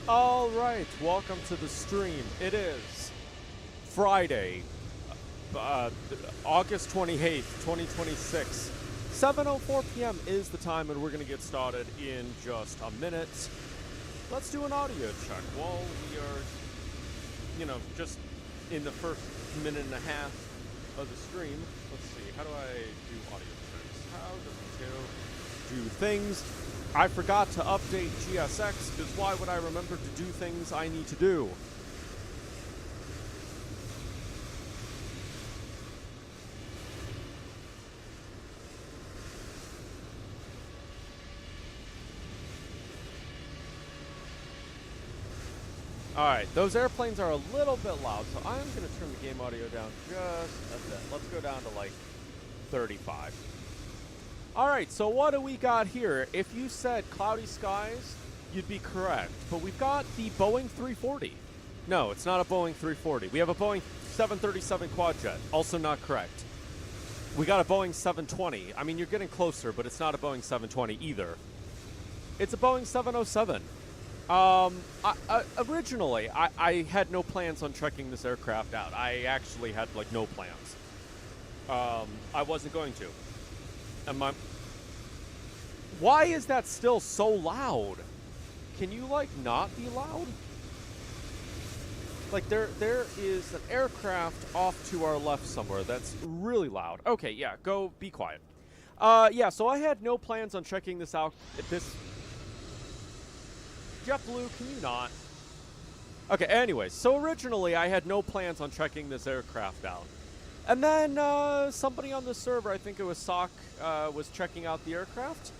All right, welcome to the stream. It is Friday, August 28th, 2026. 7:04 p.m. is the time, and we're going to get started in just a minute. Let's do an audio check while we are, just in the first minute and a half of the stream. Let's see, how do I do audio checks? How does Mateo do things? I forgot to update GSX, because why would I remember to do things I need to do? Alright, those airplanes are a little bit loud, so I'm going to turn the game audio down just a bit. Let's go down to like 35. Alright, so what do we got here? If you said cloudy skies, you'd be correct. But we've got the Boeing 340. No, it's not a Boeing 340. We have a Boeing 737 Quadjet. Also not correct. We got a Boeing 720. I mean, you're getting closer, but it's not a Boeing 720 either. It's a Boeing 707. Originally, I had no plans on checking this aircraft out. I actually had, like, no plans. I wasn't going to. Why is that still so loud? Can you, like, not be loud? Like, there is an aircraft off to our left somewhere that's really loud. Okay, yeah, go be quiet. Yeah, so I had no plans on checking this out. JetBlue, can you not? Okay, anyways, so originally I had no plans on checking this aircraft out. And then somebody on the server, I think it was Sock, was checking out the aircraft.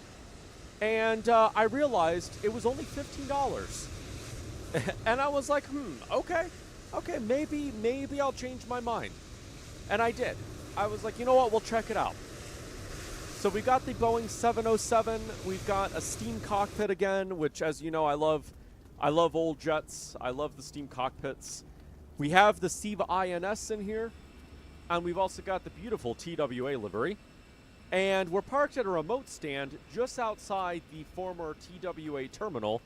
And I realized it was only $15. And I was like, okay, maybe I'll change my mind. And I did. I was like, you know what, we'll check it out. So we got the Boeing 707. We've got a steam cockpit again, which, as you know, I love old jets. I love the steam cockpits. We have the SEVA INS in here. And we've also got the beautiful TWA livery. And we're parked at a remote stand just outside the former TWA terminal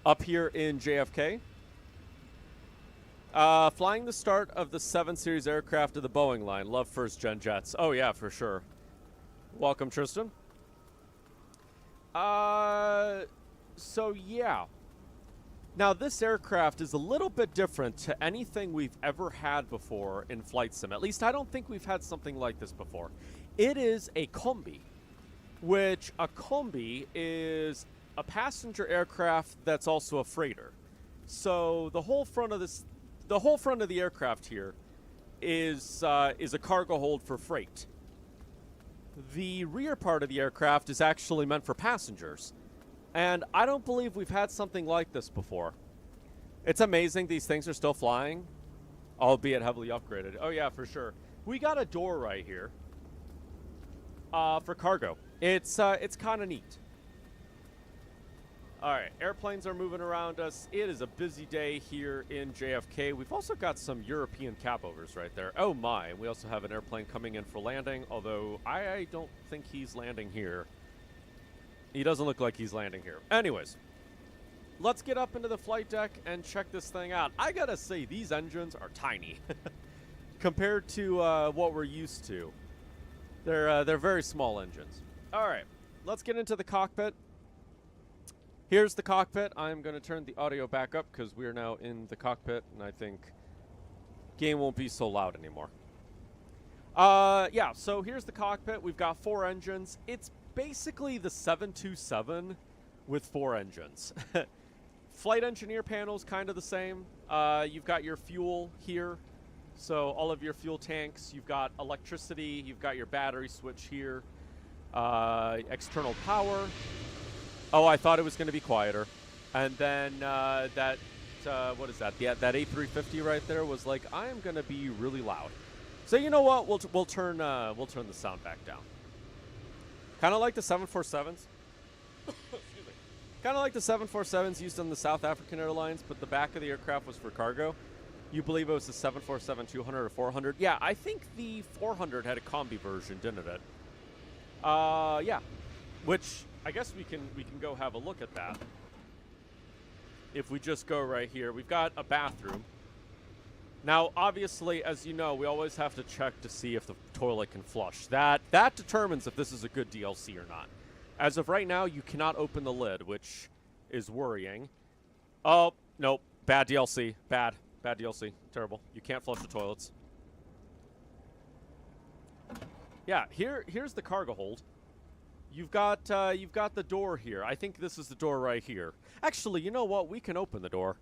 up here in JFK. Flying the start of the 7 Series aircraft of the Boeing line. Love first-gen jets. Oh, yeah, for sure. Welcome, Tristan. So, yeah. Now, this aircraft is a little bit different to anything we've ever had before in Flight Sim. At least I don't think we've had something like this before. It is a Combi, which a Combi is a passenger aircraft that's also a freighter. So the whole front of the aircraft here is a cargo hold for freight. The rear part of the aircraft is actually meant for passengers. And I don't believe we've had something like this before. It's amazing these things are still flying, albeit heavily upgraded. Oh yeah, for sure. We got a door right here for cargo. It's kind of neat. All right, airplanes are moving around us. It is a busy day here in JFK. We've also got some European capovers right there. Oh my, we also have an airplane coming in for landing, although I don't think he's landing here. He doesn't look like he's landing here. Anyways, let's get up into the flight deck and check this thing out. I gotta say, these engines are tiny compared to what we're used to. They're very small engines. All right, let's get into the cockpit. Here's the cockpit. I'm going to turn the audio back up because we are now in the cockpit, and I think game won't be so loud anymore. Yeah, so here's the cockpit. We've got 4 engines. It's basically the 727 with 4 engines. Flight engineer panel's kind of the same. You've got your fuel here, so all of your fuel tanks. You've got electricity. You've got your battery switch here. External power. Oh, I thought it was going to be quieter. And then what is that? Yeah, that A350 right there was like, I am going to be really loud. So you know what? We'll turn the sound back down. Kind of like the 747s. Kind of like the 747s used on the South African Airlines, but the back of the aircraft was for cargo. You believe it was the 747-200 or 400? Yeah, I think the 400 had a combi version, didn't it? Yeah. Which I guess we can go have a look at that. If we just go right here, we've got a bathroom. Now, obviously, as you know, we always have to check to see if the toilet can flush. That determines if this is a good DLC or not. As of right now, you cannot open the lid, which is worrying. Oh, nope. Bad DLC. Bad DLC. Terrible. You can't flush the toilets. Yeah, here's the cargo hold. You've got the door here. I think this is the door right here. Actually, you know what? We can open the door.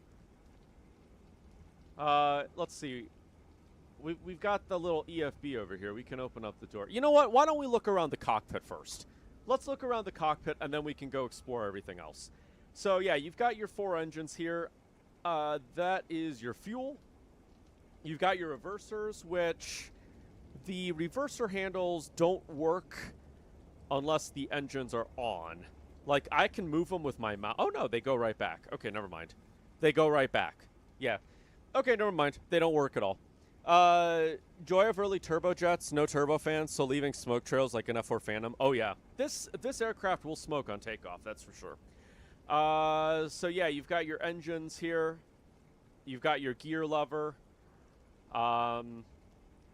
Let's see. We've got the little EFB over here. We can open up the door. You know what? Why don't we look around the cockpit first? Let's look around the cockpit, and then we can go explore everything else. So, yeah, you've got your 4 engines here. That is your fuel. You've got your reversers, which the reverser handles don't work unless the engines are on. Like, I can move them with my mouse. Oh, no, they go right back. Okay, never mind. They go right back. Yeah. Okay, never mind. They don't work at all. Joy of early turbojets, no turbofans, so leaving smoke trails like an F4 Phantom. Oh, yeah. This aircraft will smoke on takeoff, that's for sure. So, yeah, you've got your engines here. You've got your gear lever.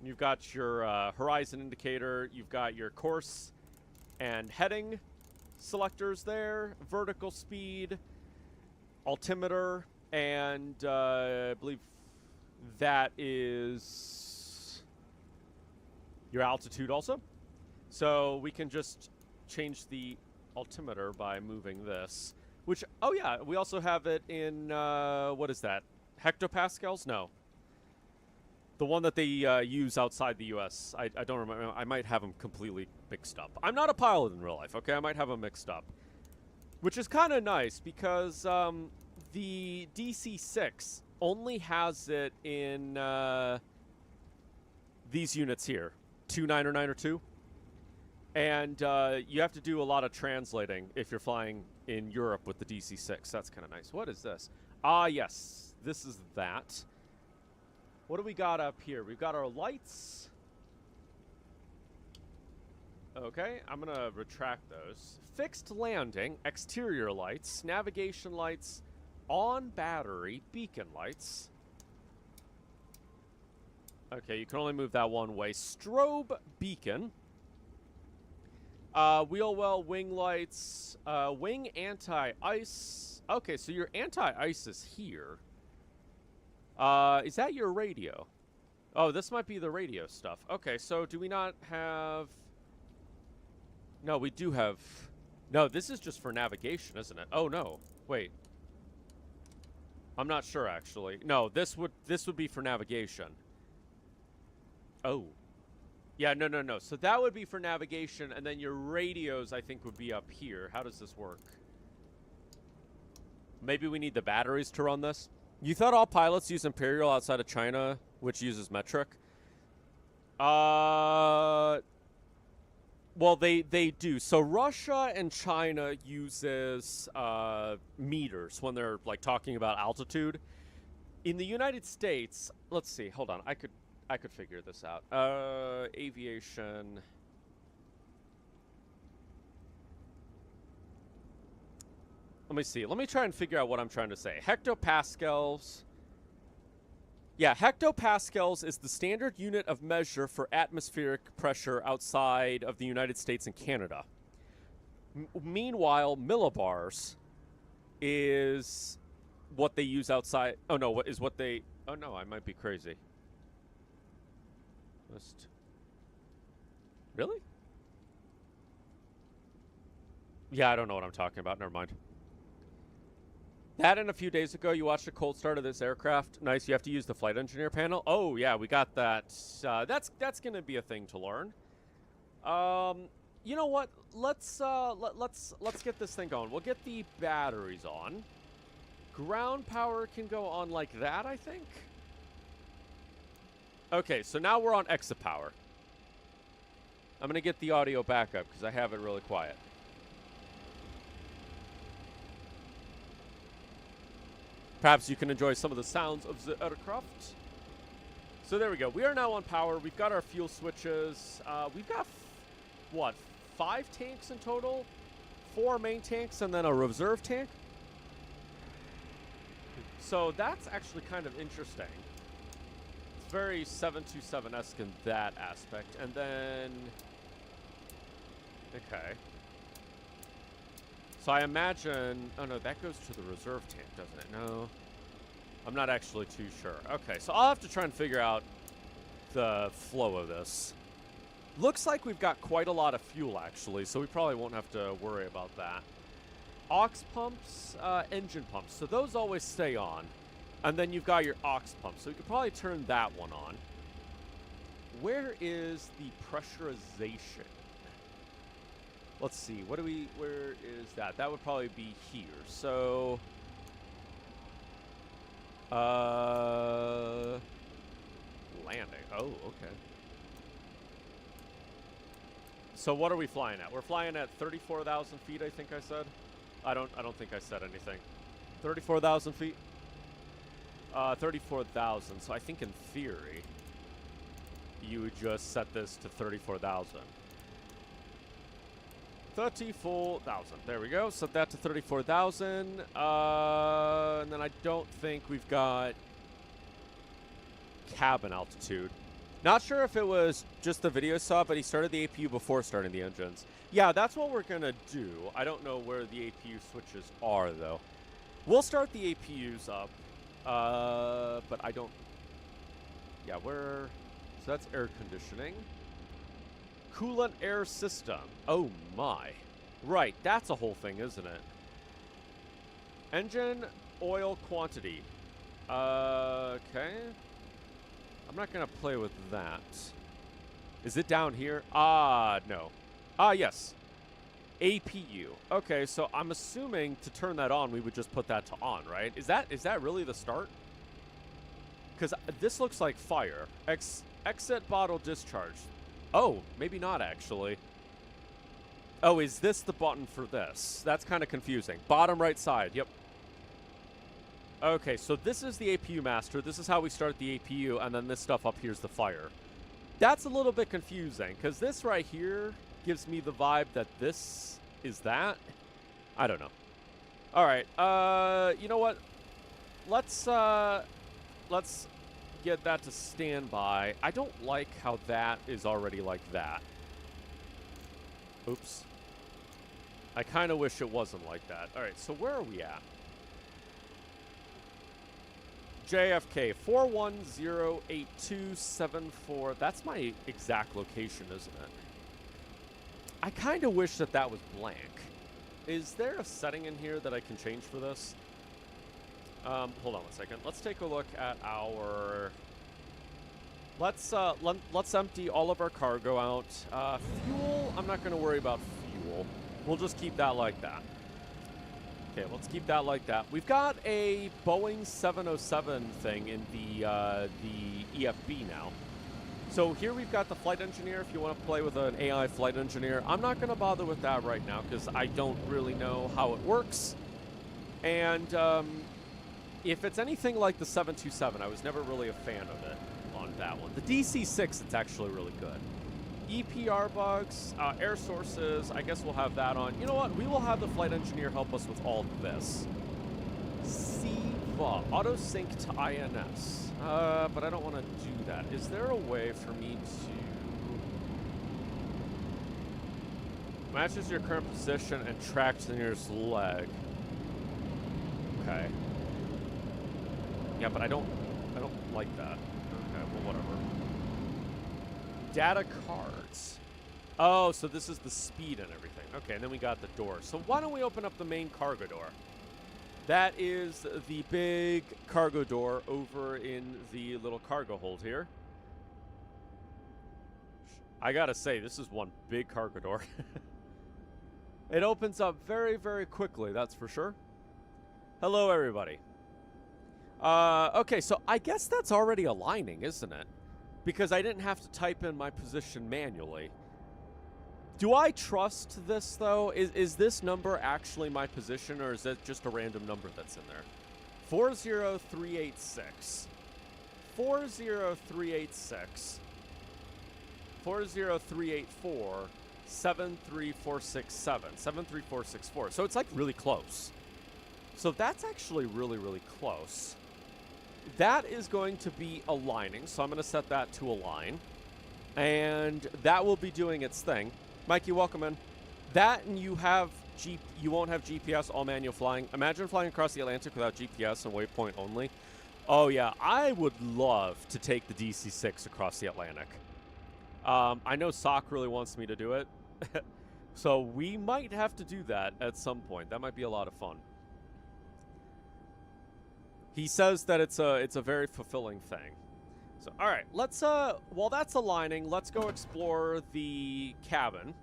You've got your horizon indicator. You've got your course and heading selectors there. Vertical speed, altimeter, and I believe that is your altitude also. So we can just change the altimeter by moving this. Which, oh yeah, we also have it in, what is that? Hectopascals? No. The one that they use outside the U.S. I don't remember. I might have them completely mixed up. I'm not a pilot in real life, okay? I might have them mixed up. Which is kind of nice because the DC-6 only has it in these units here. 2 And you have to do a lot of translating if you're flying in Europe with the DC-6. That's kind of nice. What is this? Ah, yes. This is that. What do we got up here? We've got our lights. Okay, I'm going to retract those. Fixed landing, exterior lights, navigation lights, on battery, beacon lights. Okay, you can only move that one way. Strobe beacon. Wheel well, wing lights, wing anti-ice. Okay, so your anti-ice is here. Is that your radio? Oh, this might be the radio stuff. Okay, so do we not have... No, we do have... No, this is just for navigation, isn't it? Oh, no. Wait. I'm not sure, actually. No, this would be for navigation. Oh. Yeah, no. So that would be for navigation, and then your radios, I think, would be up here. How does this work? Maybe we need the batteries to run this? You thought all pilots use Imperial outside of China, which uses metric? Well, they do. So Russia and China uses meters when they're like talking about altitude. In the United States, let's see. Hold on, I could figure this out. Aviation. Let me see. Let me try and figure out what I'm trying to say. Hectopascals. Yeah, hectopascals is the standard unit of measure for atmospheric pressure outside of the United States and Canada. Meanwhile, millibars is what they use outside. Oh, no, what is what they... Oh, no, I might be crazy. Just... Really? Yeah, I don't know what I'm talking about. Never mind. That and a few days ago, you watched a cold start of this aircraft. Nice. You have to use the flight engineer panel. Oh yeah, we got that. That's gonna be a thing to learn. You know what? Let's get this thing going. We'll get the batteries on. Ground power can go on like that, I think. Okay, so now we're on exit power. I'm going to get the audio back up because I have it really quiet. Perhaps you can enjoy some of the sounds of the aircraft. So there we go. We are now on power. We've got our fuel switches. We've got, what, 5 tanks in total? 4 main tanks and then a reserve tank? So that's actually kind of interesting. It's very 727-esque in that aspect. And then... Okay. So I imagine... Oh, no, that goes to the reserve tank, doesn't it? No. I'm not actually too sure. Okay, so I'll have to try and figure out the flow of this. Looks like we've got quite a lot of fuel, actually, so we probably won't have to worry about that. Aux pumps, engine pumps. So those always stay on. And then you've got your aux pump. So we could probably turn that one on. Where is the pressurization? Let's see. Where is that? That would probably be here. So... landing. Oh, okay. So what are we flying at? We're flying at 34,000 feet, I think I said. I don't think I said anything. 34,000 feet? 34,000. So I think in theory, you would just set this to 34,000. 34,000. There we go. Set that to 34,000. And then I don't think we've got cabin altitude. Not sure if it was just the video saw, but he started the APU before starting the engines. Yeah, that's what we're going to do. I don't know where the APU switches are, though. We'll start the APUs up, but I don't... Yeah, where... So that's air conditioning. Coolant air system. Oh, my. Right, that's a whole thing, isn't it? Engine oil quantity. Okay. I'm not going to play with that. Is it down here? No. Yes. APU. Okay, so I'm assuming to turn that on, we would just put that to on, right? Is that really the start? Because this looks like fire. Exit bottle discharge. Oh, maybe not, actually. Oh, is this the button for this? That's kind of confusing. Bottom right side. Yep. Okay, so this is the APU master. This is how we start the APU, and then this stuff up here is the fire. That's a little bit confusing, because this right here gives me the vibe that this is that. I don't know. All right. You know what? Let's get that to standby. I don't like how that is already like that. Oops. I kind of wish it wasn't like that. All right, so where are we at? JFK 4108274. That's my exact location, isn't it? I kind of wish that that was blank. Is there a setting in here that I can change for this? Hold on one second. Let's take a look at our... Let's empty all of our cargo out. Fuel, I'm not going to worry about fuel. We'll just keep that like that. Okay, let's keep that like that. We've got a Boeing 707 thing in the EFB now. So here we've got the flight engineer. If you want to play with an AI flight engineer, I'm not going to bother with that right now because I don't really know how it works. And if it's anything like the 727, I was never really a fan of it on that one. The DC-6, it's actually really good. EPR bugs, air sources, I guess we'll have that on. You know what? We will have the flight engineer help us with all of this. SIVA, auto sync to INS. But I don't want to do that. Is there a way for me to... Matches your current position and tracks the nearest leg. Okay. Yeah, but I don't like that. Okay, well, whatever. Data cards. Oh, so this is the speed and everything. Okay, and then we got the door. So why don't we open up the main cargo door? That is the big cargo door over in the little cargo hold here. I gotta say, this is one big cargo door. It opens up very, very quickly, that's for sure. Hello, everybody. Okay, so I guess that's already aligning, isn't it? Because I didn't have to type in my position manually. Do I trust this, though? Is this number actually my position, or is that just a random number that's in there? 40386. 40386. 40384. 73467. 73464. So it's like really close. So that's actually really, really close. That is going to be aligning, so I'm going to set that to align. And that will be doing its thing. Mikey, welcome in. That, and you won't have GPS, all manual flying. Imagine flying across the Atlantic without GPS and waypoint only. Oh yeah, I would love to take the DC-6 across the Atlantic. I know Sock really wants me to do it. So we might have to do that at some point. That might be a lot of fun. He says that it's a very fulfilling thing. So, all right, let's while that's aligning, let's go explore the cabin.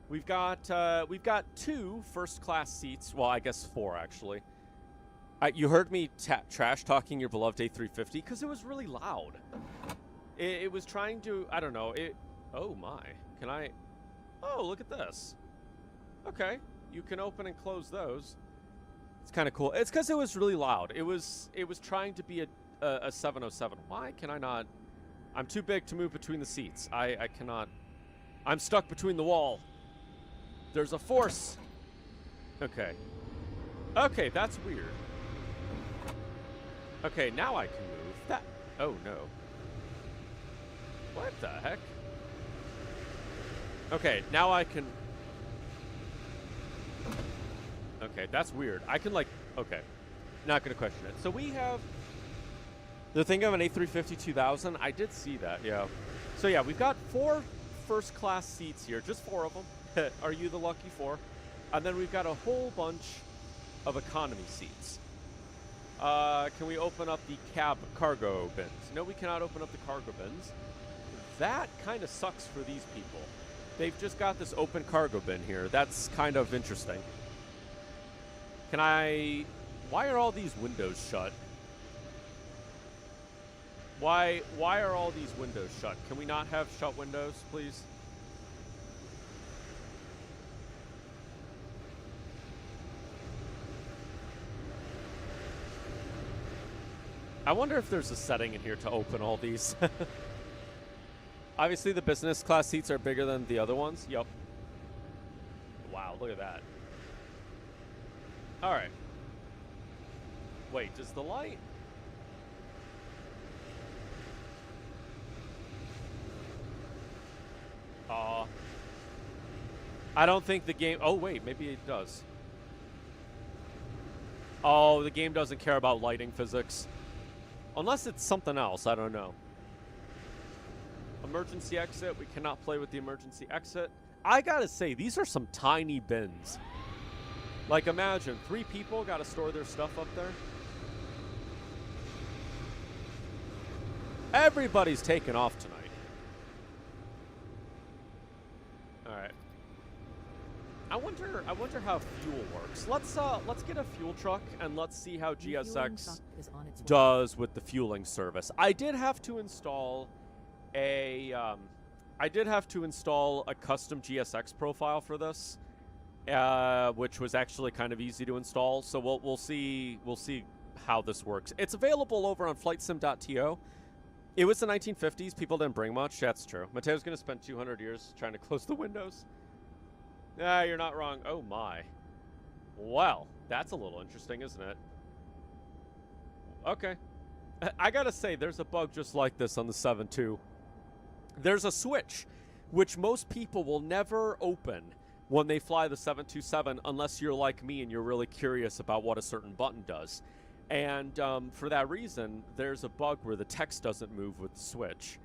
We've got 2 first-class seats. Well, I guess 4 actually. You heard me trash talking your beloved A350 because it was really loud. It was trying to, I don't know. Oh my, can I? Oh, look at this. Okay, you can open and close those. It's kind of cool. It's because it was really loud. It was trying to be a 707. Why can I not? I'm too big to move between the seats. I cannot. I'm stuck between the wall. There's a force. Okay. Okay, that's weird. Okay, now I can move. That. Oh no. What the heck? Okay, now I can. Okay, that's weird. I can, like, okay. Not going to question it. So we have the thing of an A350-2000. I did see that, yeah. So, yeah, we've got 4 first-class seats here. Just 4 of them. Are you the lucky 4? And then we've got a whole bunch of economy seats. Can we open up the cargo bins? No, we cannot open up the cargo bins. That kind of sucks for these people. They've just got this open cargo bin here. That's kind of interesting. Can I... Why are all these windows shut? Why are all these windows shut? Can we not have shut windows, please? I wonder if there's a setting in here to open all these. Obviously, the business class seats are bigger than the other ones. Yep. Wow, look at that. All right. Wait, does the light... I don't think the game... Oh, wait, maybe it does. Oh, the game doesn't care about lighting physics. Unless it's something else, I don't know. Emergency exit. We cannot play with the emergency exit. I gotta say, these are some tiny bins. Like, imagine, 3 people gotta store their stuff up there. Everybody's taking off tonight. All right. I wonder how fuel works. Let's get a fuel truck and let's see how GSX does with the fueling service. I did have to install a custom GSX profile for this, which was actually kind of easy to install. So we'll see how this works. It's available over on flightsim.to. It was the 1950s. People didn't bring much. That's true. Mateo's going to spend 200 years trying to close the windows. Ah, you're not wrong. Oh, my. Well, that's a little interesting, isn't it? Okay. I got to say, there's a bug just like this on the 7.2. There's a switch, which most people will never open when they fly the 727 unless you're like me and you're really curious about what a certain button does. And for that reason, there's a bug where the text doesn't move with the switch.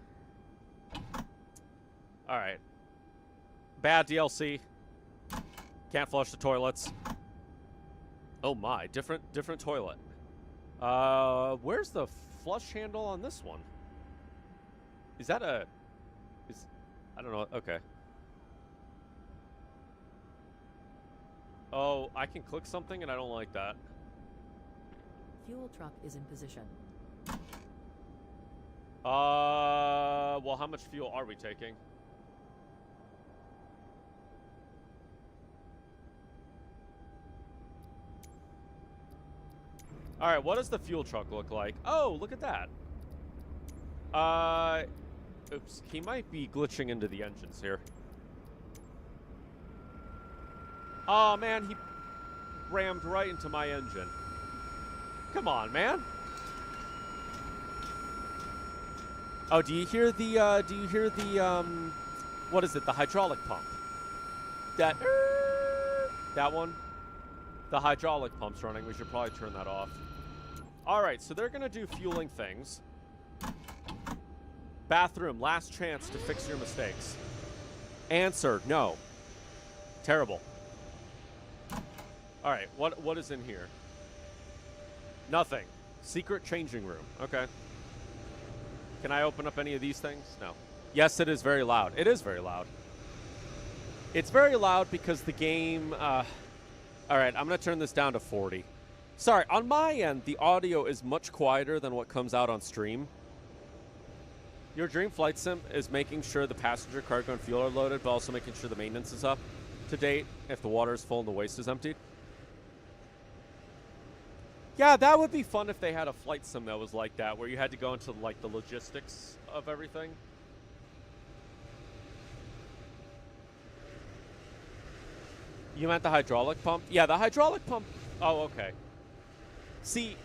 All right. Bad DLC. Can't flush the toilets. Oh my, different toilet. Where's the flush handle on this one? Is that a... I don't know. Okay. Oh, I can click something and I don't like that. Fuel truck is in position. Well, how much fuel are we taking? All right, what does the fuel truck look like? Oh, look at that. Oops, he might be glitching into the engines here. Oh, man, he rammed right into my engine. Come on, man. Oh, do you hear the, what is it, the hydraulic pump? That one? The hydraulic pump's running. We should probably turn that off. All right, so they're going to do fueling things. Bathroom, last chance to fix your mistakes. Answer, no. Terrible. All right, what is in here? Nothing. Secret changing room. Okay. Can I open up any of these things? No. Yes, it is very loud. It is very loud. It's very loud because the game... all right, I'm going to turn this down to 40. Sorry, on my end, the audio is much quieter than what comes out on stream. Your dream flight sim is making sure the passenger, cargo, and fuel are loaded, but also making sure the maintenance is up to date if the water is full and the waste is emptied. Yeah, that would be fun if they had a flight sim that was like that, where you had to go into, like, the logistics of everything. You meant the hydraulic pump? Yeah, the hydraulic pump... Oh, okay. See,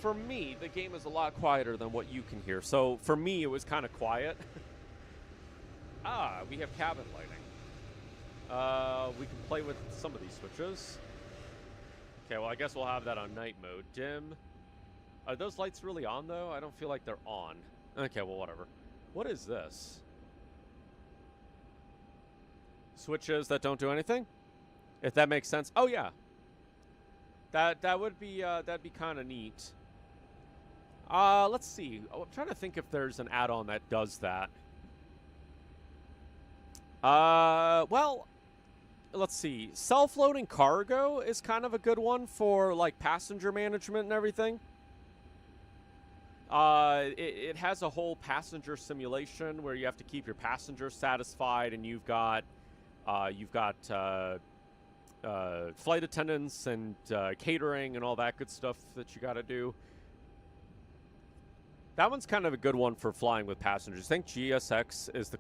for me, the game is a lot quieter than what you can hear. So, for me, it was kind of quiet. We have cabin lighting. We can play with some of these switches. Okay, well, I guess we'll have that on night mode. Dim. Are those lights really on, though? I don't feel like they're on. Okay, well, whatever. What is this? Switches that don't do anything? If that makes sense. Oh, yeah. That would be, that'd be kind of neat. Let's see. Oh, I'm trying to think if there's an add-on that does that. Well... Let's see. Self-loading cargo is kind of a good one for, like, passenger management and everything. It has a whole passenger simulation where you have to keep your passengers satisfied, and you've got flight attendants and catering and all that good stuff that you got to do. That one's kind of a good one for flying with passengers. I think GSX is the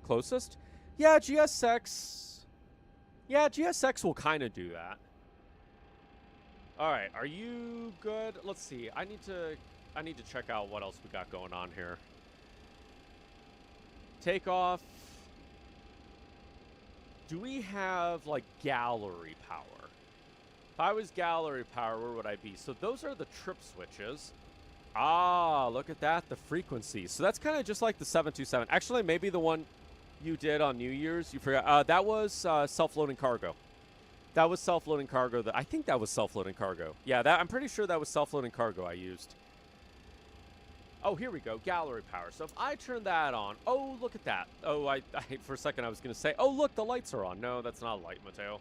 closest. Yeah, GSX... Yeah, GSX will kind of do that. All right, are you good? Let's see. I need to check out what else we got going on here. Takeoff. Do we have, like, gallery power? If I was gallery power, where would I be? So those are the trip switches. Ah, look at that, the frequency. So that's kind of just like the 727. Actually, maybe the one you did on New Year's, you forgot. That was self-loading cargo. That was self-loading cargo. I think that was self-loading cargo. Yeah, I'm pretty sure that was self-loading cargo I used. Oh, here we go. Gallery power. So if I turn that on. Oh, look at that. Oh, I for a second I was going to say, oh, look, the lights are on. No, that's not a light, Mateo.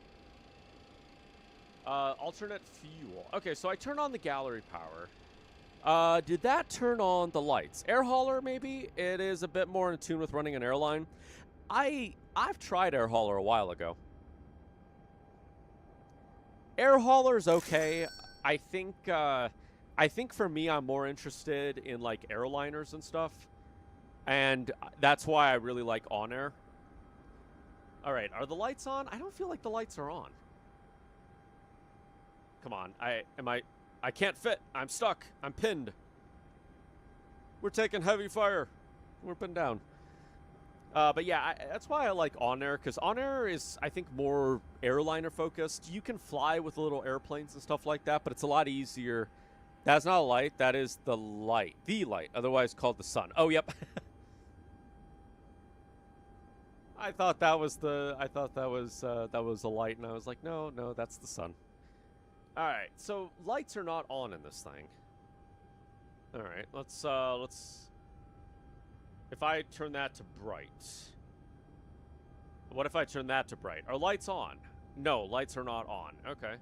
Alternate fuel. Okay, so I turn on the gallery power. Did that turn on the lights? Air hauler, maybe? It is a bit more in tune with running an airline. I've tried air hauler a while ago. Air hauler's okay. I think for me, I'm more interested in, like, airliners and stuff. And that's why I really like On Air. All right, are the lights on? I don't feel like the lights are on. Come on, I can't fit. I'm stuck. I'm pinned. We're taking heavy fire. We're pinned down. But yeah, that's why I like On Air, because On Air is, I think, more airliner focused. You can fly with little airplanes and stuff like that, but it's a lot easier. That's not a light. That is the light. The light, otherwise called the sun. Oh, yep. I thought that was a light, and I was like, no, that's the sun. All right, so lights are not on in this thing. All right, let's. If I turn that to bright. What if I turn that to bright? Are lights on? No, lights are not on. Okay.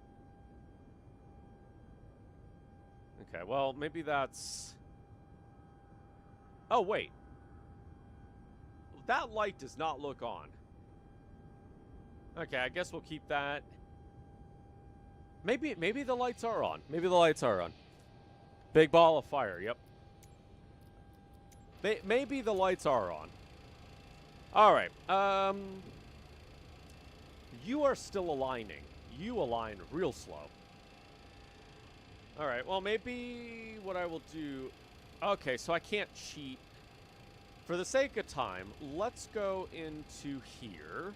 Okay, well, maybe that's... Oh, wait. That light does not look on. Okay, I guess we'll keep that. Maybe the lights are on. Maybe the lights are on. Big ball of fire. Yep. Maybe the lights are on. All right. You are still aligning. You align real slow. All right. Well, maybe what I will do. Okay, so I can't cheat. For the sake of time, let's go into here.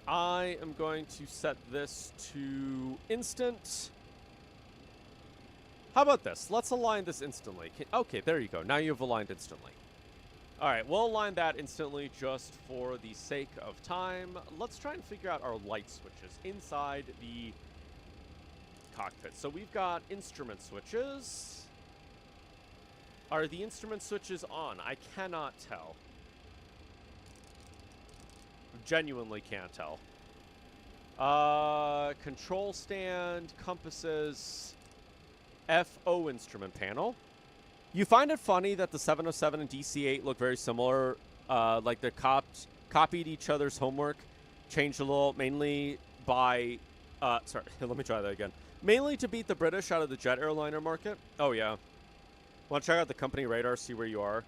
I am going to set this to instant. How about this? Let's align this instantly. Okay, there you go. Now you've aligned instantly. All right, we'll align that instantly just for the sake of time. Let's try and figure out our light switches inside the cockpit. So we've got instrument switches. Are the instrument switches on? I cannot tell. Genuinely can't tell. Control stand, compasses, FO instrument panel. You find it funny that the 707 and DC-8 look very similar, like they copied each other's homework, changed a little, mainly by, sorry, let me try that again. Mainly to beat the British out of the jet airliner market. Oh, yeah. Want to check out the company radar, see where you are?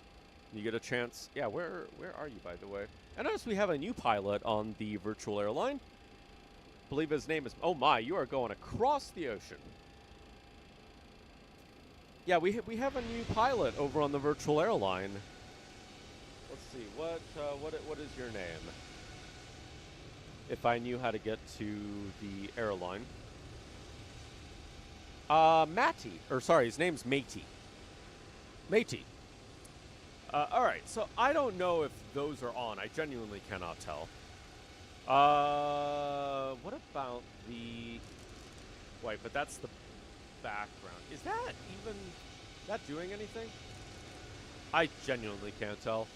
You get a chance. Yeah, where are you, by the way? I notice we have a new pilot on the virtual airline. I believe his name is... Oh, my, you are going across the ocean. Yeah, we have a new pilot over on the virtual airline. Let's see, what is your name? If I knew how to get to the airline. Matty. Or, sorry, his name's Matey. Matey. All right, so I don't know if those are on. I genuinely cannot tell. What about the... Wait, but that's the background. Is that even... that doing anything? I genuinely can't tell.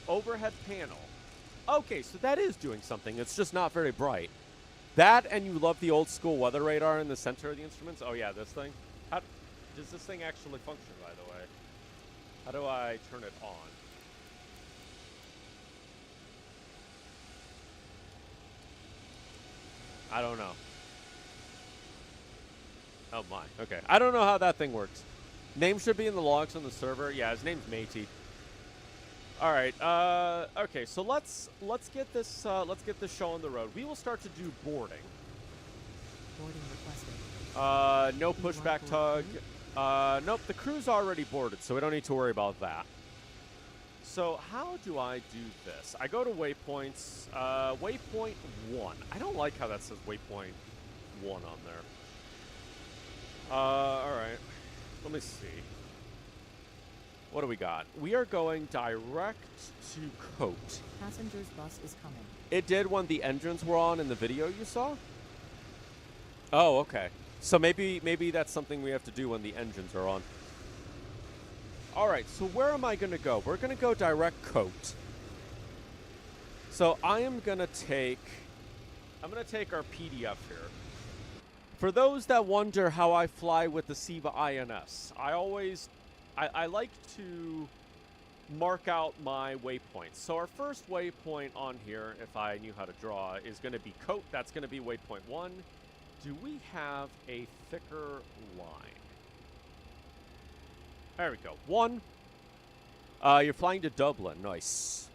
Overhead panel. Okay, so that is doing something. It's just not very bright. That, and you love the old school weather radar in the center of the instruments? Oh, yeah, this thing. How does this thing actually function, by the way? How do I turn it on? I don't know. Oh my, okay. I don't know how that thing works. Name should be in the logs on the server. Yeah, his name's Matey. All right. Okay, so let's get this show on the road. We will start to do boarding. Boarding requested. No pushback tug. Nope, the crew's already boarded, so we don't need to worry about that. So how do I do this? I go to waypoints. Waypoint 1. I don't like how that says waypoint 1 on there. All right. Let me see. What do we got? We are going direct to Coat. Passenger's bus is coming. It did when the engines were on in the video you saw? Oh, okay. So maybe that's something we have to do when the engines are on. All right, so where am I going to go? We're going to go direct Coat. So I'm going to take our PDF here. For those that wonder how I fly with the SIVA INS, I like to mark out my waypoints. So our first waypoint on here, if I knew how to draw, is going to be Coat. That's going to be waypoint 1. Do we have a thicker line? There we go. 1. You're flying to Dublin. Nice.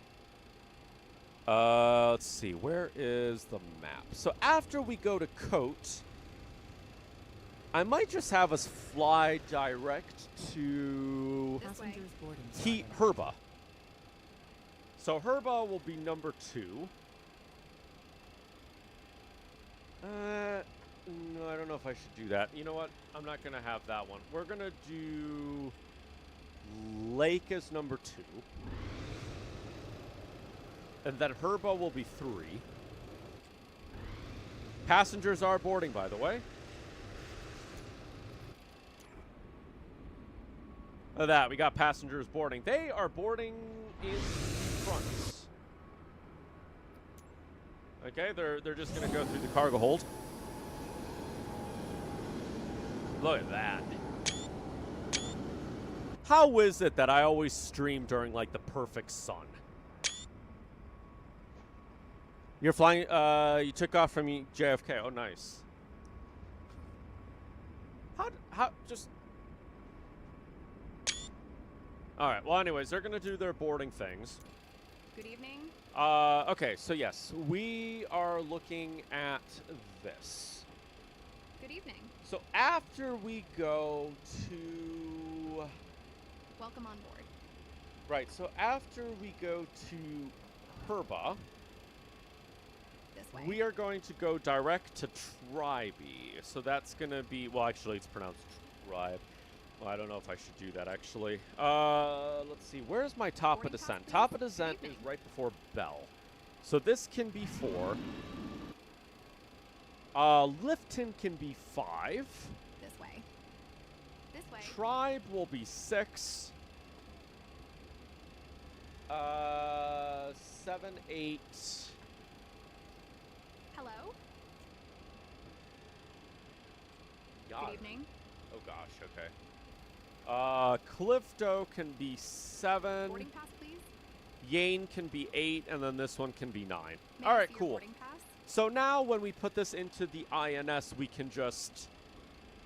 Let's see. Where is the map? So after we go to Coat, I might just have us fly direct to Herba. So Herba will be number 2. No, I don't know if I should do that. You know what? I'm not going to have that one. We're going to do Lake as number 2. And then Herba will be 3. Passengers are boarding, by the way. Look at that. We got passengers boarding. They are boarding in front. Okay, they're just going to go through the cargo hold. Look at that. How is it that I always stream during, like, the perfect sun? You're flying, you took off from JFK. Oh, nice. just... Alright, well anyways, they're gonna do their boarding things. Good evening. Okay, so yes, we are looking at this. Good evening. So after we go to... Welcome on board. Right, so after we go to Herba, This way. we are going to go direct to Tribe. So that's going to be, well, actually, it's pronounced Tribe. Well, I don't know if I should do that, actually. Let's see, where's my top of Boarding descent? pass, Top of please. descent Good is evening. right before Bell. So this can be 4. Lifton can be 5. This way. This way. Tribe will be 6. 7, 8. Hello. God. Good evening. Oh gosh, okay. Clifto can be 7. Boarding pass, please. Yane can be 8, and then this one can be 9. May All I right, see your cool. boarding pass? So now when we put this into the INS, we can just...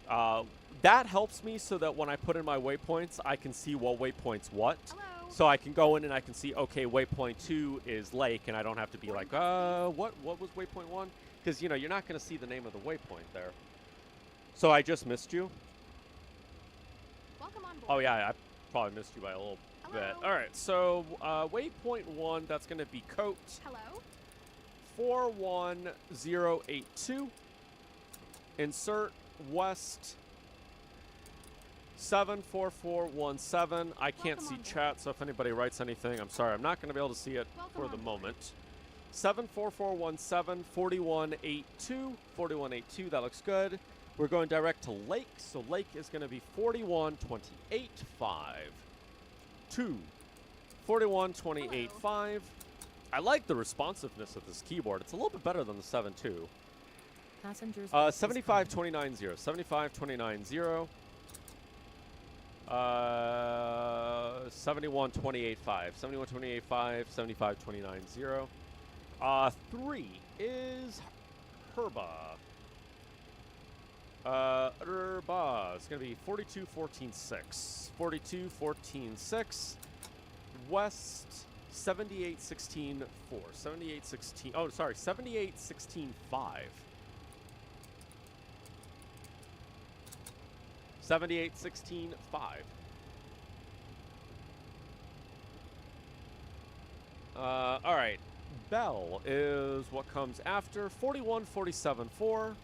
that helps me so that when I put in my waypoints, I can see what waypoint's what. Hello. So I can go in and I can see, okay, waypoint 2 is lake, and I don't have to be Boarding like, pass, what was waypoint 1? Because, you know, you're not going to see the name of the waypoint there. So I just missed you? Welcome on board. Oh, yeah, I probably missed you by a little bit. Hello. All right, so waypoint 1, that's going to be Coat Hello. 41082. Insert west 74417. I can't Welcome see on board. chat, so if anybody writes anything, I'm sorry. I'm not going to be able to see it Welcome for on the board. moment. 74417, 4182. 4182, that looks good. We're going direct to Lake, so Lake is going to be 41285. 2. 41285. I like the responsiveness of this keyboard. It's a little bit better than the 7.2. Passengers bus is coming. 75290. 75290. 71285. 71285. 75290. 3 is Herba. Herba. It's going to be 42146. 42146. West 78164. 7816. Oh, sorry. 78165. 78165. All right. Bell is what comes after. 41474.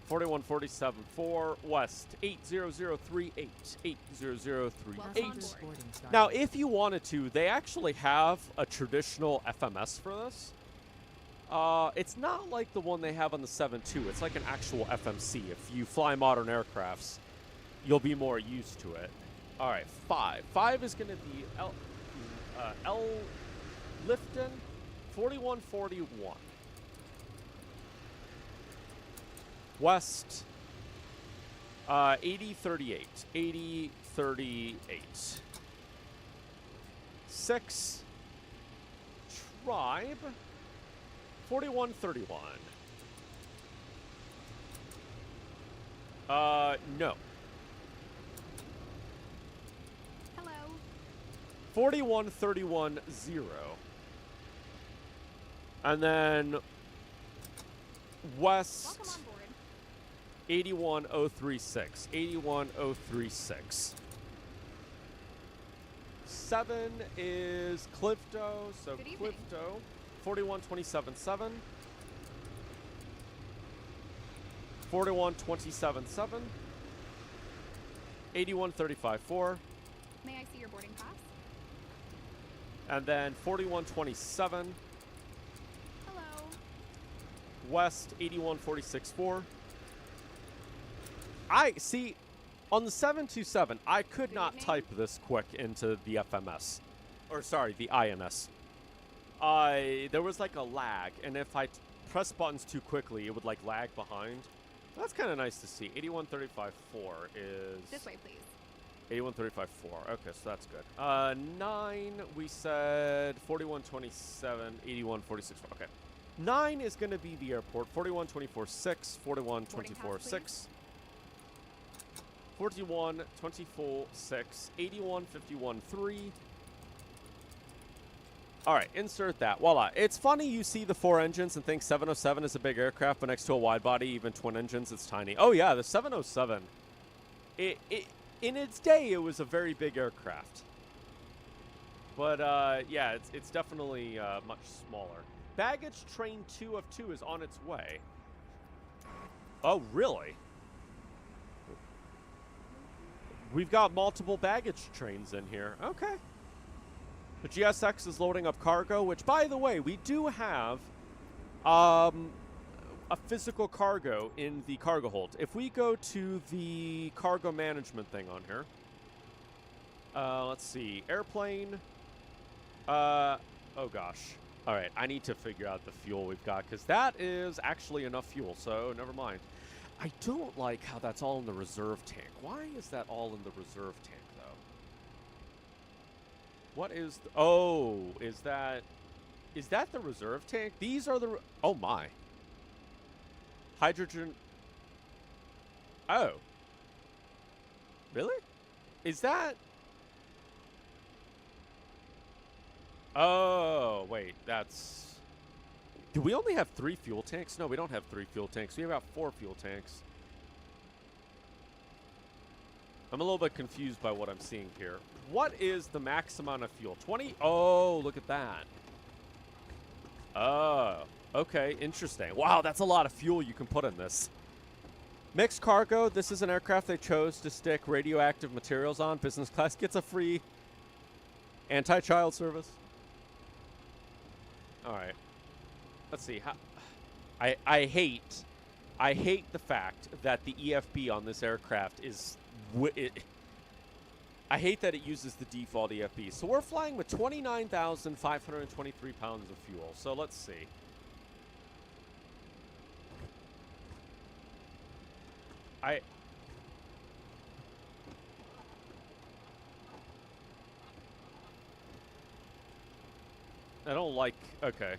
41474 West 80038. 80038. Passengers boarding started. Now, if you wanted to, they actually have a traditional FMS for this. It's not like the one they have on the 7.2. It's like an actual FMC. If you fly modern aircrafts, you'll be more used to it. All right, 5. 5 is going to be L Lifton 4141. West 8038. 8038. 6 Tribe 4131. No. Hello. 41310. And then West Welcome on board. 81036. 81036. 7 is Clifto, so Good evening. Clifto 41277. 41277. 81354. May I see your boarding pass? And then 4127. Hello. West 81464. I see on the 727, I could Good not evening. type this quick into the FMS. Or sorry, the INS. There was like a lag, and if I press buttons too quickly, it would like lag behind. That's kind of nice to see. 81354 is This way, please. 81354. Okay, so that's good. 9, we said 4127, 8146. Okay. 9 is going to be the airport. 41-24-6, 41-24-6. 41-24-6, 81-51-3. All right, insert that. Voila. It's funny you see the 4 engines and think 707 is a big aircraft, but next to a wide body, even twin engines, it's tiny. Oh, yeah, the 707. In its day, it was a very big aircraft. But, yeah, it's definitely much smaller. Baggage train 2 of 2 is on its way. Oh, really? We've got multiple baggage trains in here. Okay. The GSX is loading up cargo, which, by the way, we do have a physical cargo in the cargo hold. If we go to the cargo management thing on here, let's see, airplane, oh gosh. All right, I need to figure out the fuel we've got, because that is actually enough fuel, so never mind. I don't like how that's all in the reserve tank. Why is that all in the reserve tank, though? What is the... Oh, is that the reserve tank? These are the... Oh, my. Hydrogen... Oh. Really? Is that... Oh, wait, that's... Do we only have 3 fuel tanks? No, we don't have 3 fuel tanks. We have about 4 fuel tanks. I'm a little bit confused by what I'm seeing here. What is the max amount of fuel? 20? Oh, look at that. Oh, okay, interesting. Wow, that's a lot of fuel you can put in this. Mixed cargo. This is an aircraft they chose to stick radioactive materials on. Business class gets a free anti-child service. All right. Let's see. I hate the fact that the EFB on this aircraft is... I hate that it uses the default EFB. So we're flying with 29,523 pounds of fuel. So let's see. I don't like... Okay.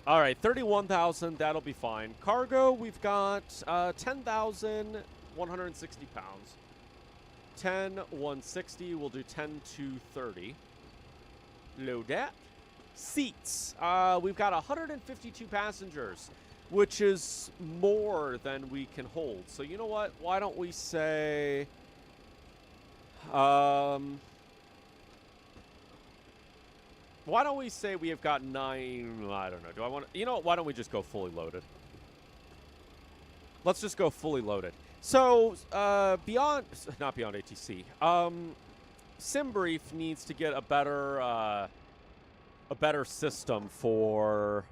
All right, 31,000, that'll be fine. Cargo, we've got 10,160 pounds. 10,160, we'll do 10,230. Load that. Seats, we've got 152 passengers, which is more than we can hold. So you know what? Why don't we say... Why don't we say we have got 9... I don't know. Do I want to... You know what? Why don't we just go fully loaded? Let's just go fully loaded. So, beyond... Not beyond ATC. SimBrief needs to get a better system for...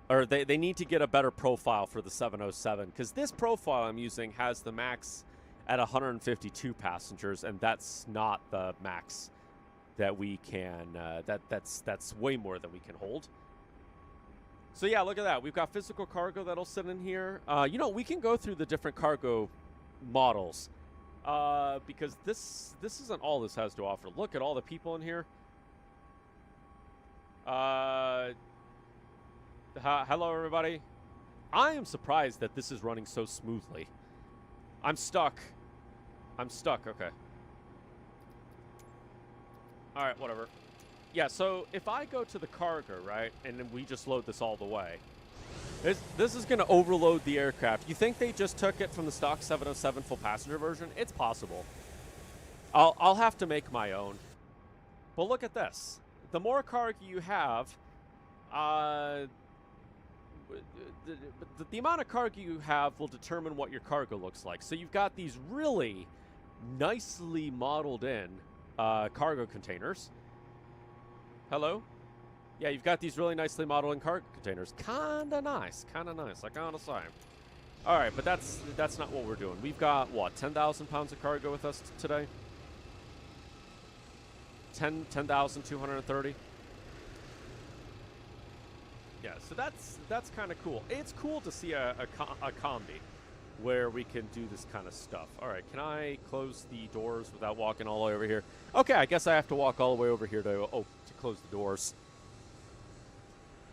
Or they need to get a better profile for the 707. Because this profile I'm using has the max at 152 passengers. And that's not the max that we can, that's way more than we can hold. So yeah, look at that. We've got physical cargo that'll sit in here. You know, we can go through the different cargo models because this isn't all this has to offer. Look at all the people in here. Hello, everybody. I am surprised that this is running so smoothly. I'm stuck. Okay. All right, whatever. Yeah, so if I go to the cargo, right, and then we just load this all the way, this is going to overload the aircraft. You think they just took it from the stock 707 full passenger version? It's possible. I'll have to make my own. But look at this. The more cargo you have, the amount of cargo you have will determine what your cargo looks like. So you've got these really nicely modeled in cargo containers. Hello? Yeah, you've got these really nicely modeled in cargo containers. Kinda nice, I gotta say. All right, but that's not what we're doing. We've got, what, 10,000 pounds of cargo with us today? 10,230? Yeah, so that's kind of cool. It's cool to see a combi where we can do this kind of stuff. All right, can I close the doors without walking all the way over here? Okay, I guess I have to walk all the way over here to close the doors.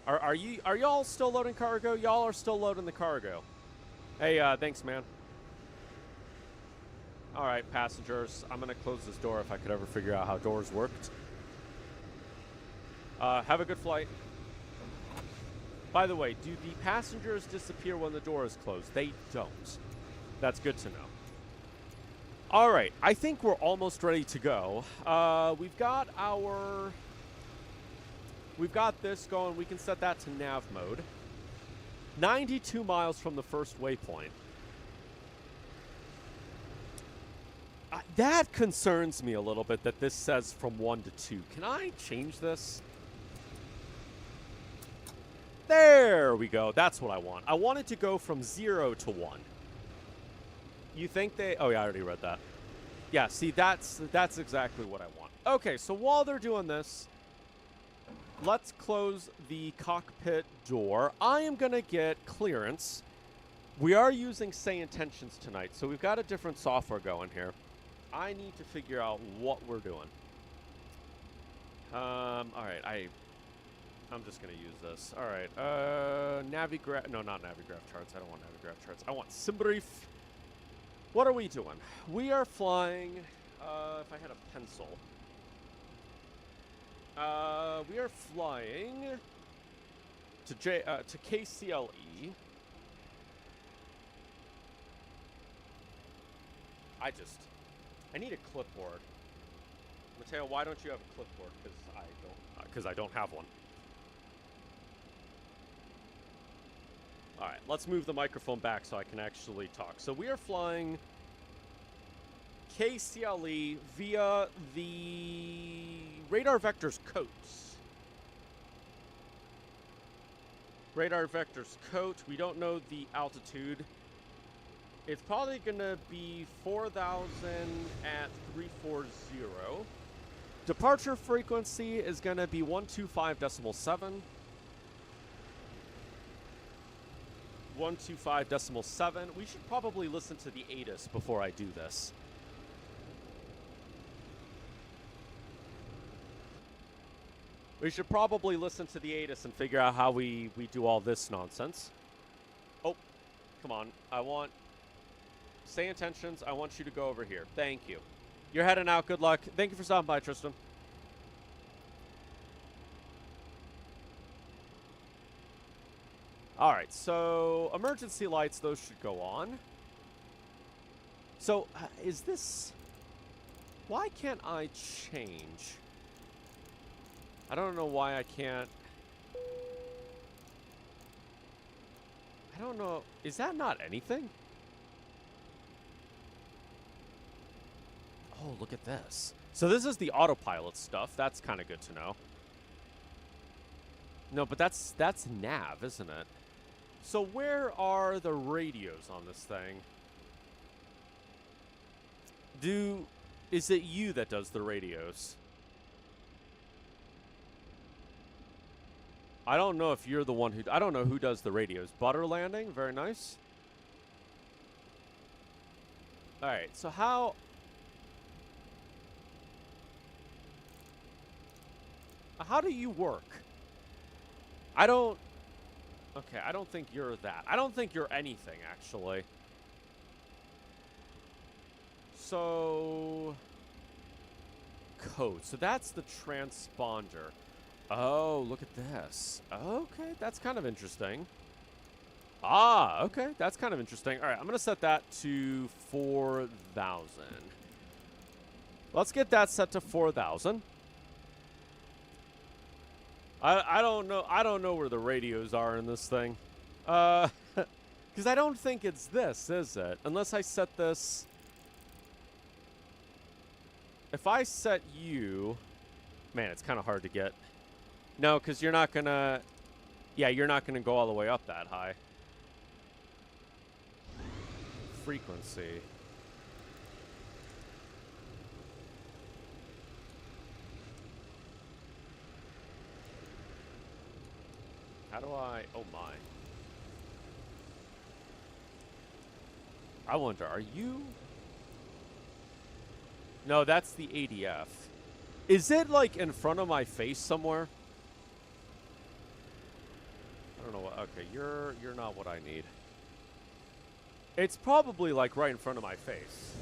Are y'all still loading cargo? Y'all are still loading the cargo. Hey, thanks, man. All right, passengers. I'm gonna close this door if I could ever figure out how doors worked. Have a good flight. By the way, do the passengers disappear when the door is closed? They don't. That's good to know. All right, I think we're almost ready to go. We've got this going. We can set that to nav mode. 92 miles from the first waypoint. That concerns me a little bit that this says from 1 to 2. Can I change this? There we go. That's what I want. I want it to go from 0 to 1. You think they... Oh, yeah, I already read that. Yeah, see, that's exactly what I want. Okay, so while they're doing this, let's close the cockpit door. I am going to get clearance. We are using SayIntentions tonight, so we've got a different software going here. I need to figure out what we're doing. All right, I'm just going to use this. All right, Navigraph... No, not Navigraph charts. I don't want Navigraph charts. I want SimBrief. What are we doing? We are flying... if I had a pencil... we are flying to KCLE. I need a clipboard. Mateo, why don't you have a clipboard? Because I don't have one. All right, let's move the microphone back so I can actually talk. So we are flying KCLE via the radar vectors coats. Radar vectors coat. We don't know the altitude. It's probably going to be 4,000 at 340. Departure frequency is going to be 125.7. 125.7. We should probably listen to the ATIS before I do this. We should probably listen to the ATIS and figure out how we do all this nonsense. Oh, come on. I want... SayIntentions, I want you to go over here. Thank you. You're heading out. Good luck. Thank you for stopping by, Tristan. All right, so emergency lights, those should go on. So, is this... Why can't I change? I don't know why I can't... I don't know. Is that not anything? Oh, look at this. So this is the autopilot stuff. That's kind of good to know. No, but that's nav, isn't it? So where are the radios on this thing? Is it you that does the radios? I don't know if you're the one who... I don't know who does the radios. Butter landing? Very nice. All right, so how... How do you work? I don't... Okay, I don't think you're that. I don't think you're anything, actually. So... Code. So that's the transponder. Oh, look at this. Okay, that's kind of interesting. Ah, okay, that's kind of interesting. All right, I'm going to set that to 4,000. Let's get that set to 4,000. I don't know. I don't know where the radios are in this thing. Because I don't think it's this, is it? Unless I set this... If I set you... Man, it's kind of hard to get... No, because you're not going to... Yeah, you're not going to go all the way up that high. Frequency. How do I... Oh, my. I wonder, are you... No, that's the ADF. Is it, like, in front of my face somewhere? Okay, you're not what I need. It's probably like right in front of my face.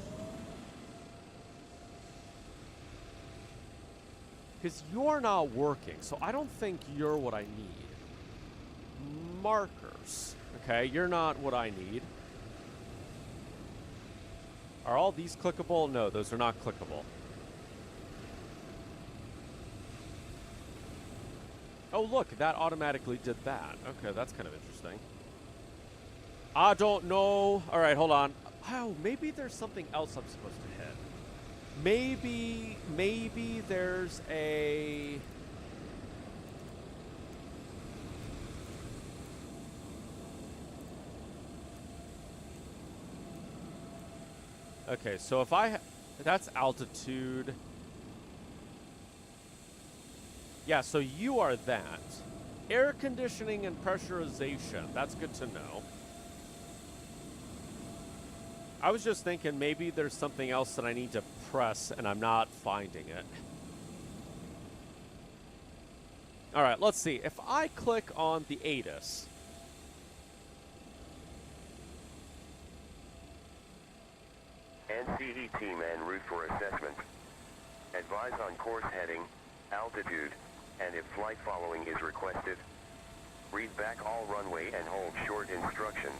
Because you're not working, so I don't think you're what I need. Markers. Okay, you're not what I need. Are all these clickable? No, those are not clickable. Oh, look, that automatically did that. Okay, that's kind of interesting. I don't know. All right, hold on. Oh, maybe there's something else I'm supposed to hit. Maybe there's a... Okay, so if that's altitude. Yeah, so you are that. Air conditioning and pressurization. That's good to know. I was just thinking maybe there's something else that I need to press and I'm not finding it. All right, let's see. If I click on the ATIS. NCE team en route for assessment. Advise on course heading, altitude, and if flight following is requested. Read back all runway and hold short instructions.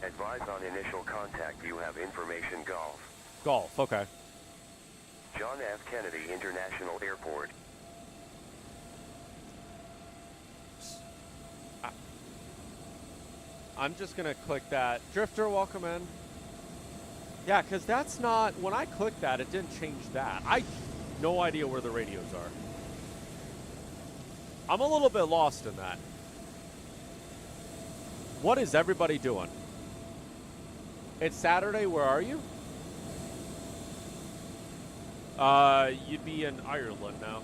Advise on initial contact. You have information golf. Golf, okay. John F. Kennedy International Airport. I'm just going to click that. Drifter, welcome in. Yeah, because that's not... When I clicked that, it didn't change that. I have no idea where the radios are. I'm a little bit lost in that. What is everybody doing? It's Saturday. Where are you? You'd be in Ireland now.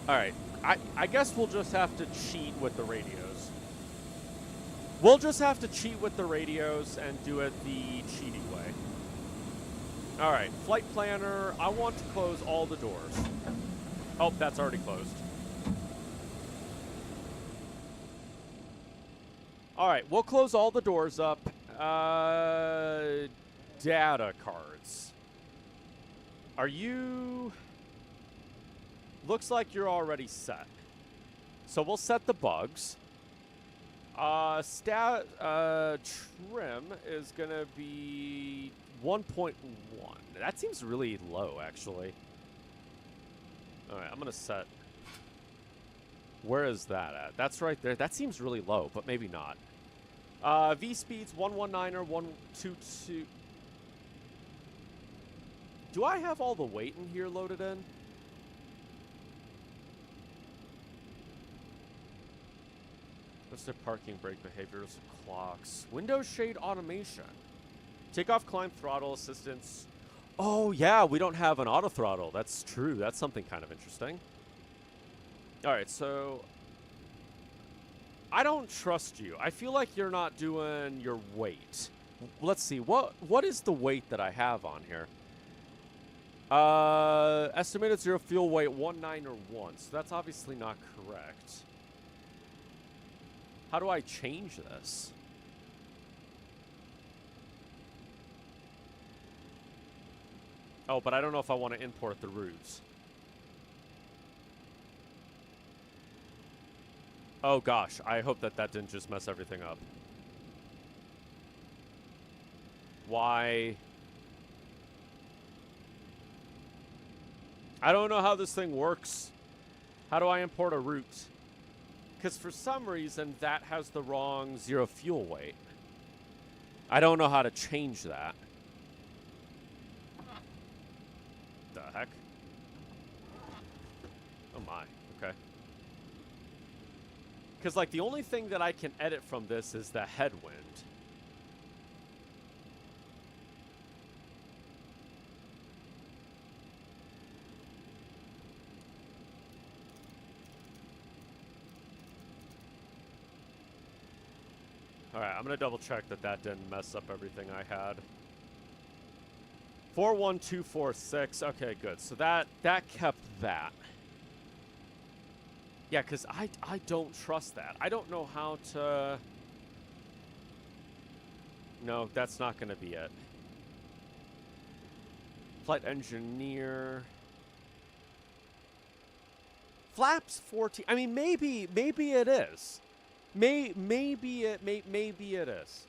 All right. I guess we'll just have to cheat with the radios. We'll just have to cheat with the radios and do it the cheating way. All right. Flight planner. I want to close all the doors. Oh, that's already closed. All right, we'll close all the doors up. Data cards. Are you... Looks like you're already set. So we'll set the bugs. Trim is going to be 1.1. That seems really low, actually. All right, I'm going to set... Where is that at? That's right there. That seems really low, but maybe not. V speeds 119 or 122. Do I have all the weight in here loaded in? What's the parking brake behaviors? Clocks. Window shade automation. Takeoff, climb, throttle assistance. Oh, yeah, we don't have an auto throttle. That's true. That's something kind of interesting. All right, so I don't trust you. I feel like you're not doing your weight. Let's see. What is the weight that I have on here? Estimated zero fuel weight 19 or 1. So that's obviously not correct. How do I change this? Oh, but I don't know if I want to import the routes. Oh gosh, I hope that that didn't just mess everything up. Why? I don't know how this thing works. How do I import a route? Because for some reason that has the wrong zero fuel weight. I don't know how to change that. The heck? Oh my, okay. Because, like, the only thing that I can edit from this is the headwind. All right, I'm going to double check that that didn't mess up everything I had. 41246. Okay, good. So that kept that. Yeah, because I don't trust that. I don't know how to... No, that's not going to be it. Flight engineer... Flaps 14... I mean, maybe it is. Maybe it is.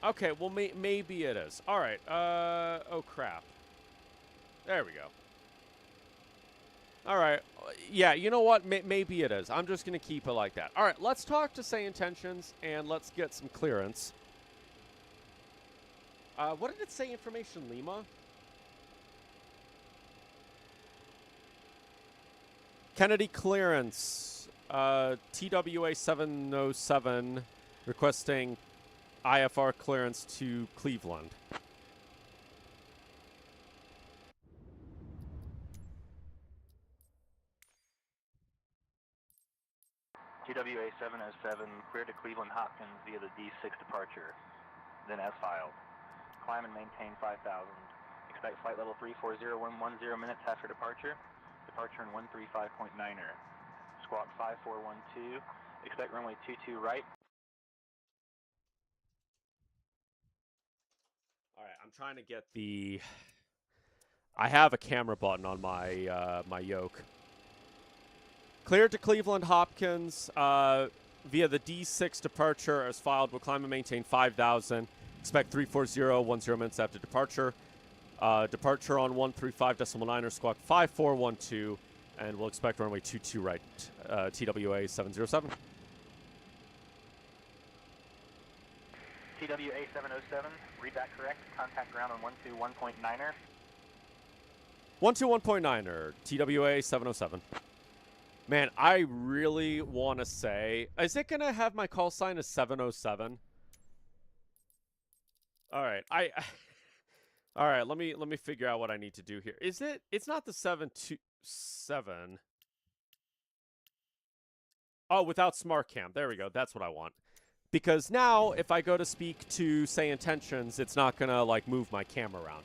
Okay, well, maybe it is. All right. Oh, crap. There we go. All right. Yeah, you know what? Maybe it is. I'm just going to keep it like that. All right, let's talk to SayIntentions, and let's get some clearance. What did it say? Information Lima? Kennedy clearance. TWA 707 requesting IFR clearance to Cleveland. TWA 707, clear to Cleveland Hopkins via the D6 departure, then as filed. Climb and maintain 5,000. Expect flight level 340110 minutes after departure. Departure in 135.9er. Squawk 5412. Expect runway 22 right. All right, I'm trying to get the... I have a camera button on my my yoke. Cleared to Cleveland Hopkins via the D6 departure as filed. Will climb and maintain 5,000. Expect 34010 minutes after departure. Departure on 135.9er, squawk 5412, and we'll expect runway 22 right, TWA 707. TWA 707, read that correct. Contact ground on 121.9er. 121.9er, TWA 707. Man, I really want to say, is it going to have my call sign as 707? All right, all right, let me figure out what I need to do here. Is it? It's not the 727. Oh, without smart cam. There we go. That's what I want. Because now, if I go to speak to SayIntentions, it's not gonna like move my cam around.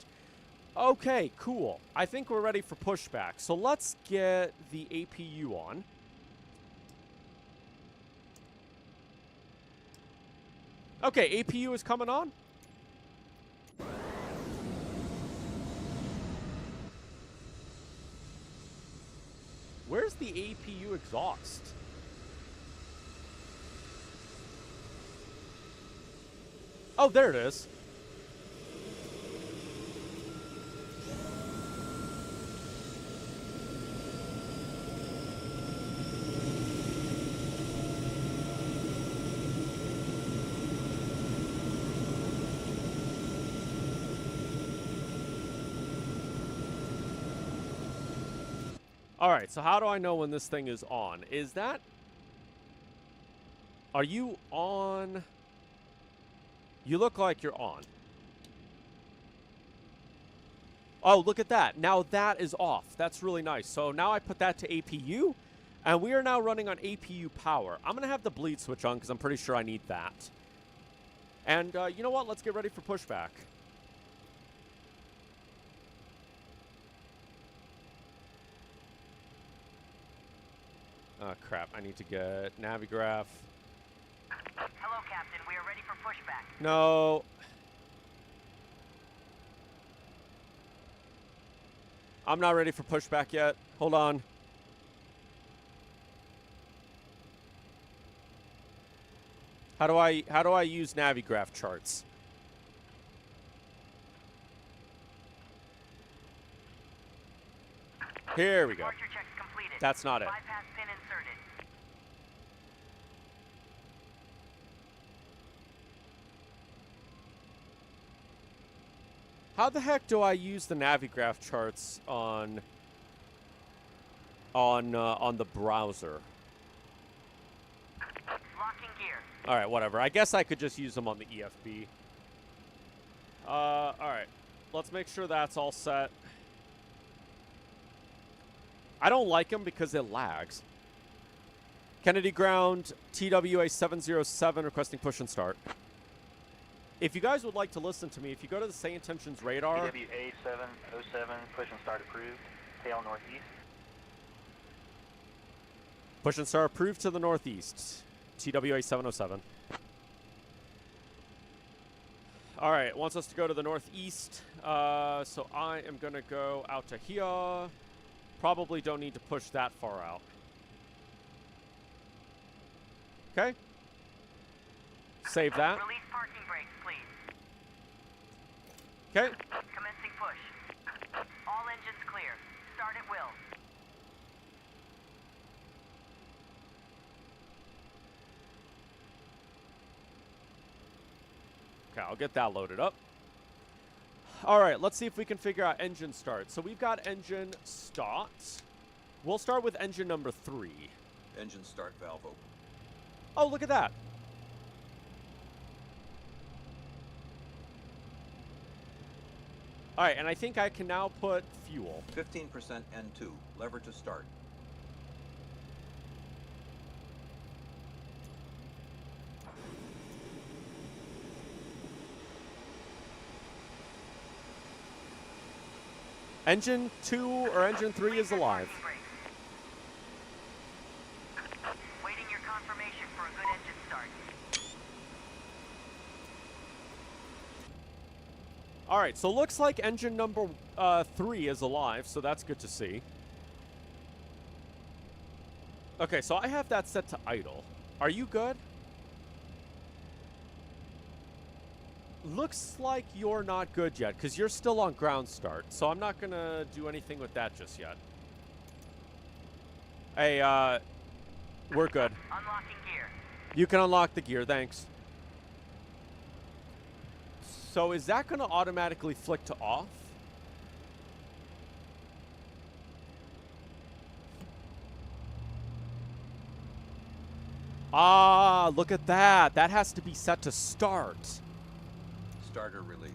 Okay, cool. I think we're ready for pushback. So let's get the APU on. Okay, APU is coming on. Where's the APU exhaust? Oh, there it is. All right, so how do I know when this thing is on? Is that... Are you on? You look like you're on. Oh, look at that. Now that is off. That's really nice. So now I put that to APU, and we are now running on APU power. I'm going to have the bleed switch on because I'm pretty sure I need that. And you know what? Let's get ready for pushback. Oh, crap. I need to get Navigraph. Hello, Captain. We are ready for pushback. No. I'm not ready for pushback yet. Hold on. How do I use Navigraph charts? Here we go. Departure checks completed. That's not it. Bypass pin inserted. How the heck do I use the Navigraph charts on the browser? Locking gear. All right, whatever. I guess I could just use them on the EFB. All right. Let's make sure that's all set. I don't like them because it lags. Kennedy ground, TWA 707 requesting push and start. If you guys would like to listen to me, if you go to the SayIntentions radar... TWA 707, push and start approved. Tail northeast. Push and start approved to the northeast. TWA 707. All right, wants us to go to the northeast. So I am going to go out to here. Probably don't need to push that far out. Okay. Save that. Release parking brakes, please. Okay. Commencing push. All engines clear. Start at will. Okay, I'll get that loaded up. All right, let's see if we can figure out engine start. So we've got engine start. We'll start with engine number 3. Engine start valve open. Oh, look at that. All right, and I think I can now put fuel. 15% N2. Lever to start. Engine 2 or engine 3 is alive. Parking brakes. Waiting your confirmation for a good engine start. All right, so looks like engine number 3 is alive, so that's good to see. Okay, so I have that set to idle. Are you good? Looks like you're not good yet, because you're still on ground start, so I'm not going to do anything with that just yet. Hey, we're good. Unlocking gear. You can unlock the gear, thanks. So is that going to automatically flick to off? Ah, look at that. That has to be set to start. Starter release.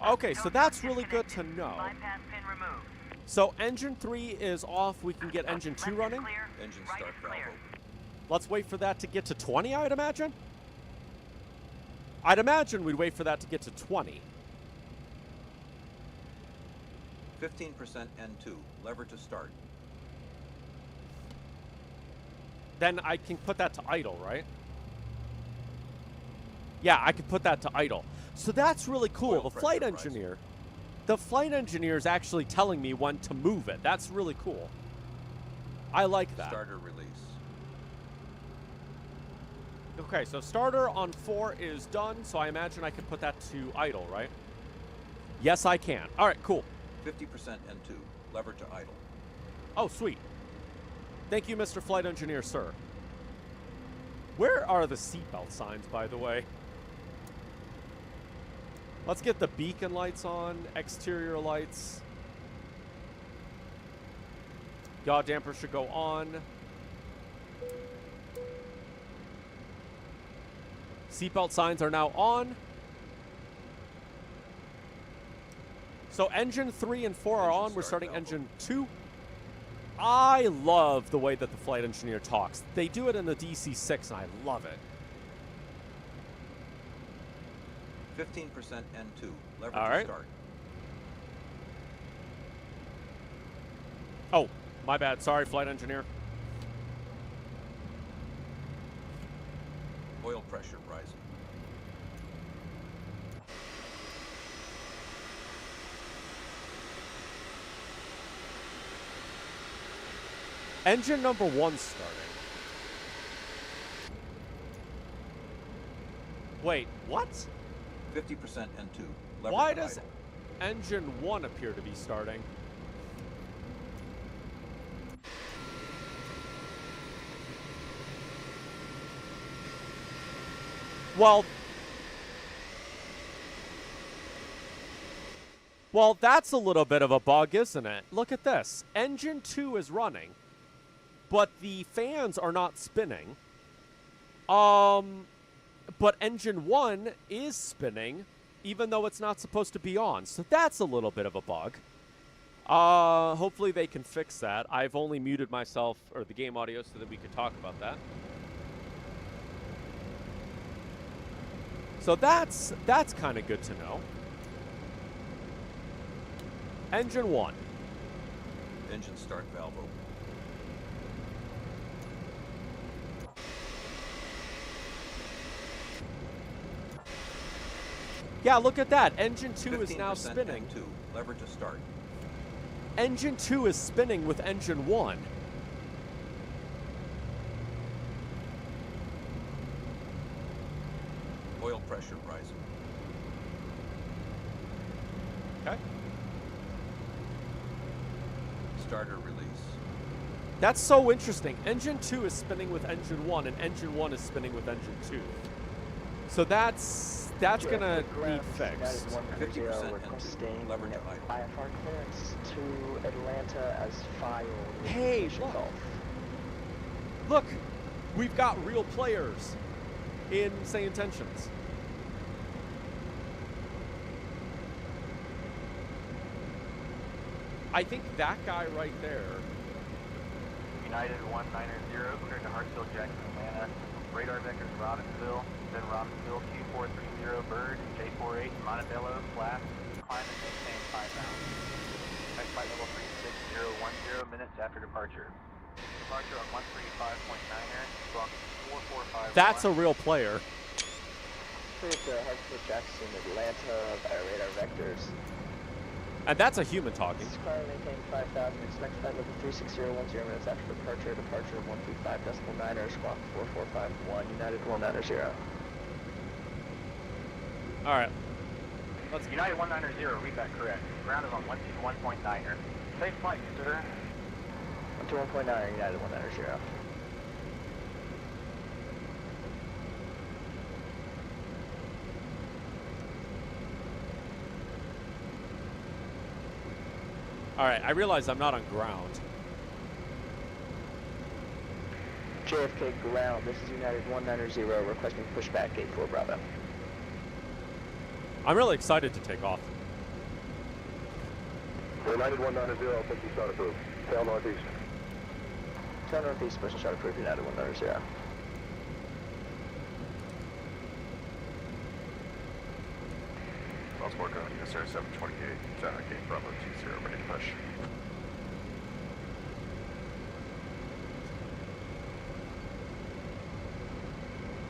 Okay, so that's really good to know. Bypass pin removed. So engine 3 is off. We can get engine 2 Left is running. clear. Engine Right start is valve clear. open. Let's wait for that to get to 20, I'd imagine. I'd imagine we'd wait for that to get to 20. 15% N2. Lever to start. Then I can put that to idle, right? Yeah, I can put that to idle. So that's really cool. Oil The pressure flight rising. engineer, the flight engineer is actually telling me when to move it. That's really cool. I like that. Starter release. Okay, so starter on 4 is done, so I imagine I can put that to idle, right? Yes, I can. All right, cool. 50% N2. Lever to idle. Oh, sweet. Thank you, Mr. Flight Engineer, sir. Where are the seatbelt signs, by the way? Let's get the beacon lights on, exterior lights. Yaw damper should go on. Seatbelt signs are now on. So engine 3 and 4 are Engine on. We're start starting valve engine 2. I love the way that the flight engineer talks. They do it in the DC-6, and I love it. 15% N2. Lever All to right. start. Oh, my bad. Sorry, flight engineer. Oil pressure rising. Engine number 1 starting. Wait, what? 50% N2. Lever Why to does idle. engine 1 appear to be starting? Well, that's a little bit of a bug, isn't it? Look at this. Engine 2 is running, but the fans are not spinning. But engine 1 is spinning, even though it's not supposed to be on. So that's a little bit of a bug. Hopefully they can fix that. I've only muted myself, or the game audio, so that we could talk about that. So that's kind of good to know. Engine 1. Engine start valve open. Yeah, look at that. Engine 2 is now 15% spinning. N2, lever to start. Engine 2 is spinning with engine 1. Oil pressure rising. Okay. Starter release. That's so interesting. Engine 2 is spinning with engine 1, and engine 1 is spinning with engine 2. So that's gonna be fixed. 50% N2, lever to idle. IFR clearance to Atlanta as filed. Hey, Mission look. Golf. Look, we've got real players in SayIntentions. I think that guy right there. United 190, cleared to Hartsville, Jackson, Atlanta. Radar vectors Robbinsville, then Robbinsville, Q430 Bird, J48, Montebello, Flash, climb and maintain 5,000. Next flight level 36010 minutes after departure. Departure on 135.9er, squawk 4451. That's a real player. Clear to Hartsville, Jackson, Atlanta via radar vectors. And that's a human talking. Climb and maintain 5,000. Expect flight level 36010 minutes after departure. Departure 135.9er, squawk 4451. United 190. All right. United 190, read that correct. Ground is on 121.9er. Safe flight, sir. 121.9, United 190. All right, I realize I'm not on ground. JFK ground, this is United 190, requesting pushback gate 4 Bravo. I'm really excited to take off. United 190, pushing shot approved. Tail northeast. Tail northeast, pushing shot approved, United 190. Baltimore going USR 728, gate Bravo 20, ready to push.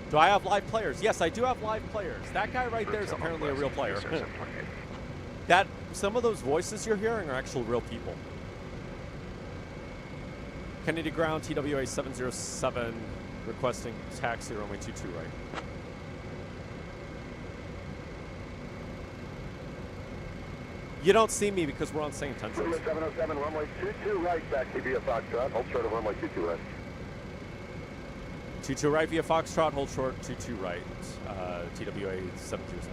Do I have live players? Yes, I do have live players. That guy right there is apparently a real player. That some of those voices you're hearing are actual real people. Kennedy ground, TWA 707, requesting taxi runway 22 right. You don't see me because we're on SayIntentions. 707, runway 22 right, taxi via Foxtrot, hold short of runway 22 right. 22 right via Foxtrot, hold short, 22 right, TWA 707.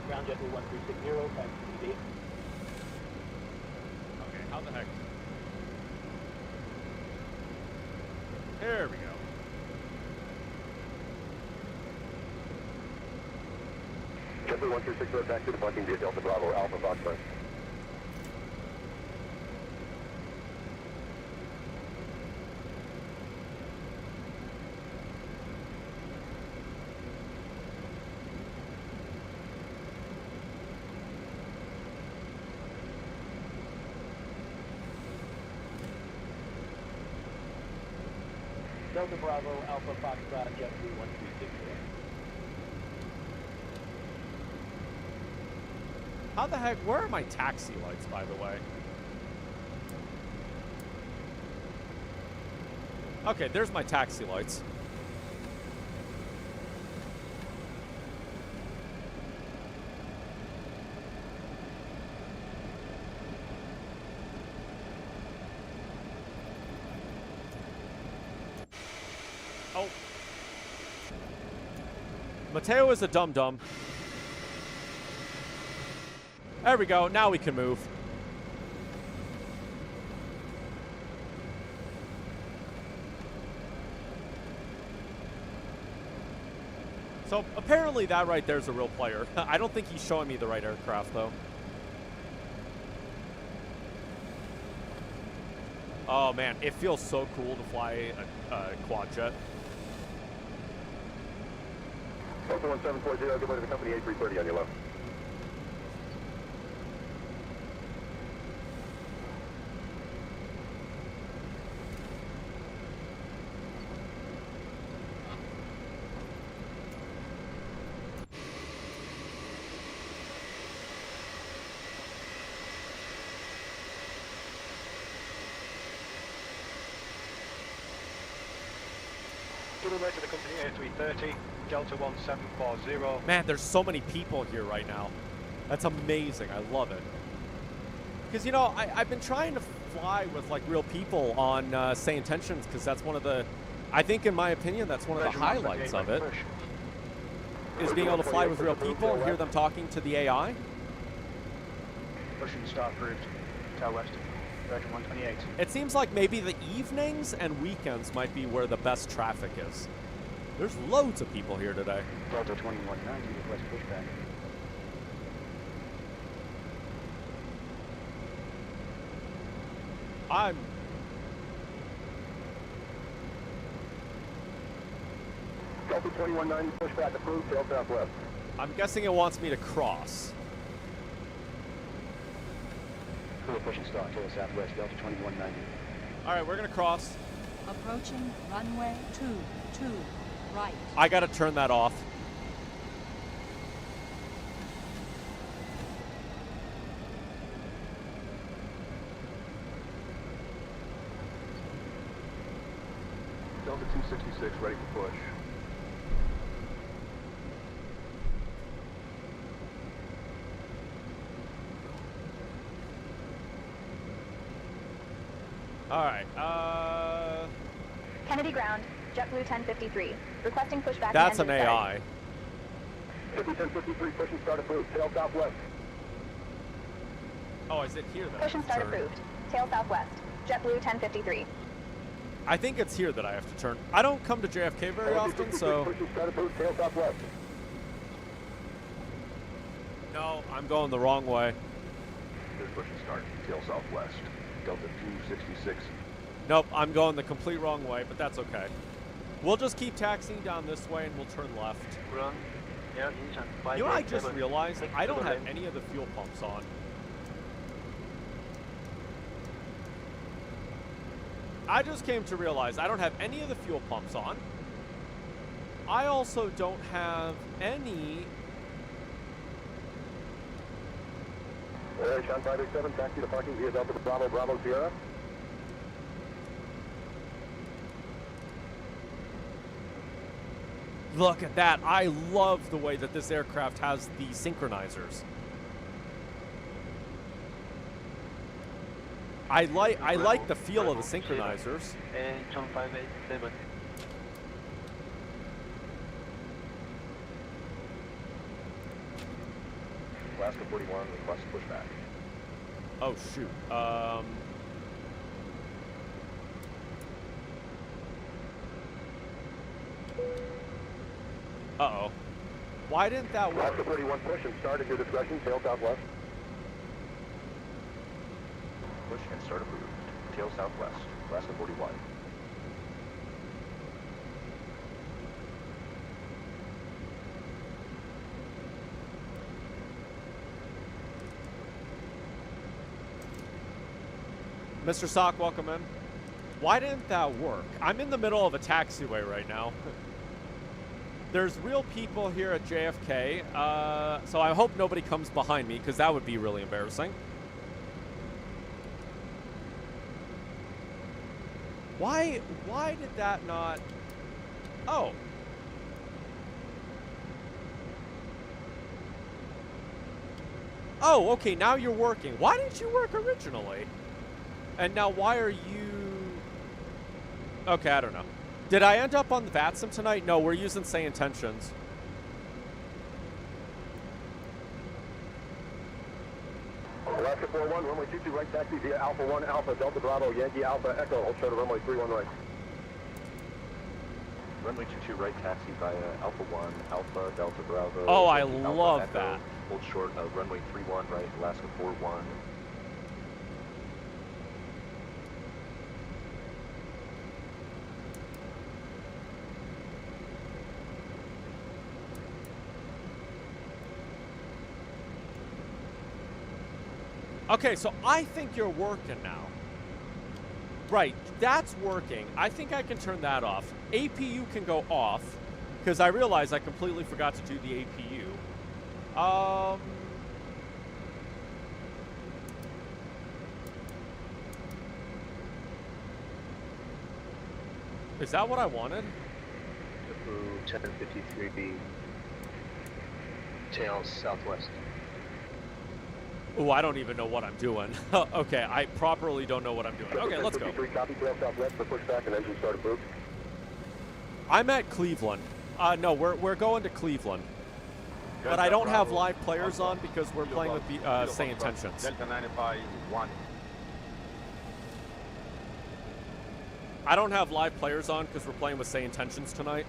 Ground Jet 1360, taxi PD. Okay, how the heck? There we go. Jet 1360, taxi departing via Delta Bravo, Alpha Foxtrot. Delta Bravo, Alpha Foxtrot, Jet 1360. How the heck? Where are my taxi lights, by the way? Okay, there's my taxi lights. Oh. Mateo is a dum-dum. There we go. Now we can move. So apparently that right there is a real player. I don't think he's showing me the right aircraft though. Oh man, it feels so cool to fly a Quadjet. Delta 1740, good way to the company 8330 on your left. Double way to the company A330, Delta 1740. Man, there's so many people here right now. That's amazing. I love it. Because, you know, I've been trying to fly with, like, real people on SayIntentions because that's one of the, I think, in my opinion, that's one of the highlights of it. Is being able to fly with real people and hear them talking to the AI. Pushing start approved. Tail west. Virgin 128. It seems like maybe the evenings and weekends might be where the best traffic is. There's loads of people here today. Delta 2190, request pushback. I'm... Delta 2190, pushback approved, tail southwest. I'm guessing it wants me to cross. Cooler pushing start, tail southwest, Delta 2190. Alright, we're gonna cross. Approaching runway 22 right. I gotta turn that off. Delta 266, ready for push. Alright, Kennedy ground, JetBlue 1053. Requesting pushback. that's an and engine AI. 50-1053, push and start approved, tail southwest. Oh, is it here that Push and start approved. Tail southwest. JetBlue 1053. I think it's here that I have to turn. I don't come to JFK very often, so... Push and start approved, tail southwest. No, I'm going the wrong way. Here's push and start, tail southwest. Delta 266. Nope, I'm going the complete wrong way, but that's okay. We'll just keep taxiing down this way and we'll turn left. You know what I just realized? I don't have any of the fuel pumps on. I just came to realize I don't have any of the fuel pumps on. I also don't have any... Sean 587, taxi to parking via Delta Bravo, Bravo Sierra. Look at that. I love the way that this aircraft has the synchronizers. I like the feel of the synchronizers. John 587. Alaska 41, request pushback. Oh shoot. Uh-oh. Why didn't that work? Alaska 41, push and start at your discretion, tail southwest. Push and start approved, tail southwest, Alaska 41. Mr. Sock, welcome in. Why didn't that work? I'm in the middle of a taxiway right now. There's real people here at JFK, so I hope nobody comes behind me, because that would be really embarrassing. Why did that not... Oh. Oh, okay, now you're working. Why didn't you work originally? And now why are you... Okay, I don't know. Did I end up on the VATSIM tonight? No, we're using SayIntentions. Alaska 41, runway 22 right taxi via Alpha 1 Alpha Delta Bravo Yankee Alpha Echo. Hold short of runway 31 right. runway 22 right, taxi via Alpha 1, Alpha, Delta Bravo. Oh, I Alpha love Echo, that. Hold short of runway 31 right, Alaska 41. Okay, so I think you're working now. Right, that's working. I think I can turn that off. APU can go off, because I realized I completely forgot to do the APU. Is that what I wanted? 1053B, tails southwest. Oh, I don't even know what I'm doing. Okay, I properly don't know what I'm doing. Okay, let's go. Copy, tail southwest for pushback and engine start approved. I'm at Cleveland. No, we're going to Cleveland. But I don't have live players on because we're playing with the SayIntentions. Delta 95 1. I don't have live players on because we're playing with SayIntentions tonight.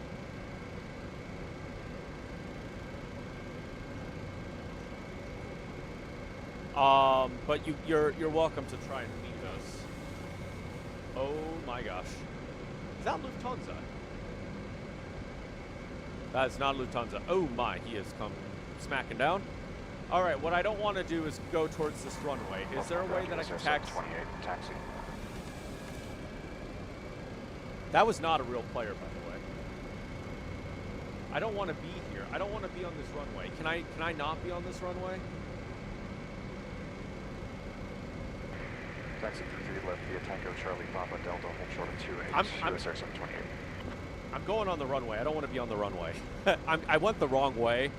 But you're welcome to try and meet us. Oh my gosh. Is that Lufthansa? That is not Lufthansa. Oh my, he has come smacking down. All right, what I don't want to do is go towards this runway. Is there a way that I can taxi? 28 taxi. That was not a real player, by the way. I don't want to be here. I don't want to be on this runway. Can I not be on this runway? Taxi 33 left via Tango Charlie Papa Delta, hold short of 28, USR 728. I'm going on the runway. I don't want to be on the runway. I went the wrong way.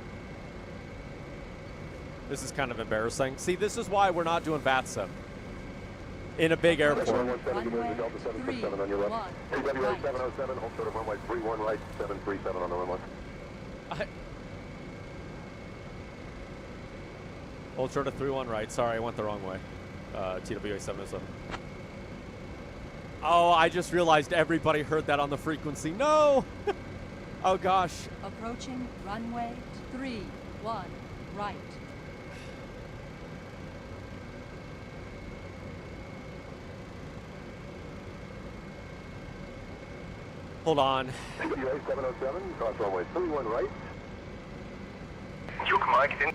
This is kind of embarrassing. See, this is why we're not doing VATSIM in a big airport. Runway 3, 1, AWA 707, hold short of runway 31 right, 737 on the runway. Hold short of 31 right. Sorry, I went the wrong way. TWA 707. Oh, I just realized everybody heard that on the frequency. No! Oh, gosh. approaching runway 3, 1, right. Hold on. AWA 707, cross runway 31 right. Juke Mike in.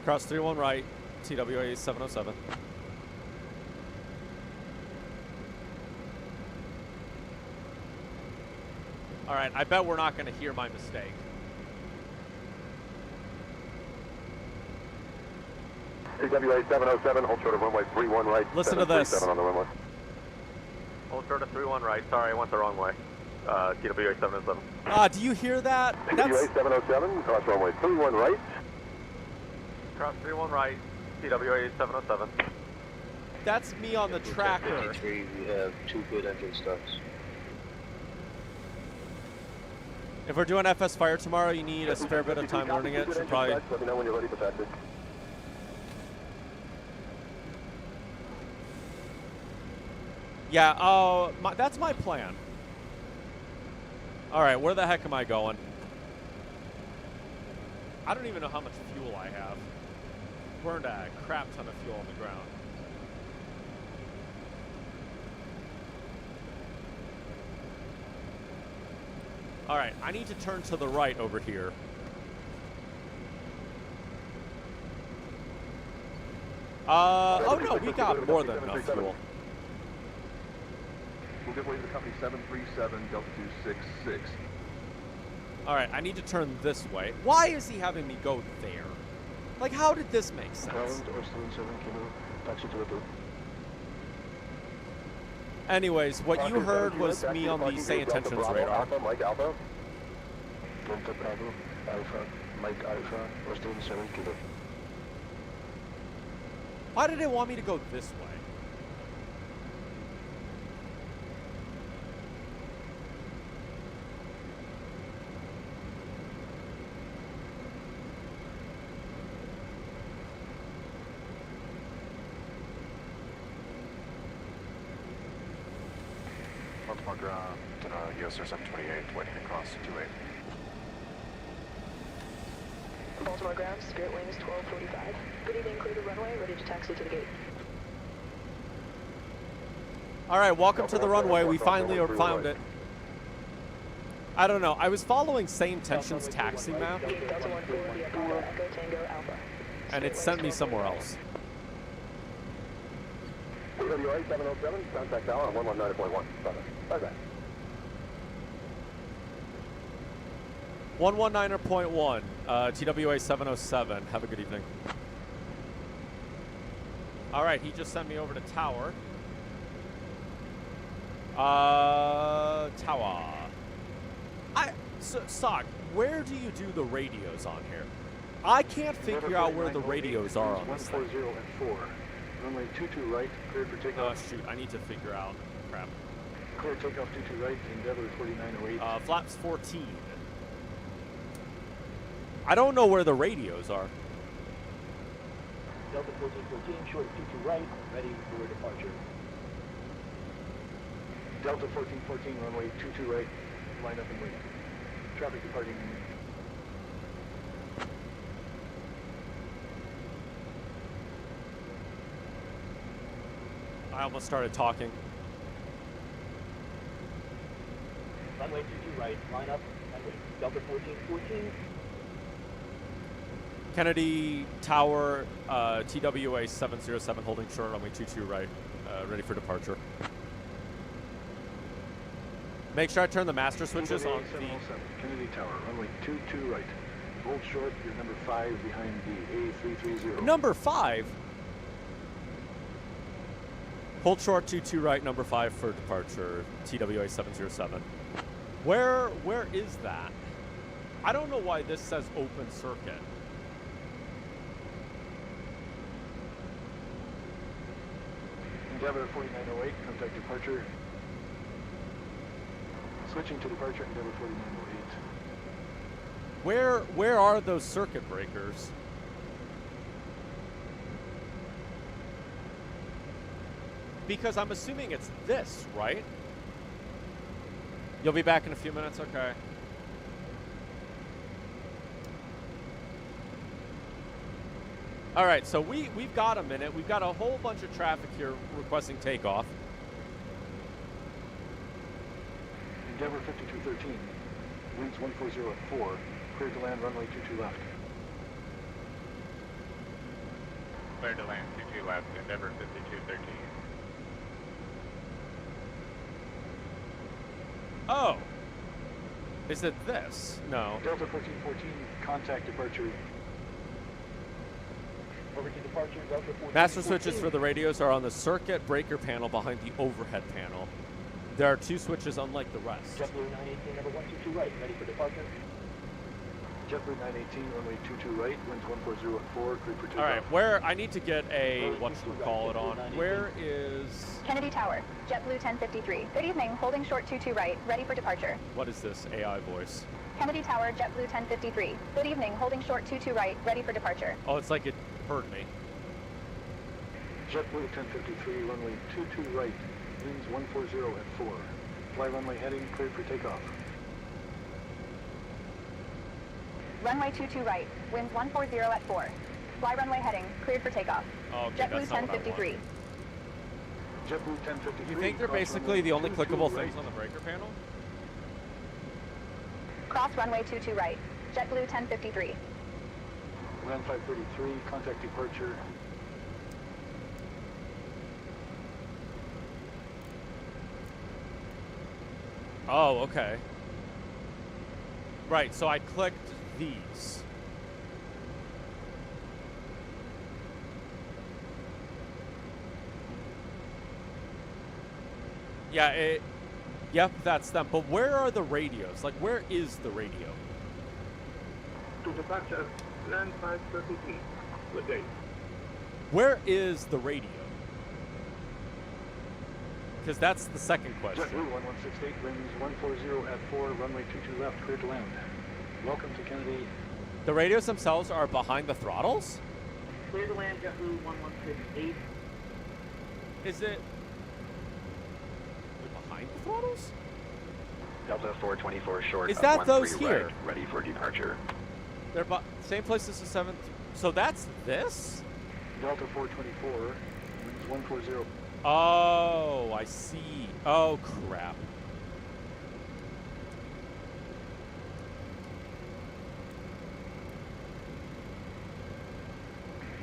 Cross 31 right. TWA 707. All right, I bet we're not going to hear my mistake. AWA 707, hold short of runway 31 right. Listen to this. 737 on the runway. Hold short of 31 right. Sorry, I went the wrong way. TWA 707. Do you hear that? AWA 707, cross runway 31 right. Cross 31 right. TWA 707. That's me on the tracker. We have 2 good engine stops. If we're doing FS Fire tomorrow, you need a spare bit of time learning it. Should probably. Let me know when you're ready for taxi. Yeah, that's my plan. All right, where the heck am I going? I don't even know how much fuel I have. Burned a crap ton of fuel on the ground. All right, I need to turn to the right over here. Oh no, we got more than enough fuel. We'll give way to the company 737, Delta 266. All right, I need to turn this way. Why is he having me go there? Like, how did this make sense? Anyways, what you heard was me on the SayIntentions radar. Alpha, Mike Alpha. Delta Bravo, Alpha, Mike Alpha, Austin 7 kilo. Why did it want me to go this way? Baltimore ground, USR 728, waiting across 28. Baltimore ground, Spirit Wings 1245. Good evening, clear the runway, ready to taxi to the gate. All right, welcome to the runway. We finally found it. I don't know. I was following SayIntentions taxi map, Delta 14 via Papa Echo Tango Alpha. and it sent me somewhere else. TWA 707, contact tower on 119.1. Bye bye. 119.1, TWA 707. Have a good evening. All right, he just sent me over to tower. Tower. Sock, where do you do the radios on here? I can't figure out where the radios are on this thing. 140 and 4. Runway 22 right, cleared for Oh, takeoff. shoot, I need to figure out. Crap. Clear takeoff 22 right, Endeavor 4908. Flaps 14. I don't know where the radios are. Delta 1414, short 22 right, ready for departure. Delta 1414, runway 22 right, line up and wait. Traffic departing. I almost started talking. Runway 22 right, line up and wait. Delta 1414. Kennedy Tower, TWA 707, holding short, runway 22 right, ready for departure. Make sure I turn the master switches on. 707, Kennedy Tower, runway 22 right. Hold short, you're number 5 behind the A330. Number 5? Hold short, 22 right, number 5 for departure, TWA 707. Where is that? I don't know why this says open circuit. Endeavor 4908, contact departure. Switching to departure, Endeavor 4908. Where are those circuit breakers? Because I'm assuming it's this, right? You'll be back in a few minutes? Okay. All right, so we've got a minute. We've got a whole bunch of traffic here requesting takeoff. Endeavor 5213, winds 140 at 4, cleared to land runway 22 left. Clear to land 22 left, Endeavor 5213. Oh. Is it this? No. Delta 1414, contact departure. Over to departure, Delta 1414. Master switches for the radios are on the circuit breaker panel behind the overhead panel. There are 2 switches unlike the rest. JetBlue 918, number 122 right, ready for departure. JetBlue 918, runway 22 right, winds 140 at 4, cleared for takeoff. All right, where I need to get a whatchamacallit on. Where is Kennedy Tower, JetBlue 1053. Good evening, holding short 22 right, ready for departure. what is this AI voice? Kennedy Tower, JetBlue 1053. Good evening, holding short 22 right, ready for departure. Oh, it's like it heard me. JetBlue 1053, runway 22 right, winds 140 at 4. Fly runway heading, cleared for takeoff. Runway 22 right, winds 140 at 4. Fly runway heading, cleared for takeoff. Oh, okay, JetBlue that's not what I 1053. want. JetBlue 1053. You think they're cross basically runway the only 22 clickable right. things on the breaker panel? Cross runway 22 right, JetBlue 1053. Land 533, contact departure. Oh, okay. Right, so I clicked these. Yeah, yep, that's them. But where are the radios? Like, where is the radio? To departure, land 533. Good day. Where is the radio? Because that's the second question. JetBlue 1168, winds 140 at 4, runway 22 left, cleared to land. Welcome to Kennedy. The radios themselves are behind the throttles? Clear to land, JetBlue 1168. Is it... They're behind behind the throttles? Delta 424 short. Is of that 13 those right, here? ready for departure. They're same place as the 7th. So that's this? Delta 424, winds 140. Oh, I see. Oh, crap.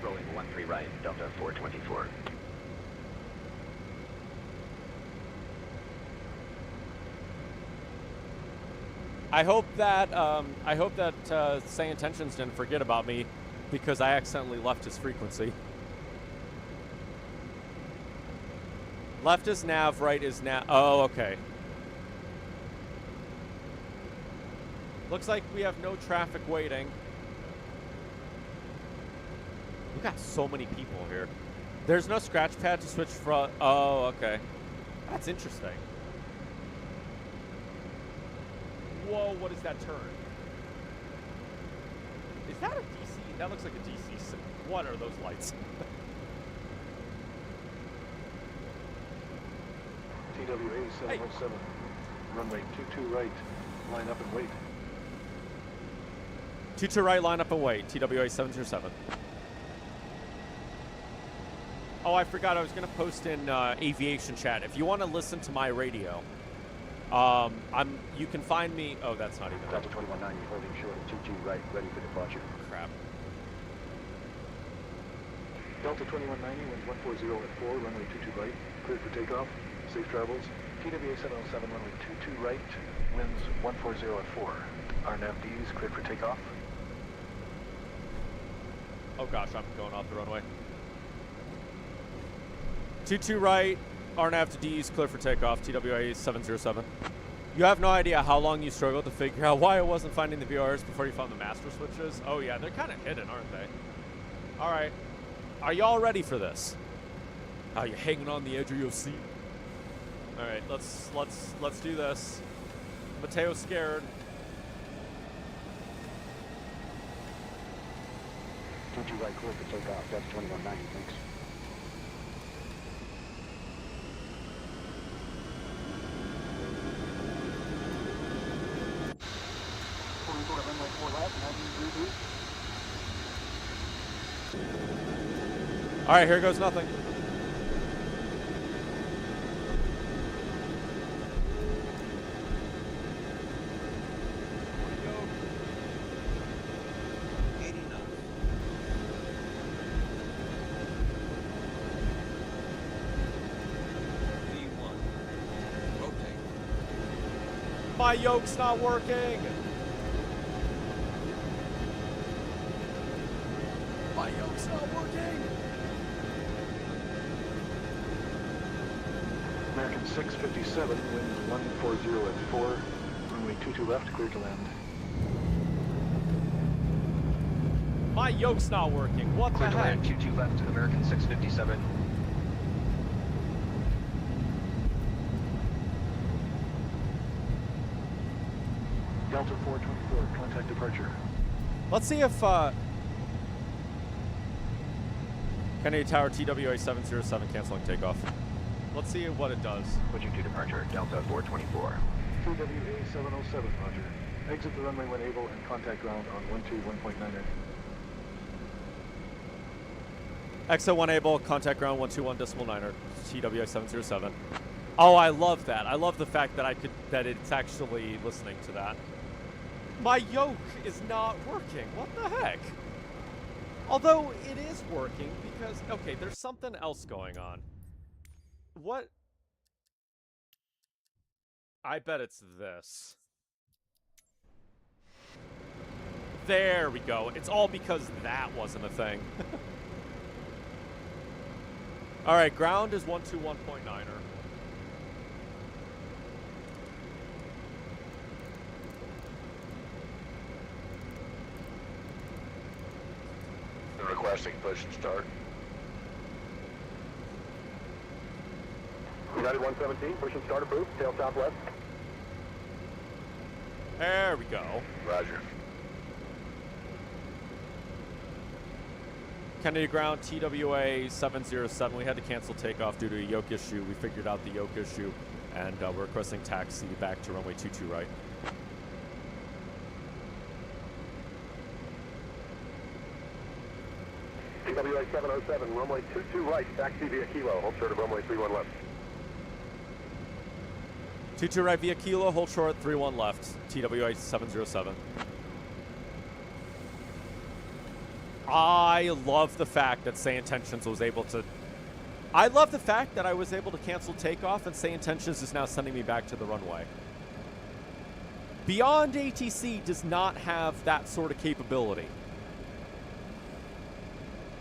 Rolling 13 right, Delta 424. I hope that SayIntentions didn't forget about me because I accidentally left his frequency. Left is nav, right is nav. Oh, okay. Looks like we have no traffic waiting. We got so many people here. There's no scratch pad to switch from. Oh, okay. That's interesting. Whoa, what is that turn? Is that a DC? That looks like a DC. What are those lights? TWA 707, runway 22 right, line up and wait. 22 right, line up and wait. TWA 707. Oh, I forgot I was going to post in aviation chat. If you want to listen to my radio, you can find me. Oh, that's not even. Delta 2190 holding short of 22 right, ready for departure. Crap. Delta 2190, winds 140 at 4, runway 22 right, cleared for takeoff. Safe travels. TWA 707, runway 22 right, winds 140 at 4. RNAV-Ds cleared for takeoff. Oh gosh, I'm going off the runway. 22 right, RNAV to D's, clear for takeoff, TWA 707. You have no idea how long you struggled to figure out why I wasn't finding the VRs before you found the master switches? Oh yeah, they're kind of hidden, aren't they? Alright. Are y'all ready for this? Are you hanging on the edge of your seat? Alright, let's do this. Mateo's scared. 22 right, clear for takeoff. Delta 2190, thanks. Alright, here goes nothing. My yoke's not working. My yoke's not working. American 657, winds 140 at 4, runway 22 left, clear to land. My yoke's not working. What Clear the to heck? land, Q2 left, American 657. Delta 424, contact departure. Let's see if Kennedy Tower TWA 707 canceling takeoff. Let's see what it does. Switching to departure, Delta 424. TWA 707, roger. Exit the runway when able and contact ground on 121.9. Exit 1 able, contact ground 121.9er, TWA 707. Oh, I love that. I love the fact that that it's actually listening to that. My yoke is not working. What the heck? Although it is working because, okay, there's something else going on. What? I bet it's this. There we go. It's all because that wasn't a thing. All right, ground is 121.9er. Requesting push and start. United 117, push and start approved. Tail southwest. There we go. Roger. Kennedy ground, TWA 707. We had to cancel takeoff due to a yoke issue. We figured out the yoke issue, and we're requesting taxi back to runway 22 right. TWA 707, runway 22 right, taxi via Kilo, hold short of runway 31 left. 22 right via Kilo, hold short, 31 left, TWA 707. I love the fact that SayIntentions was able to... I love the fact that I was able to cancel takeoff and SayIntentions is now sending me back to the runway. Beyond ATC does not have that sort of capability.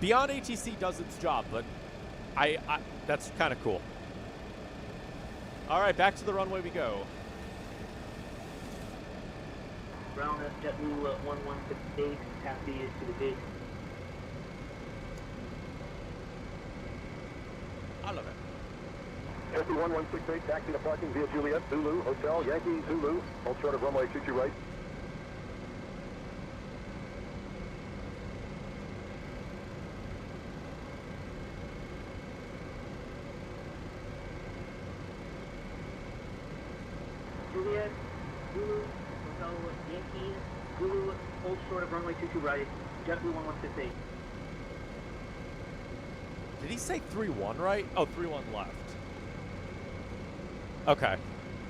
Beyond ATC does its job, but that's kind of cool. All right, back to the runway we go. Ground JetBlue 1168, taxi to the gate. I love it. Taxi 1168, taxi to parking via Juliet, Zulu, Hotel, Yankee, Zulu, hold short of runway 22 right. Juliet, Zulu, Hotel, Yankee, Zulu, hold short of runway 22 right, JetBlue 1168. Did he say 3-1 right? Oh, 3-1 left. Okay.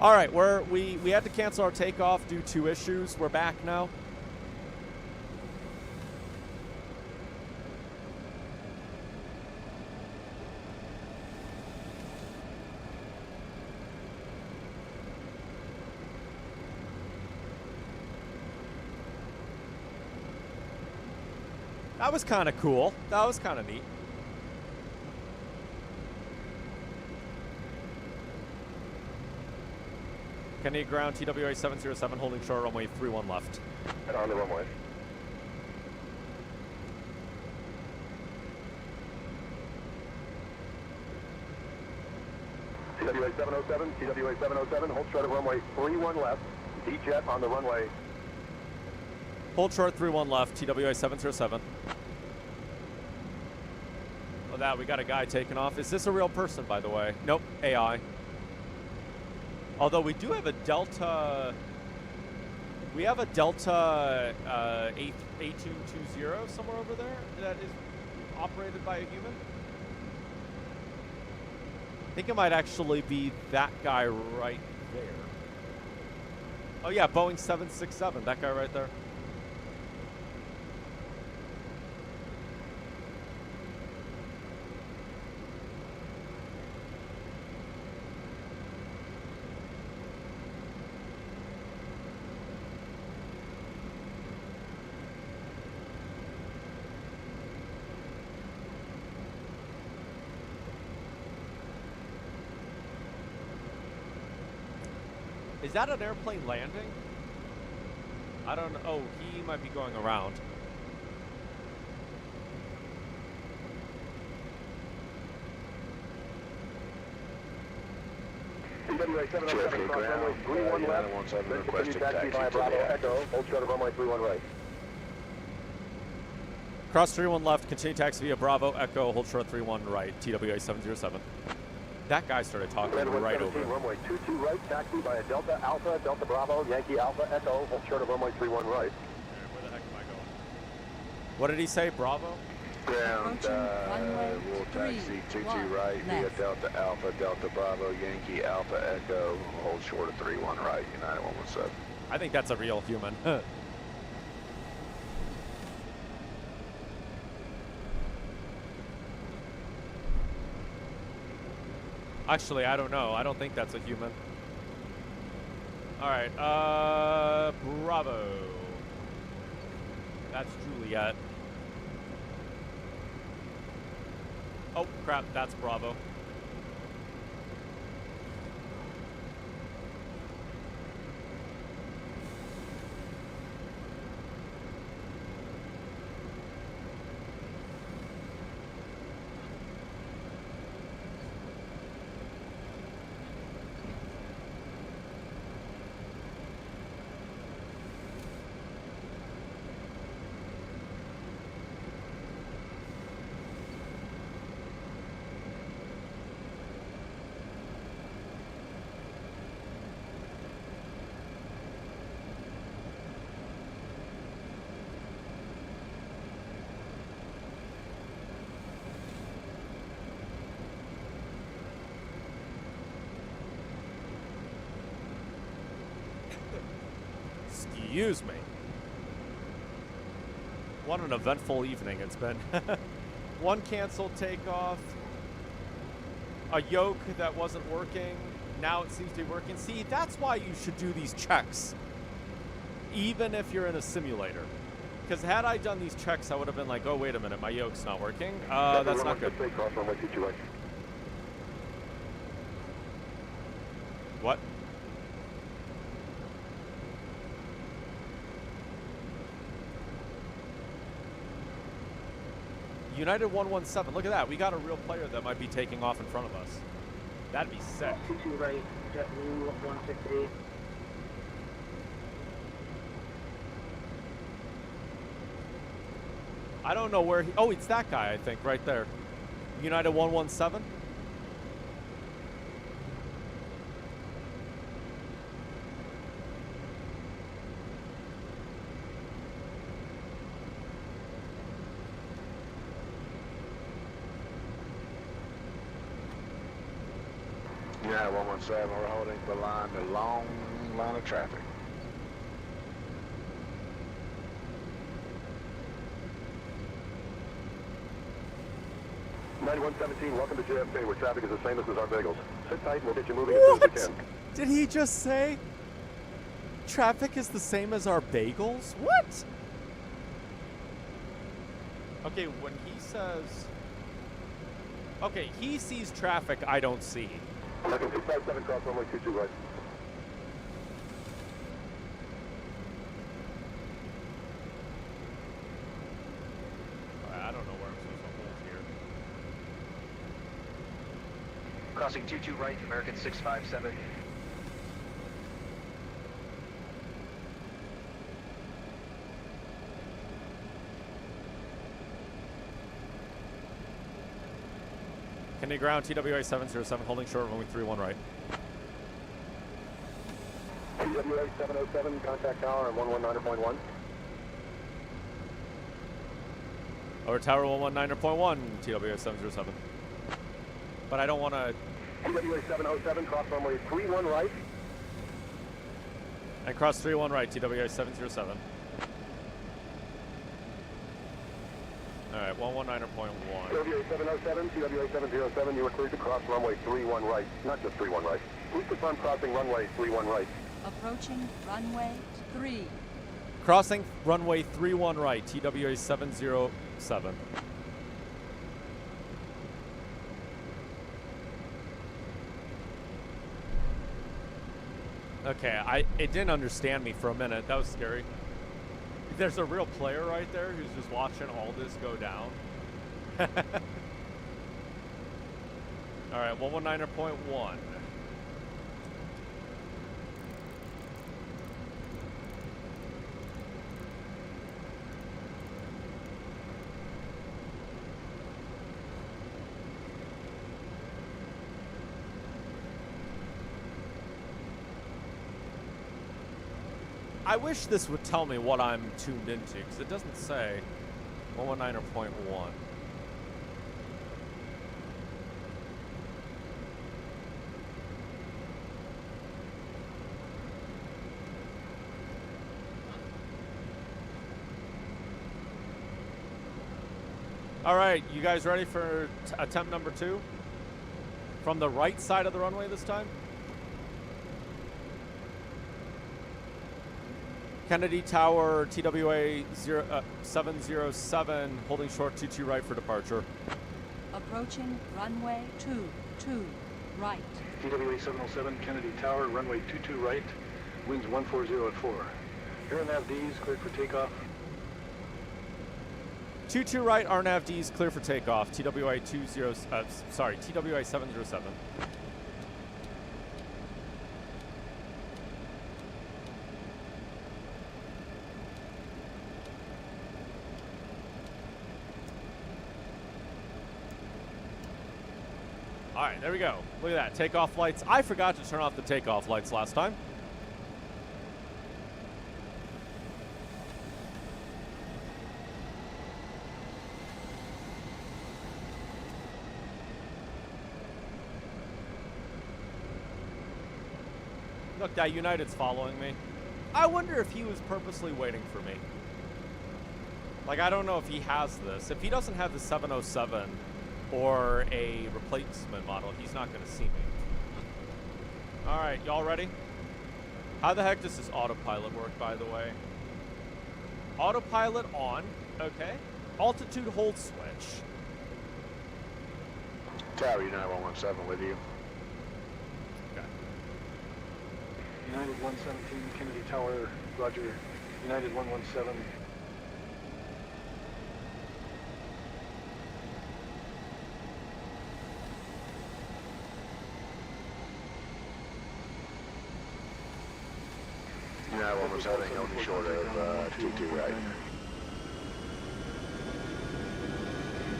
All right, we had to cancel our takeoff due to issues. We're back now. That was kind of cool. That was kind of neat. Kennedy ground, TWA 707, holding short, runway 31 left. And on the runway. TWA 707, TWA 707, hold short of runway 31 left, D-Jet on the runway. Hold short, 31 left, TWA 707. Oh, that, we got a guy taking off. Is this a real person, by the way? Nope, AI. Although we do have a Delta... We have a Delta A220 somewhere over there that is operated by a human. I think it might actually be that guy right there. Oh yeah, Boeing 767, that guy right there. Is that an airplane landing? I don't know. Oh, he might be going around. TWA 707, cross runway 31 left, then continue taxi via Bravo Echo, hold short of runway 31 right. Cross 31 left, continue taxi via Bravo Echo, hold short 31 right, TWA 707. That guy started talking right over him. Runway 22 right, taxi via Delta Alpha, Delta Bravo, Yankee Alpha Echo, hold short of runway 31 right. Where the heck am I going? What did he say, Bravo? Ground, we'll taxi 22 right via Delta Alpha, Delta Bravo, Yankee Alpha Echo, hold short of 31 right, United 117. I think that's a real human. Actually, I don't know. I don't think that's a human. All right, Bravo. That's Juliet. Oh, crap, that's Bravo. Excuse me. What an eventful evening it's been. One canceled takeoff. A yoke that wasn't working. Now it seems to be working. See, that's why you should do these checks. Even if you're in a simulator. Because had I done these checks, I would have been like, oh, wait a minute, my yoke's not working. That's not good. What? United 117. Look at that. We got a real player that might be taking off in front of us. That'd be sick. 22 right, JetBlue 168. I don't know where he... Oh, it's that guy, I think, right there. United 117. Yeah, 117, we're holding the line, the long line of traffic. Welcome to JFK, where traffic is the same as our bagels. Sit tight and we'll get you moving as soon as we can. Did he just say traffic is the same as our bagels? What? Okay, when he says... Okay, he sees traffic I don't see. Okay, 657 cross runway 22 right. I don't know where I'm supposed to hold here. Crossing 22 right, American 657. Kennedy ground, TWA 707, holding short, runway 31 right. TWA 707, contact tower on 119.1. Over tower 119.1, TWA 707. But I don't want to... TWA 707, cross runway 31 right. And cross 31 right, TWA 707. Alright, 119.1. TWA 707, TWA 707, you are cleared to cross runway 31 right. Not just 31 right. Please confirm crossing runway 31 right. Approaching runway 3. Crossing runway 31 right, TWA 707. Okay, it didn't understand me for a minute. That was scary. There's a real player right there who's just watching all this go down. Alright, 119.1. I wish this would tell me what I'm tuned into, because it doesn't say 119.1. All right, you guys ready for attempt number 2? From the right side of the runway this time? Kennedy Tower, TWA 707, holding short 22 right for departure. Approaching runway 22 right. TWA 707, Kennedy Tower, runway 22 right, winds 140 at 4. Air nav D's cleared for takeoff. 22 right, RNAV D's clear for takeoff. TWA 707. All right, there we go. Look at that, takeoff lights. I forgot to turn off the takeoff lights last time. Look, that United's following me. I wonder if he was purposely waiting for me. Like, I don't know if he has this. If he doesn't have the 707 or a replacement model, he's not going to see me. All right, y'all ready? How the heck does this autopilot work, by the way? Autopilot on. Okay. Altitude hold switch. Tower United 117 with you. Okay. United 117, Kennedy Tower, roger. United 117. United 117, only short of 22 right.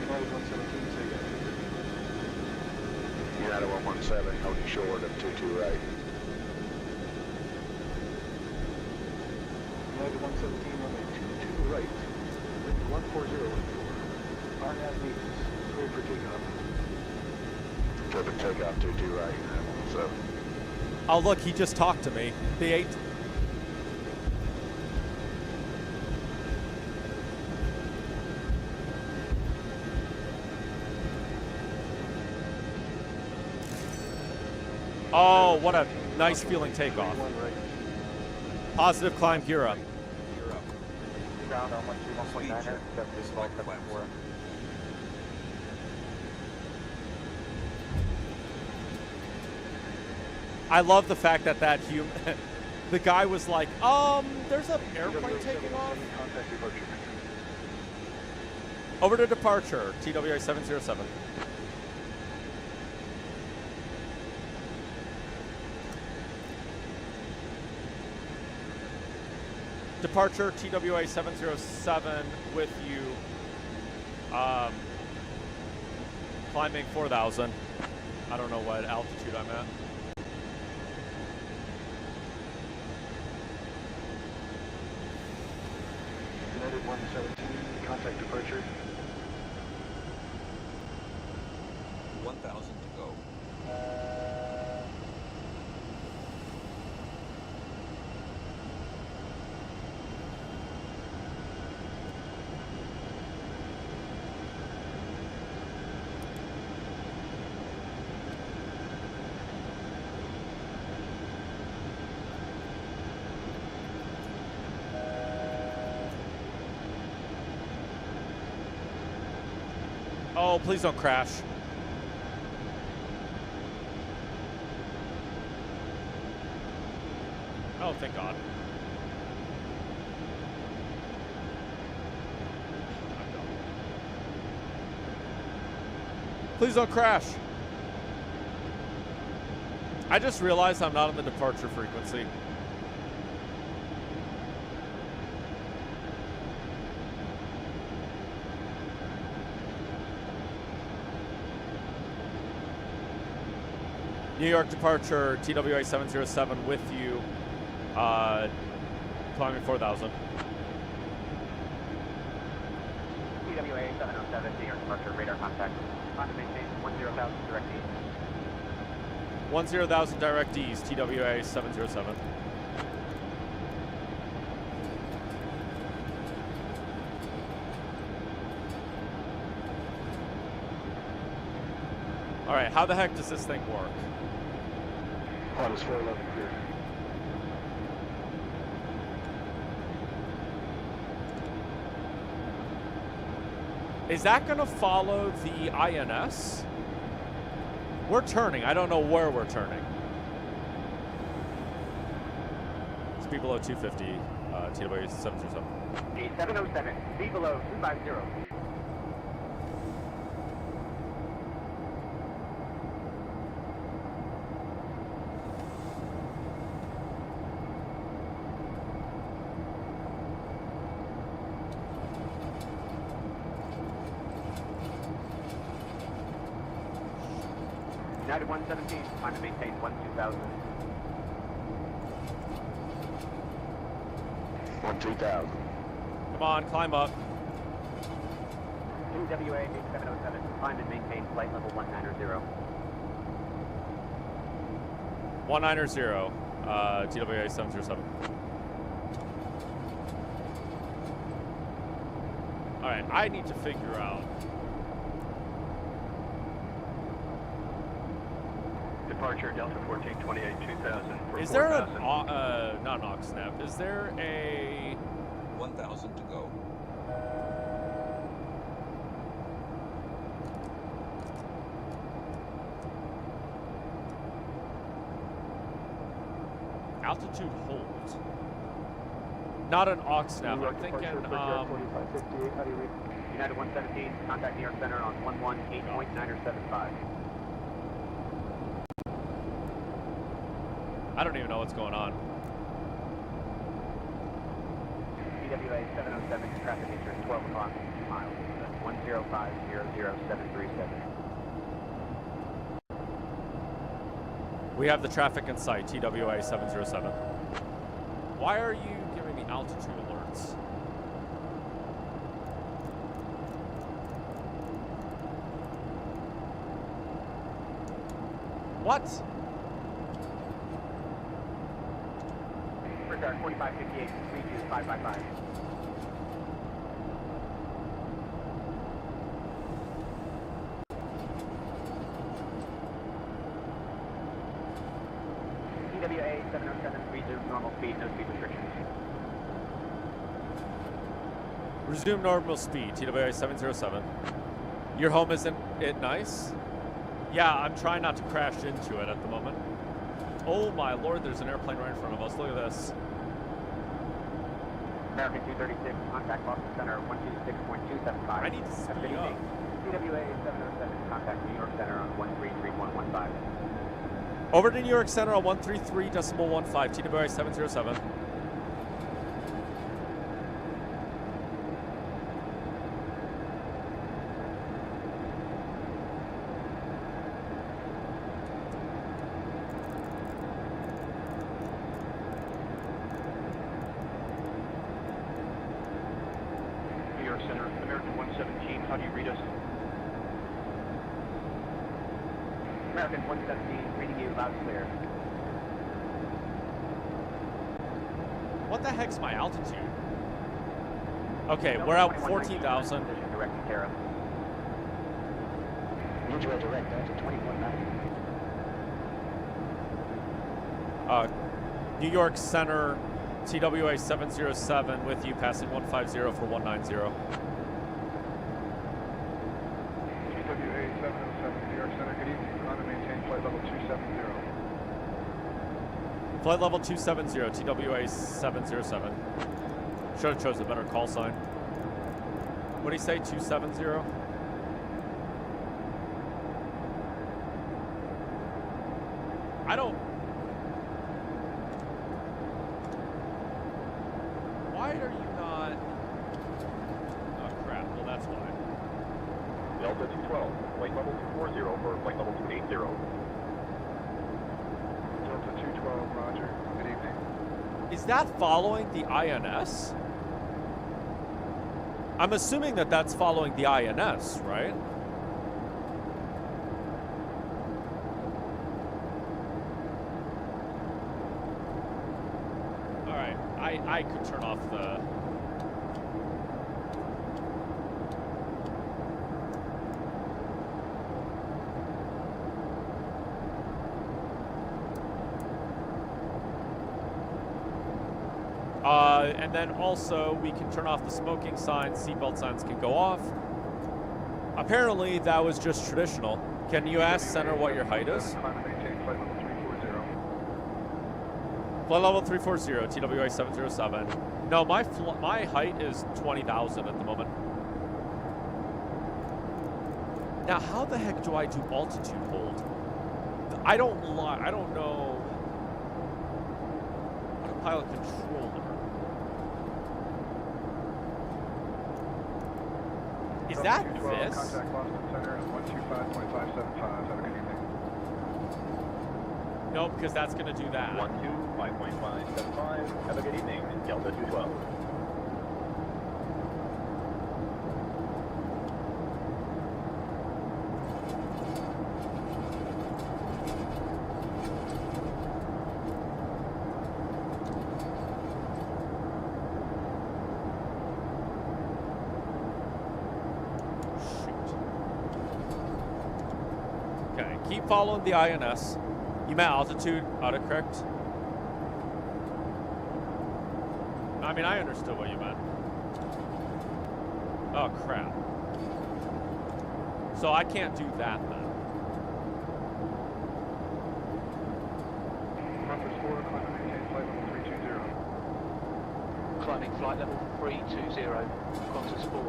United 117, say again. United 117, holding short of 22 right. United 117, runway 22 right. Wind 14014. RNAV needs. Cleared for takeoff. Cleared for takeoff, 22 right, United 117. Oh, look, he just talked to me. The 8. Oh, what a nice feeling takeoff. Positive climb, gear up. Ground on 131.9er. This flight 74. I love the fact that the guy was like, there's an airplane taking off. Over to departure, TWA 707. Departure, TWA 707 with you. Climbing 4,000. I don't know what altitude I'm at. United 117, contact departure. 1,000 to go. Oh, please don't crash. Oh, thank God. Please don't crash. I just realized I'm not on the departure frequency. New York departure, TWA 707 with you, climbing 4,000. TWA 707, New York departure, radar contact. On to maintain 10,000 direct east. 10,000 direct east, TWA 707. All right, how the heck does this thing work? Qantas 411 clear. Is that going to follow the INS? We're turning. I don't know where we're turning. Speed below 250, TWA 707. The 707, speed below 250. United 117, time to maintain 12,000. 12,000. Come on, climb up. TWA 8707, climb and maintain flight level 190. 190, TWA 707. Alright, I need to figure out. Departure Delta 1428 2000 for Is there 4,000. not an oxnap, is there a... 1,000 to go. altitude hold? Not an oxnap, I'm thinking, United 117, contact New York Center on 118.975. I don't even know what's going on. TWA 707, traffic meter 12 o'clock, 2 miles. 105-00737. We have the traffic in sight, TWA 707. Why are you giving me altitude alerts? What? Regard 4558, 32555. TWA 707, resume normal speed, no speed restrictions. Resume normal speed, TWA 707. Your home isn't it nice? Yeah, I'm trying not to crash into it at the moment. Oh my lord, there's an airplane right in front of us. Look at this. American 236, contact Boston Center 126.275. I need to speed up. TWA 707, contact New York Center on 133115. Over to New York Center on 133.15, TWA 707. New York Center, American 117, how do you read us? American 117, reading you loud and clear. What the heck's my altitude? Okay, we're at 14,000. Direct to Tara. Need you a direct down to 2190. New York Center, TWA 707 with you, passing 150 for 190. TWA 707, New York Center, good evening. On to maintain flight level 270. Flight level 270, TWA 707. Should have chose a better call sign. What do you say, 270? I don't... Why are you not... Oh crap, well that's why. Delta 212, flight level 240 for flight level 280. Delta 212, roger. Good evening. Is that following the INS? I'm assuming that that's following the INS, right? Alright, I could turn off the... and then also we can turn off the smoking signs, seatbelt signs can go off. Apparently that was just traditional. Can you ask Center what your height is? Flight level 340, TWA 707. No, my height is 20,000 at the moment. Now, how the heck do I do altitude hold? I don't know. Pilot controller. Is that this? Contact Boston Center on 125.575. Have a good evening. No, because that's going to do that. 125.575. Have a good evening, Delta 212. keep following the INS. You meant altitude, autocorrect? I mean, I understood what you meant. Oh, crap. So I can't do that then. Conference 4, climb and maintain flight level 320. Climbing flight level 320, Qantas 4.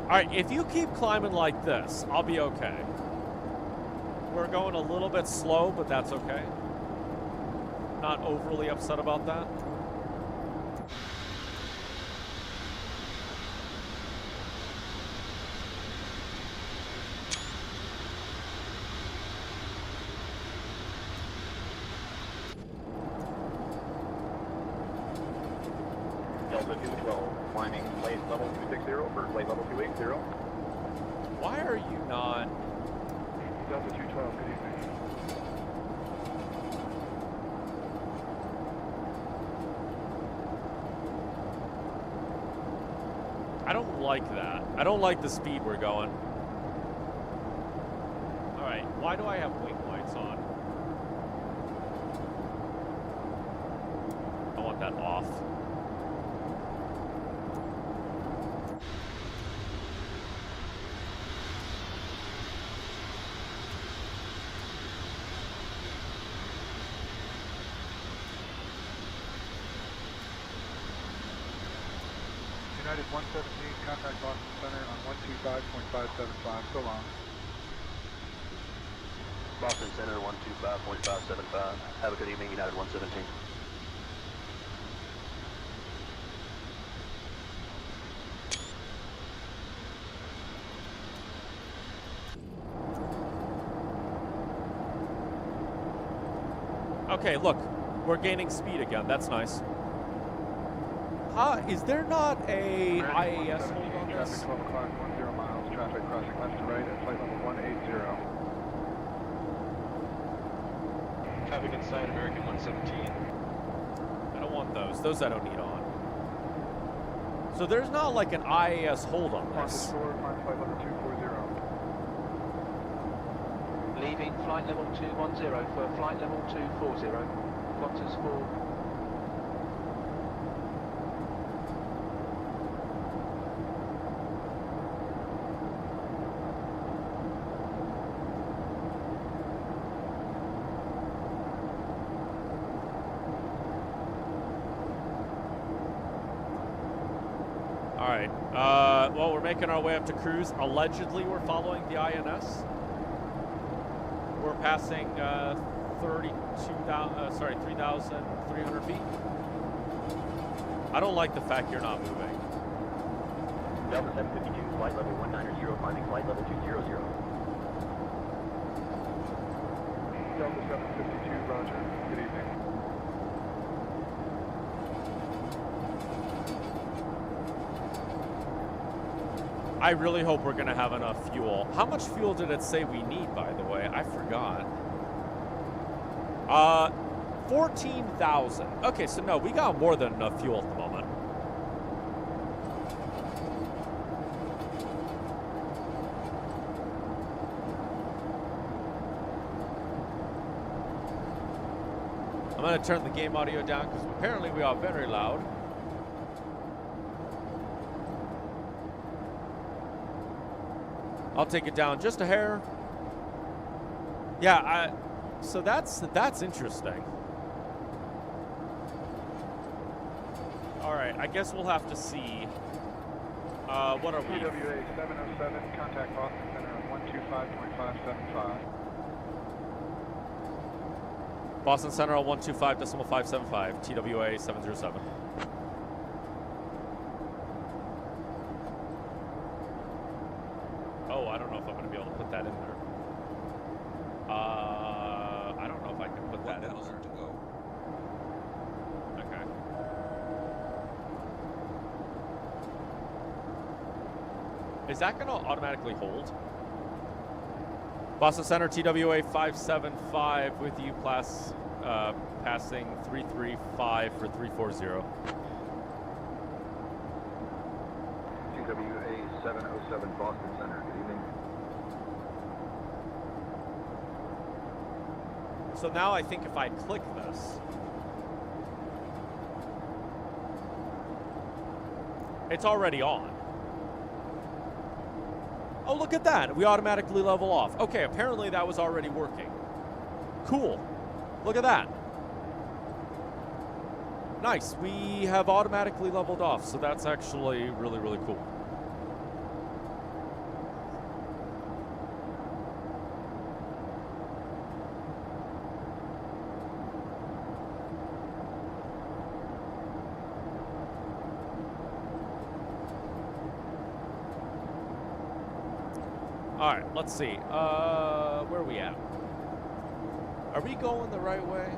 All right, if you keep climbing like this, I'll be okay. We're going a little bit slow, but that's okay. Not overly upset about that. Delta 212, climbing flight level 260 for flight level 280. Why are you not? Delta 212, good evening. I don't like that. I don't like the speed we're going. All right, why do I have wing lights on? I want that off. United 117, contact Boston Center on 125.575. So long. Boston Center 125.575. Have a good evening, United 117. Okay, look, we're gaining speed again. That's nice. Is there not a IAS hold on this? Traffic 12 o'clock, 10 miles. Traffic crossing left to right at flight level 180. Traffic inside American 117. I don't want those. Those I don't need on. So there's not like an IAS hold on this. Qantas 4, climb flight level 240. Leaving flight level 210 for flight level 240, Qantas 4. Alright, well, we're making our way up to cruise. Allegedly, we're following the INS. We're passing 3,300 feet. I don't like the fact you're not moving. Delta 752, flight level 190, climbing flight level 200. Delta 752, roger. Good evening. I really hope we're going to have enough fuel. How much fuel did it say we need, by the way? I forgot. 14,000. Okay, so no, we got more than enough fuel at the moment. I'm going to turn the game audio down because apparently we are very loud. I'll take it down just a hair. Yeah, so that's interesting. All right, I guess we'll have to see. What are we? TWA 707, contact Boston Center on 125.575. Boston Center on 125.575, TWA 707. Oh, I don't know if I'm going to be able to put that in there. I don't know if I can put that in there. To go. Okay. Is that going to automatically hold? Boston Center, TWA 575 with you, class passing 335 for 340. TWA 707 Boston Center, good evening. So now I think if I click this, it's already on. Oh, look at that. We automatically level off. Okay, apparently that was already working. Cool. Look at that. Nice. We have automatically leveled off, so that's actually really, really cool. All right, let's see. Where are we at? Are we going the right way?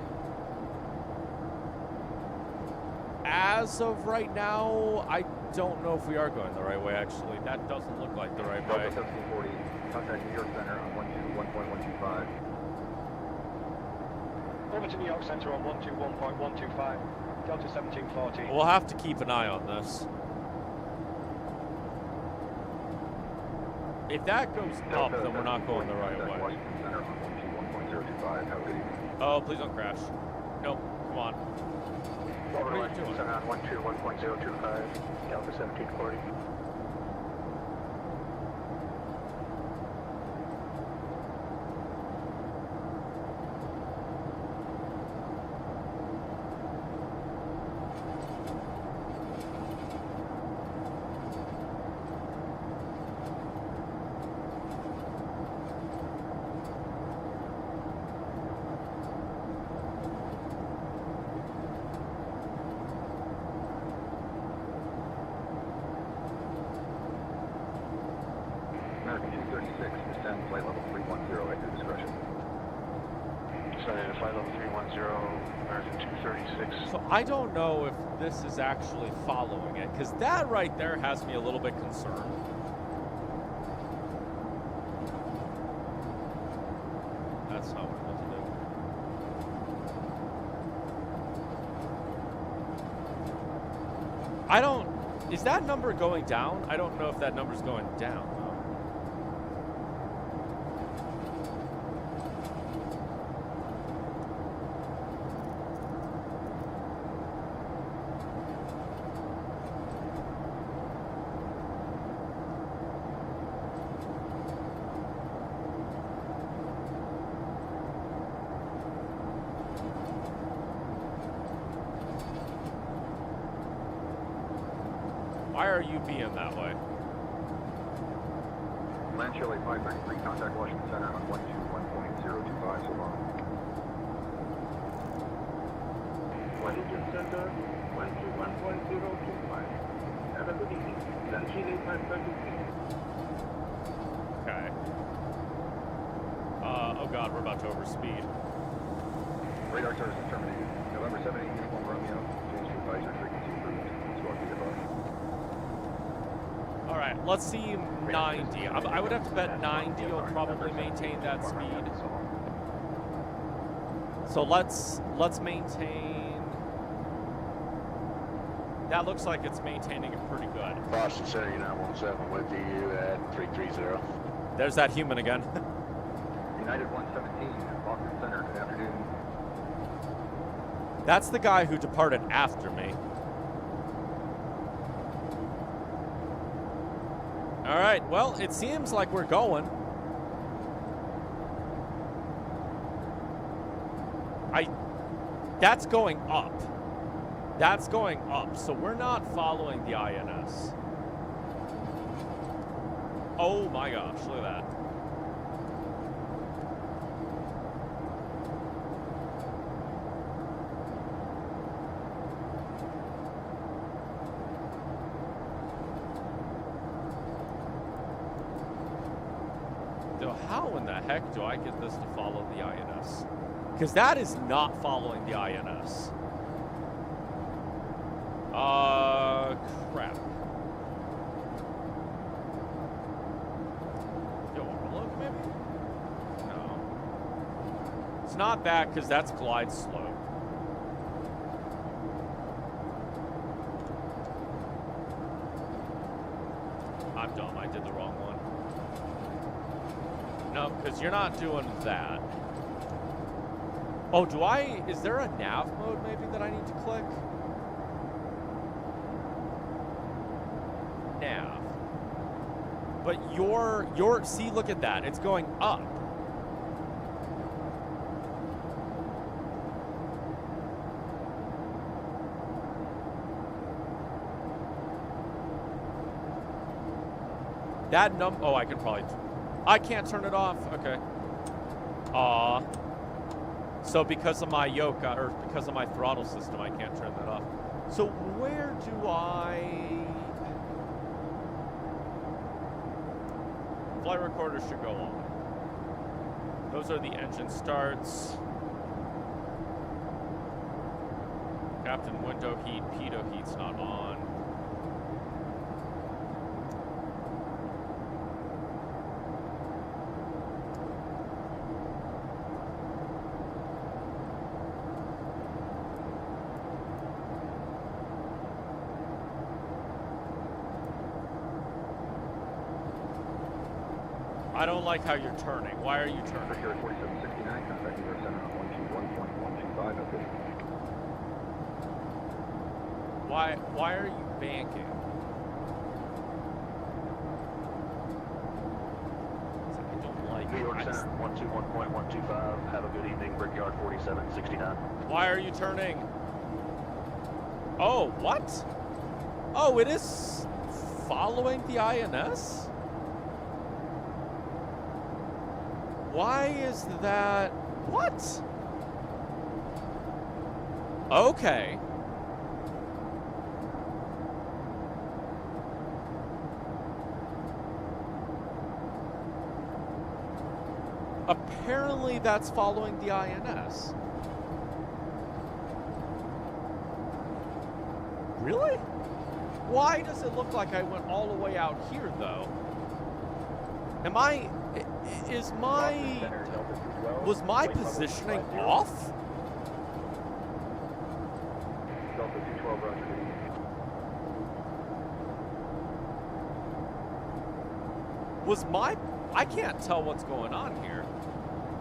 As of right now, I don't know if we are going the right way, actually. That doesn't look like the right way. Delta 1740, contact New York Center on 121.125. Over to New York Center on 121.125. Delta 1740. We'll have to keep an eye on this. If that goes up, then we're not going the right way. Washington Center on 121.025. Have a good evening. Oh, please don't crash. Nope, come on. Over What are you doing? on 121.025, Delta 1740. American 236, descend flight level 310 at your discretion. Descending to flight level 310, American 236. So I don't know if this is actually following it, because that right there has me a little bit concerned. That's not what I meant to do. I don't... Is that number going down? I don't know if that number's going down, though. Why are you being that way? Land Shirley 593, contact Washington Center on 121.025, so long. Washington Center, 121.025. Have a good evening. Land Shirley 533. Okay. Oh god, we're about to overspeed. Radar service is terminated. November 78, Uniform Romeo, change to advisory frequency approved. Squawk the above. Alright, let's see 90. I would have to bet 90 will probably maintain that speed. So let's maintain... That looks like it's maintaining it pretty good. Boston Center, 917 with you at 330. There's that human again. United 117, Boston Center, good afternoon. That's the guy who departed after me. Alright, well, it seems like we're going. That's going up. That's going up, so we're not following the INS. Oh my gosh, look at that. So how in the heck do I get this to follow the INS? Because that is not following the INS. Crap. Yo, overlook maybe? No. It's not that, because that's glide slope. I'm dumb. I did the wrong one. No, because you're not doing that. Oh, do I... Is there a nav mode maybe that I need to click? Nav. But your... See, look at that. It's going up. That oh, I can probably... I can't turn it off. Okay. Aw. So because of my yoke, or because of my throttle system, I can't turn that off. So where do I... Flight recorder should go on. Those are the engine starts. Captain window heat, pitot heat's not on. I don't like how you're turning. Why are you turning? Here at 4769, contacting your center on 121.125 at this. Why are you banking? I don't like New York it. Center 121.125. Have a good evening, Brickyard 4769. Why are you turning? Oh, what? Oh, it is following the INS? Why is that? What? Okay. Apparently that's following the INS. Really? Why does it look like I went all the way out here, though? Am I... Is my... Was my positioning off? Delta 212, roger. Was my... I can't tell what's going on here.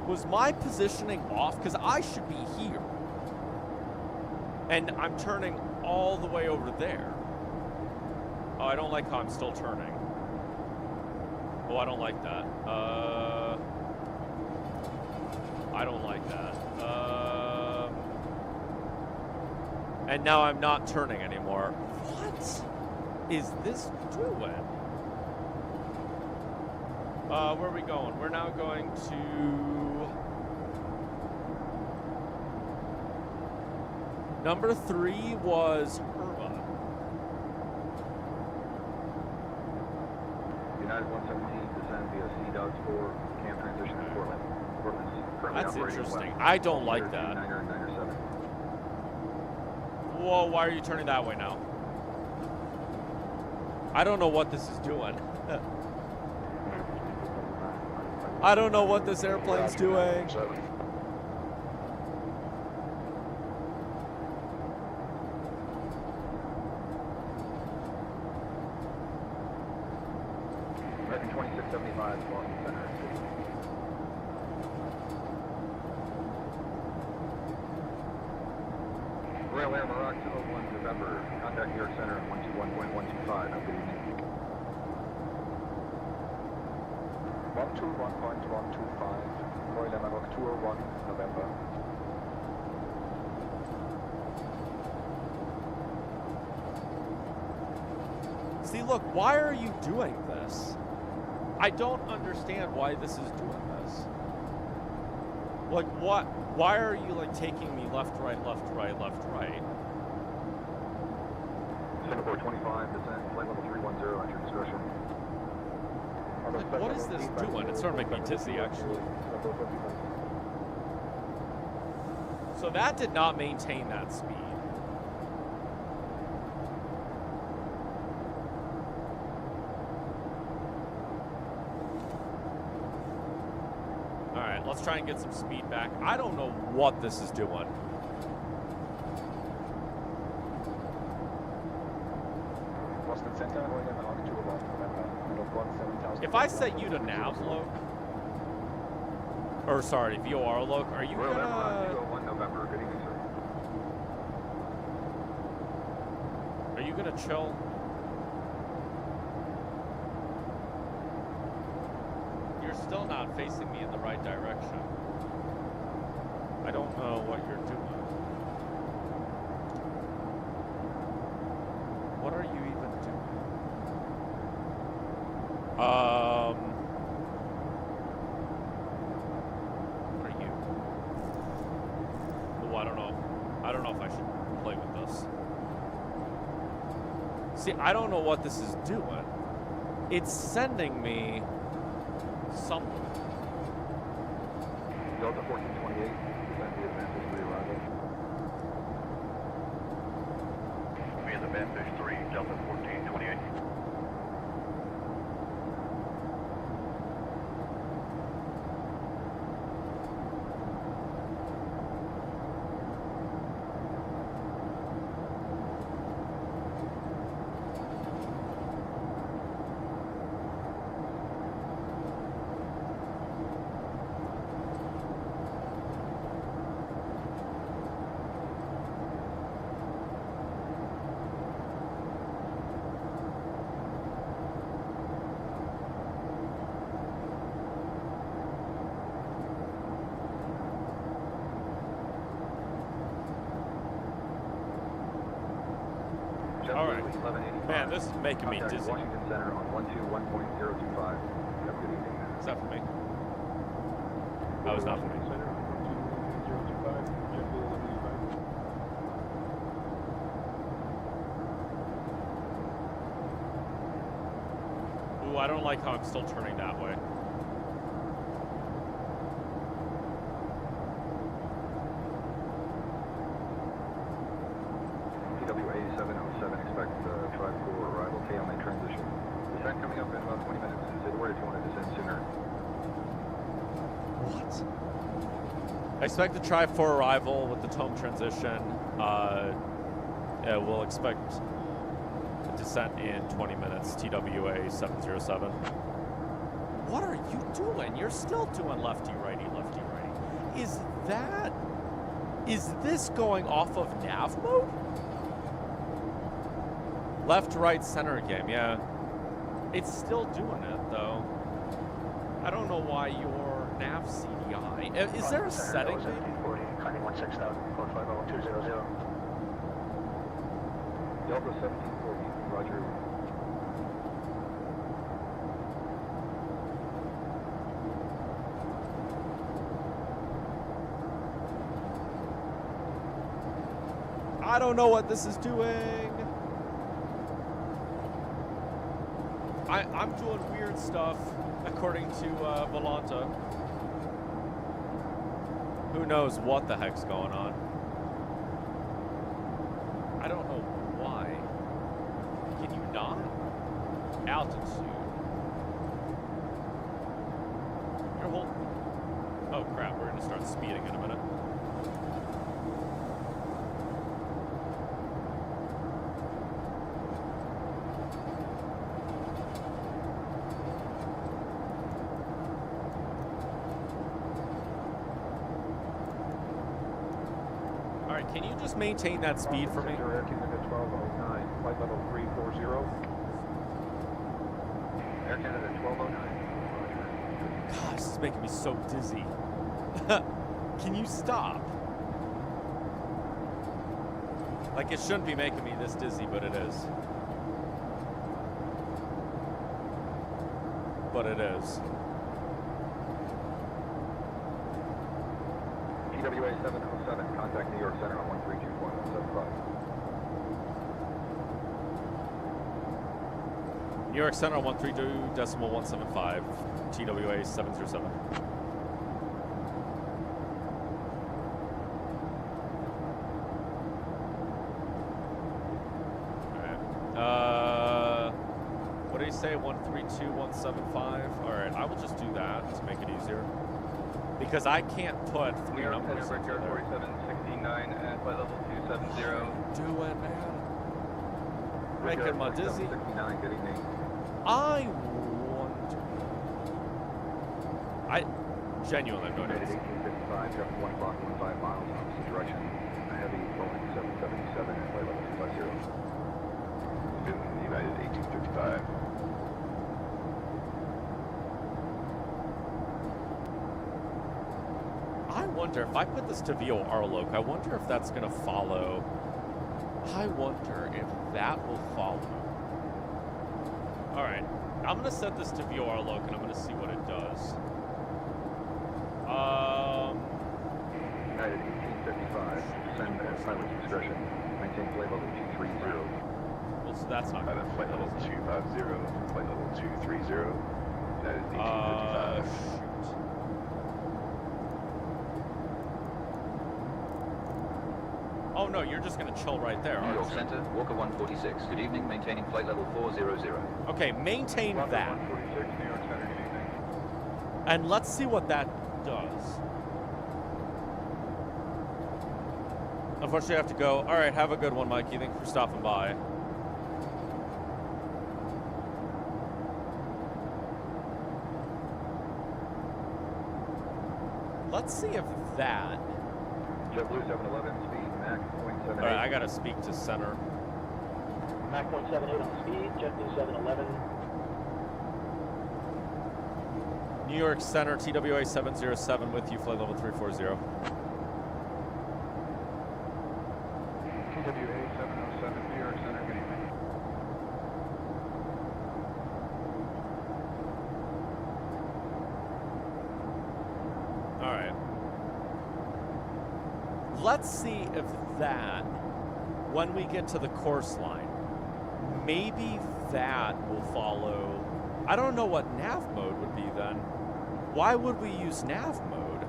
Was my positioning off? Because I should be here. And I'm turning all the way over there. Oh, I don't like how I'm still turning. Oh, I don't like that. I don't like that. And now I'm not turning anymore. What is this doing? Where are we going? We're now going to... Number 3 was Herba. United 117, descend via Sea Dogs 4, cam transition to Portland. Portland's currently That's operating interesting. west. I don't like that. 9er, 9er 7. Whoa, why are you turning that way now? I don't know what this is doing. I don't know what this airplane's doing. American 2675, Boston Center. Royal Air Maroc 201 November. Contact New York Center at 121.125. Have a good evening. 121.125. Royal Air Maroc 201 November. See, look, why are you doing this? I don't understand why this is doing this. Like, what? Why are you, like, taking me left, right, left, right, left, right? Singapore 25, descend, flight level 310 at your discretion. Like, what is this doing? It's starting to make me dizzy, actually. So that did not maintain that speed. Let's try and get some speed back. I don't know what this is doing. Boston Center, going in the altitude of November. If I set you to nav loc, or sorry, VOR loc, are you gonna? 201 November. Good evening, sir. Are you gonna chill? You're still not facing me in the right direction. I don't know what you're doing. What are you even doing? What are you? Oh, I don't know. I don't know if I should play with this. See, I don't know what this is doing. It's sending me somewhere. Delta 1428, send the advantage rearrival. We in the Vanfish 3, Delta 1428. All right. Man, this is making me Contact dizzy. Washington Center on 121.025. Have a good evening. Is that for me? That was not for me. Center on 121.025. JetBlue 1185. Ooh, I don't like how I'm still turning that way. TWA 707, expect Tribe 4 arrival, KLA transition. Descent coming up in about 20 minutes. Say the word if you want to descend sooner. What? I expect the Tribe 4 arrival with the tome transition. We'll expect a descent in 20 minutes, TWA 707. What are you doing? You're still doing lefty, righty, lefty, righty. Is this going off of nav mode? Left, right, center game, yeah. It's still doing it, though. I don't know why your nav CDI... Is there a setting? 1740, climbing 16,000, code 50200. Delta 1740, roger. I don't know what this is doing. I'm doing weird stuff, according to Volanta. Who knows what the heck's going on? I don't know why. Can you not? Altitude. You're holding... Oh crap, we're gonna start speeding in a minute. Can you just maintain that speed for me? Air Canada 1209, flight level 340. Air Canada 1209. God, this is making me so dizzy. Can you stop? Like, it shouldn't be making me this dizzy, but it is. But it is. TWA 707, contact New York Center on 132.175. New York Center on 132.175, TWA 707. Alright. What did he say? 132.175? Alright, I will just do that to make it easier. Because I can't put three numbers into there. 4769 at flight level 270. Doing, man. Making my dizzy. 69, good evening. I wonder. I genuinely have no idea. 1855, traffic 1 o'clock, 15 miles, opposite direction. A heavy Boeing 777 at flight level 250. United 1855. I wonder if I put this to VOR loc, I wonder if that's going to follow. I wonder if that will follow. All right, I'm going to set this to VOR loc and I'm going to see what it does. United 1855, descend at pilot's discretion. Maintain flight level 230. Well, so that's not At flight level 250, flight level 230. United 1855. Oh no, you're just gonna chill right there. New York Center, Walker 146. Good evening, maintaining flight level 400. Okay, maintain Walker that. 146, New York Center, good evening. And let's see what that does. Unfortunately, I have to go. All right, have a good one, Mikey. Thanks for stopping by. Let's see if that. JetBlue 711, speed Mach 0.78. All right, I gotta speak to center. Mach 0.78 on speed, JetBlue 711. New York Center, TWA 707 with you, flight level 340. TWA 707, New York Center, good evening. All right. Let's see if that, when we get to the course line, maybe that will follow. I don't know what nav mode would be then. Why would we use nav mode?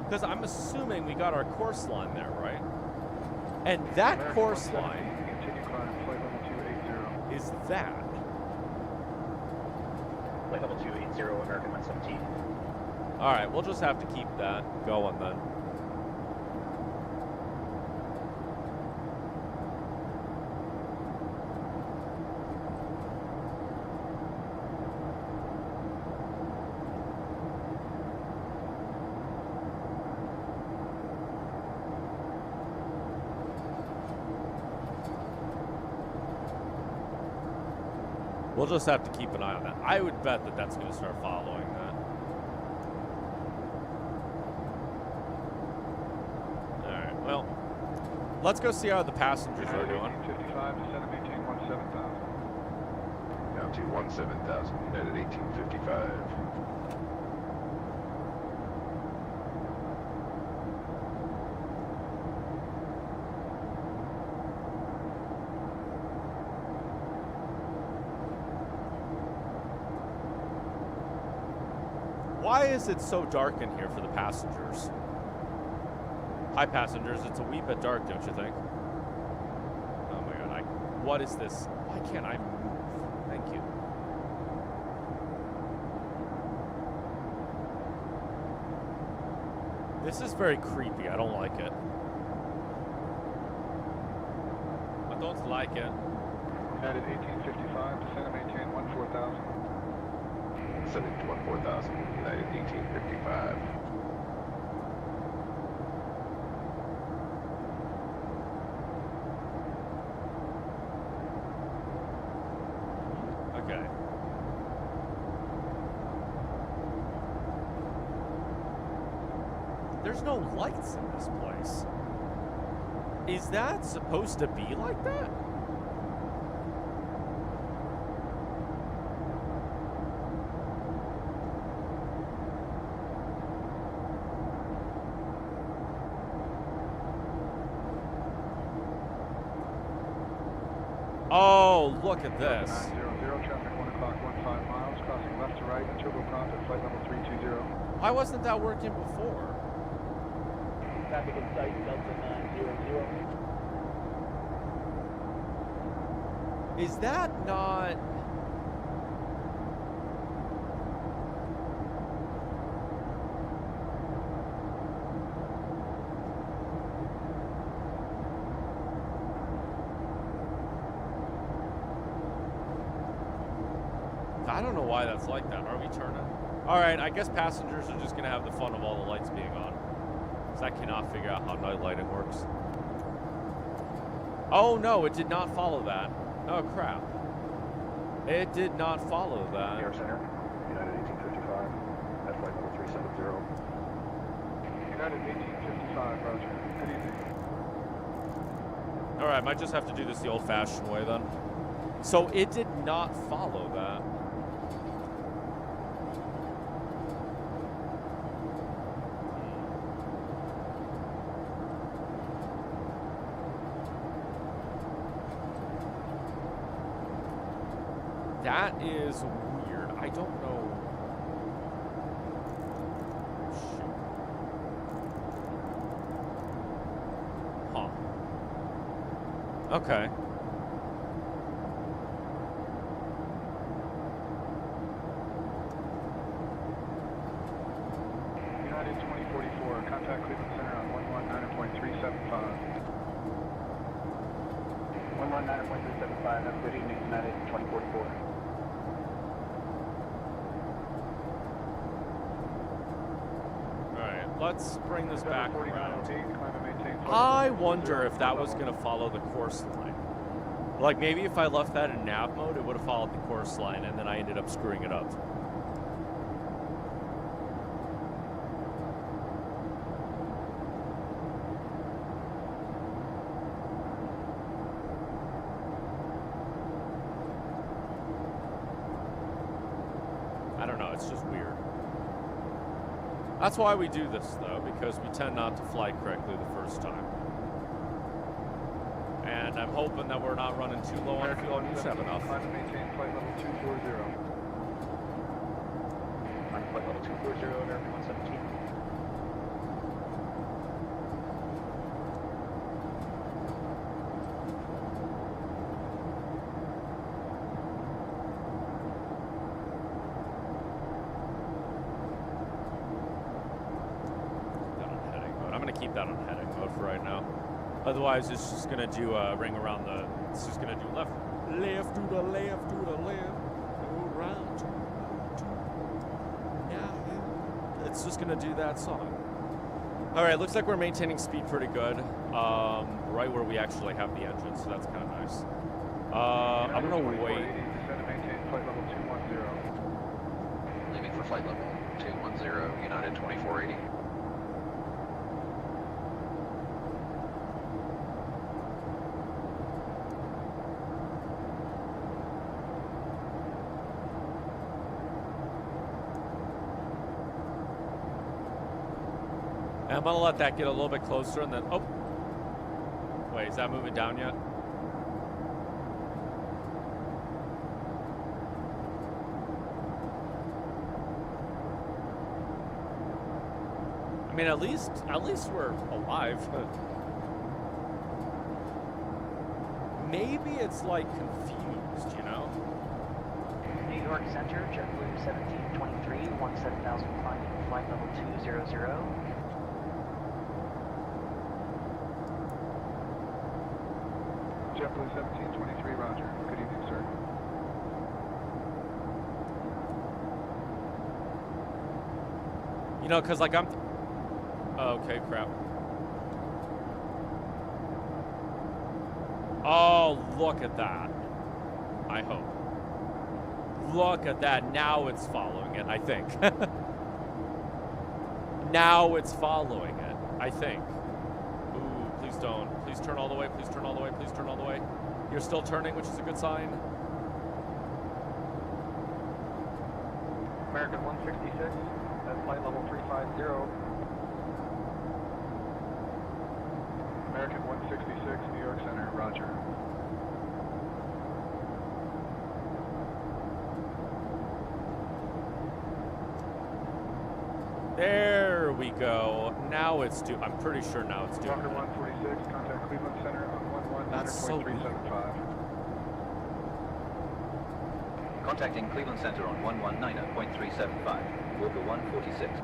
Because I'm assuming we got our course line there, right? And that American course 117, line continue climb, flight level 280. is that. Flight level 280, American 117. All right, we'll just have to keep that going then. We'll just have to keep an eye on that. I would bet that that's going to start following that. All right, well, let's go see how the passengers are doing. 1855, descend and maintain 17,000. Down to 17,000, United 1855. Why is it so dark in here for the passengers? Hi, passengers. It's a wee bit dark, don't you think? Oh my god, what is this? Why can't I move? Thank you. This is very creepy. I don't like it. I don't like it. United 1855, descend and maintain 14,000. Descending to 14,000, United 1855. Okay. There's no lights in this place. Is that supposed to be like that? Oh, look at this. 900, traffic 1 o'clock, 15 miles, crossing left to right, turboprop at flight level 320. Why wasn't that working before? Traffic in sight, Delta 900. Is that not... I don't know why that's like that. Are we turning? All right, I guess passengers are just going to have the fun of all the lights being on. Because I cannot figure out how night lighting works. Oh, no, it did not follow that. Oh, crap. It did not follow that. Air Center, United 1855, at flight level 370. United 1855, roger. Good evening. All right, might just have to do this the old-fashioned way then. So it did not follow that. That is weird. I don't know. Shoot. Huh. Okay. United 2044, contact Cleveland Center on 119.375. 119.375, have a good evening, United 2044. Let's bring this back around. 4908, climb and maintain flight I level wonder 20, if that was going to follow the course line. Like, maybe if I left that in nav mode, it would have followed the course line, and then I ended up screwing it up. I don't know, it's just weird. That's why we do this, though, because we tend not to fly correctly the first time. And I'm hoping that we're not running too low on fuel and use that enough. Climb and maintain flight level 240. Climb flight level 240, American 117. Keep that on heading mode for right now. Otherwise, it's just gonna do a ring around the. It's just gonna do left to the left, go round to now. It's just gonna do that song. All right, looks like we're maintaining speed pretty good, right where we actually have the engine, so that's kind of nice. I'm gonna wait. Descend and maintain flight level 210. Leaving for flight level 210, United 2480. I'm gonna let that get a little bit closer and then, oh. Wait, is that moving down yet? I mean, at least we're alive. Maybe it's like confused, you know? New York Center, JetBlue 1723, 17,000 climbing, flight level 200. JetBlue 1723, roger. Good evening, sir. You know, because like I'm... Oh, okay, crap. Oh, look at that. I hope. Look at that. Now it's following it, I think. Now it's following it, I think. Ooh, please don't. Please turn all the way. Please turn all the way. Please turn all the way. You're still turning, which is a good sign. American 166, at flight level 350. American 166, New York Center, roger. There we go. Now it's due. I'm pretty sure now it's doing Walker it. 146, contact Cleveland Center on 119.375. Contacting Cleveland Center on 119.375. Walker 146.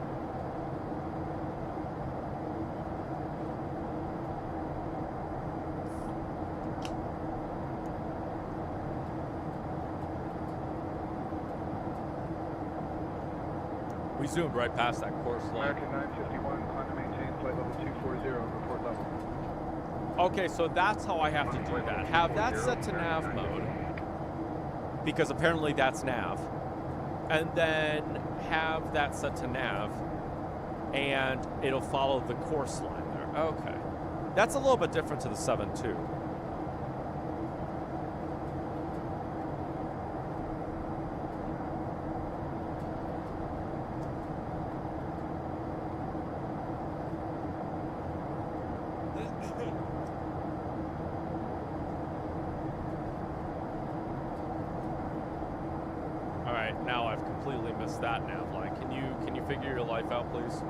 We zoomed right past that course line. American 951, climb to maintain flight level 240, report level. Okay, so that's how I have to do that. Have that set to nav mode, because apparently that's nav. And then have that set to nav, and it'll follow the course line there. Okay. That's a little bit different to the 7.2. Now I've completely missed that nav line. Can you figure your life out, please?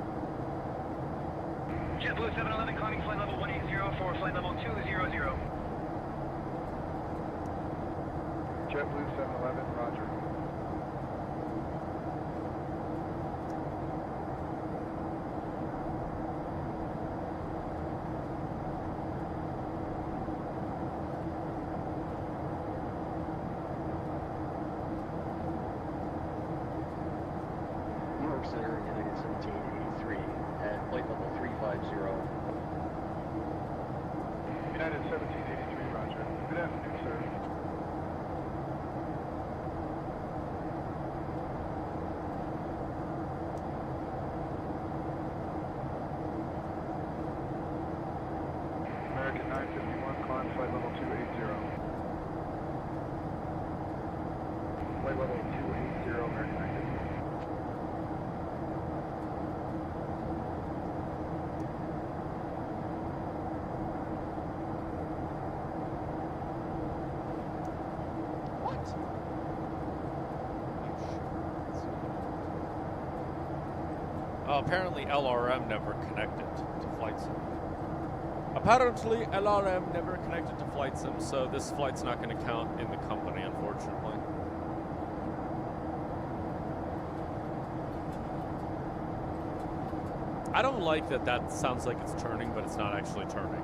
JetBlue 711 climbing flight level 180 for flight level 200. JetBlue 711, roger. Center, United 1783 at flight level 350. United 1783, roger. Good afternoon, sir. American 951, climb flight level 280. Flight level 280, American 951. Apparently LRM never connected to flight sim. Apparently LRM never connected to flight sim, so this flight's not going to count in the company, unfortunately. I don't like that that sounds like it's turning, but it's not actually turning.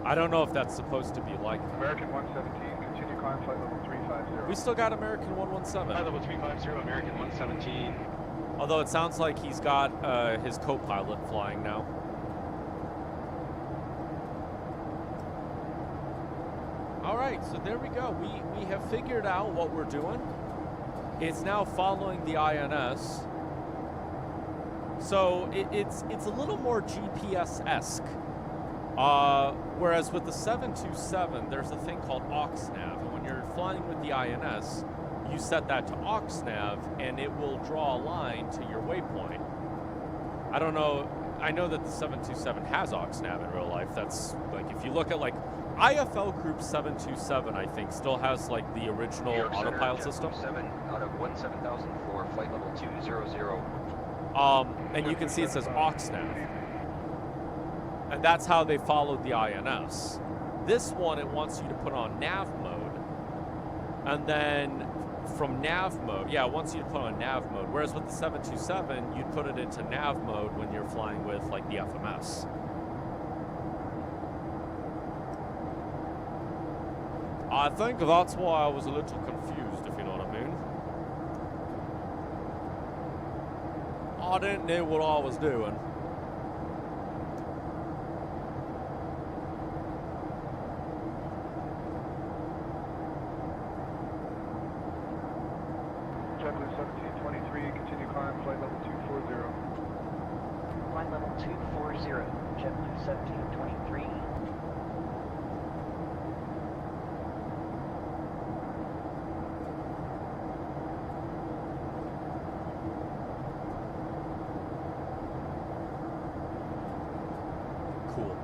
I don't know if that's supposed to be like that. American 117, continue climb flight level 350. We still got American 117. Flight level 350, American 117. Although it sounds like he's got his co-pilot flying now. All right, so there we go. We have figured out what we're doing. It's now following the INS. So it's a little more GPS-esque. Whereas with the 727, there's a thing called OxNav. And when you're flying with the INS, you set that to OxNav, and it will draw a line to your waypoint. I don't know. I know that the 727 has OxNav in real life. That's like, if you look at like IFL Group 727, I think still has like the original autopilot system. 7 out of 17004, flight level 200. And you can see it says OxNav. And that's how they followed the INS. This one, it wants you to put on nav mode. And then from nav mode, yeah, it wants you to put on nav mode. Whereas with the 727, you'd put it into nav mode when you're flying with like the FMS. I think that's why I was a little confused, if you know what I mean. I didn't know what I was doing. JetBlue 1723, continue climb, flight level 240. Flight level 240, JetBlue 1723. Cool.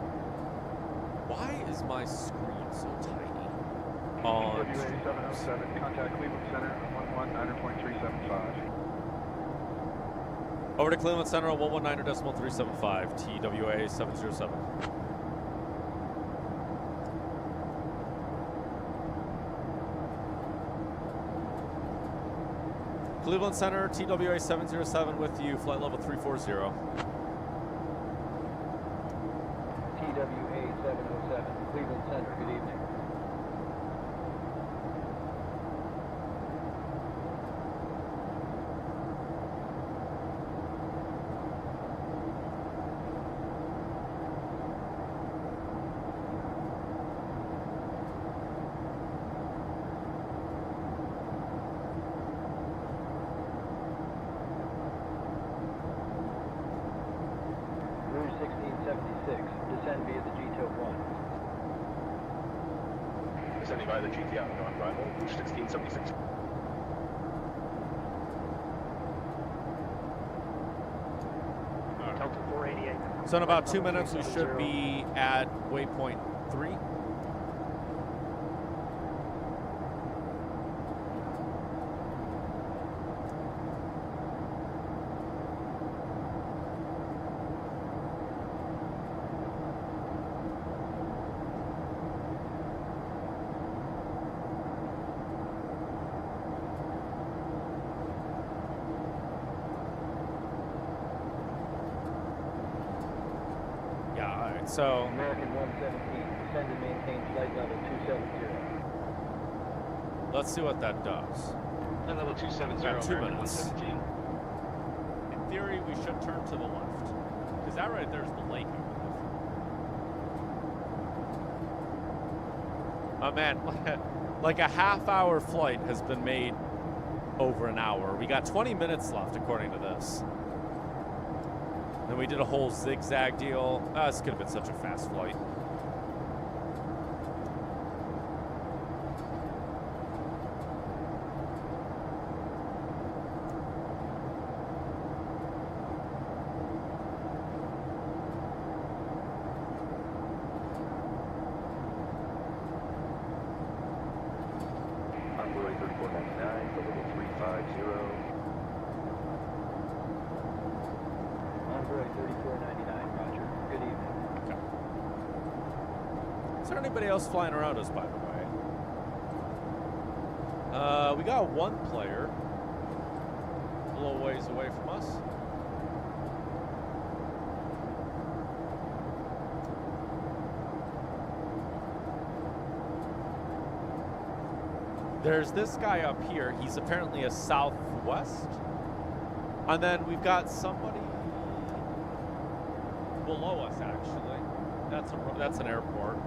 Why is my screen so tiny? TWA 707, contact Cleveland Center on 119.375. Over to Cleveland Center on 119.375, TWA 707. Cleveland Center, TWA 707 with you, flight level 340. TWA 707, Cleveland Center, good evening. descending by the GTI on arrival, 1676. Delta 488. So in about 2 minutes, we should be at waypoint 3. So American 117, descend and maintain flight level 270. Let's see what that does. Flight level 270, Got 2 American minutes. 117. In theory, we should turn to the left. Because that right there is the lake, I believe. Oh man, like a half-hour flight has been made over an hour. We got 20 minutes left, according to this. Then we did a whole zigzag deal. This could have been such a fast flight. Envoy 3499, for level 350. Envoy 3499, roger. Good evening. Okay. Is there anybody else flying around us, by the way? We got one player a little ways away from us. There's this guy up here. He's apparently a southwest. And then we've got somebody below us, actually. That's an airport.